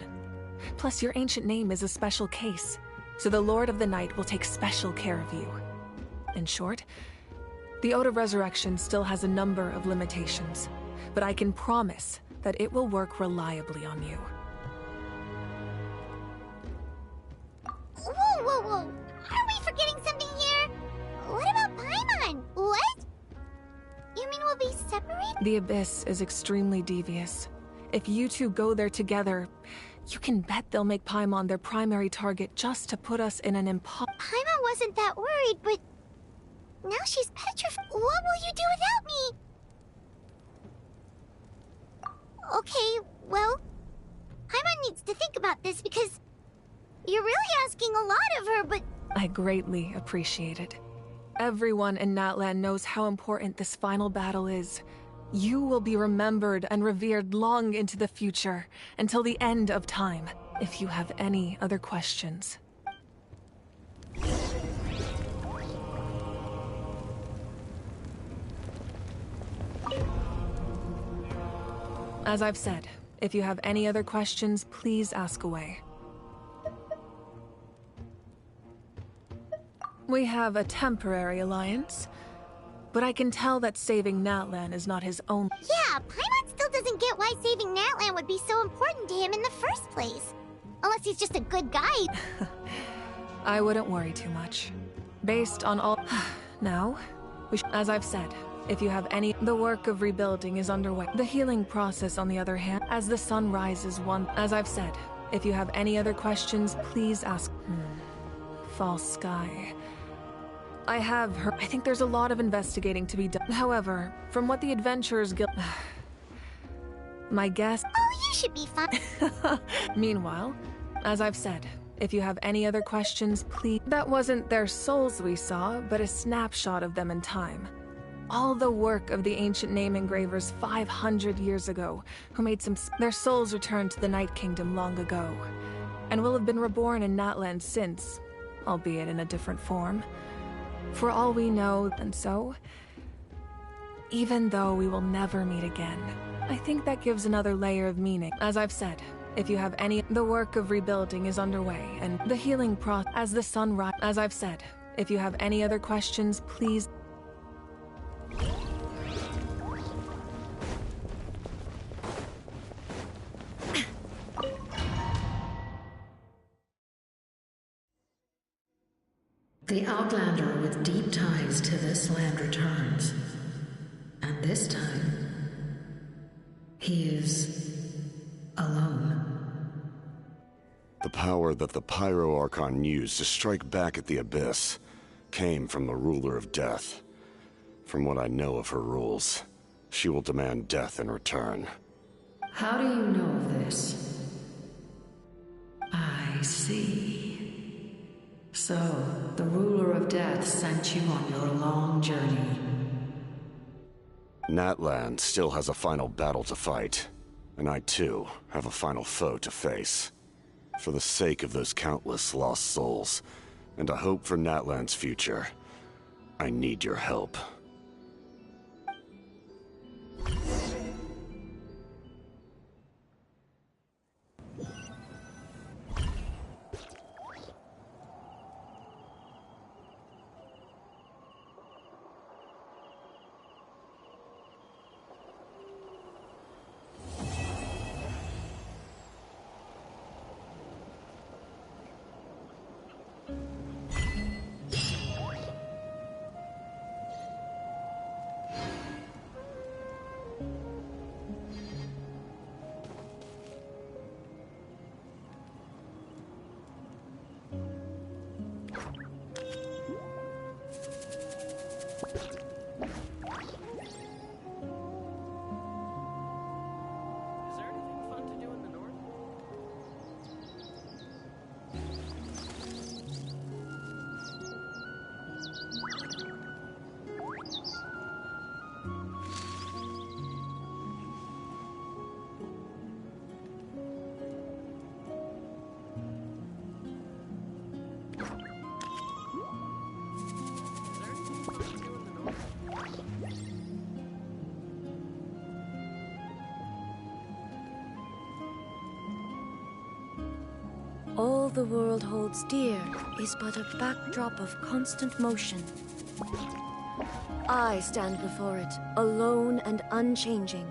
Plus, your ancient name is a special case, so the Lord of the Night will take special care of you. In short, the Ode of Resurrection still has a number of limitations, but I can promise that it will work reliably on you. Whoa, whoa, whoa! Are we forgetting something here? What about Paimon? What? You mean we'll be separated? The Abyss is extremely devious. If you two go there together, you can bet they'll make Paimon their primary target just to put us in an Paimon wasn't that worried, but now she's petrified. What will you do without me? Okay, well, Paimon needs to think about this because you're really asking a lot of her, but... I greatly appreciate it. Everyone in Natlan knows how important this final battle is. You will be remembered and revered long into the future, until the end of time. If you have any other questions. As I've said, if you have any other questions, please ask away. We have a temporary alliance, but I can tell that saving Natlan is not his own. Yeah, Paimon still doesn't get why saving Natlan would be so important to him in the first place. Unless he's just a good guy. I wouldn't worry too much. Based on all... Now, as I've said, if you have any... The work of rebuilding is underway. The healing process, on the other hand, as the sun rises one... As I've said, if you have any other questions, please ask... False sky... I have heard. I think there's a lot of investigating to be done. However, from what the Adventurers Guild... My guess... Oh, you should be fine. Meanwhile, as I've said, if you have any other questions, please... That wasn't their souls we saw, but a snapshot of them in time. All the work of the ancient name engravers 500 years ago, who made some... Their souls returned to the Night Kingdom long ago, and will have been reborn in Natlan since, albeit in a different form. For all we know, and so, even though we will never meet again, I think that gives another layer of meaning. As I've said, if you have any... The work of rebuilding is underway, and the healing process as the sun rises... As I've said, if you have any other questions, please... The Outlander with deep ties to this land returns. And this time, he is alone. The power that the Pyro Archon used to strike back at the Abyss came from the Ruler of Death. From what I know of her rules, she will demand death in return. How do you know of this? I see. So, the Ruler of Death sent you on your long journey. Natlan still has a final battle to fight, and I too have a final foe to face. For the sake of those countless lost souls, and a hope for Natlan's future, I need your help. All the world holds dear is but a backdrop of constant motion. I stand before it, alone and unchanging,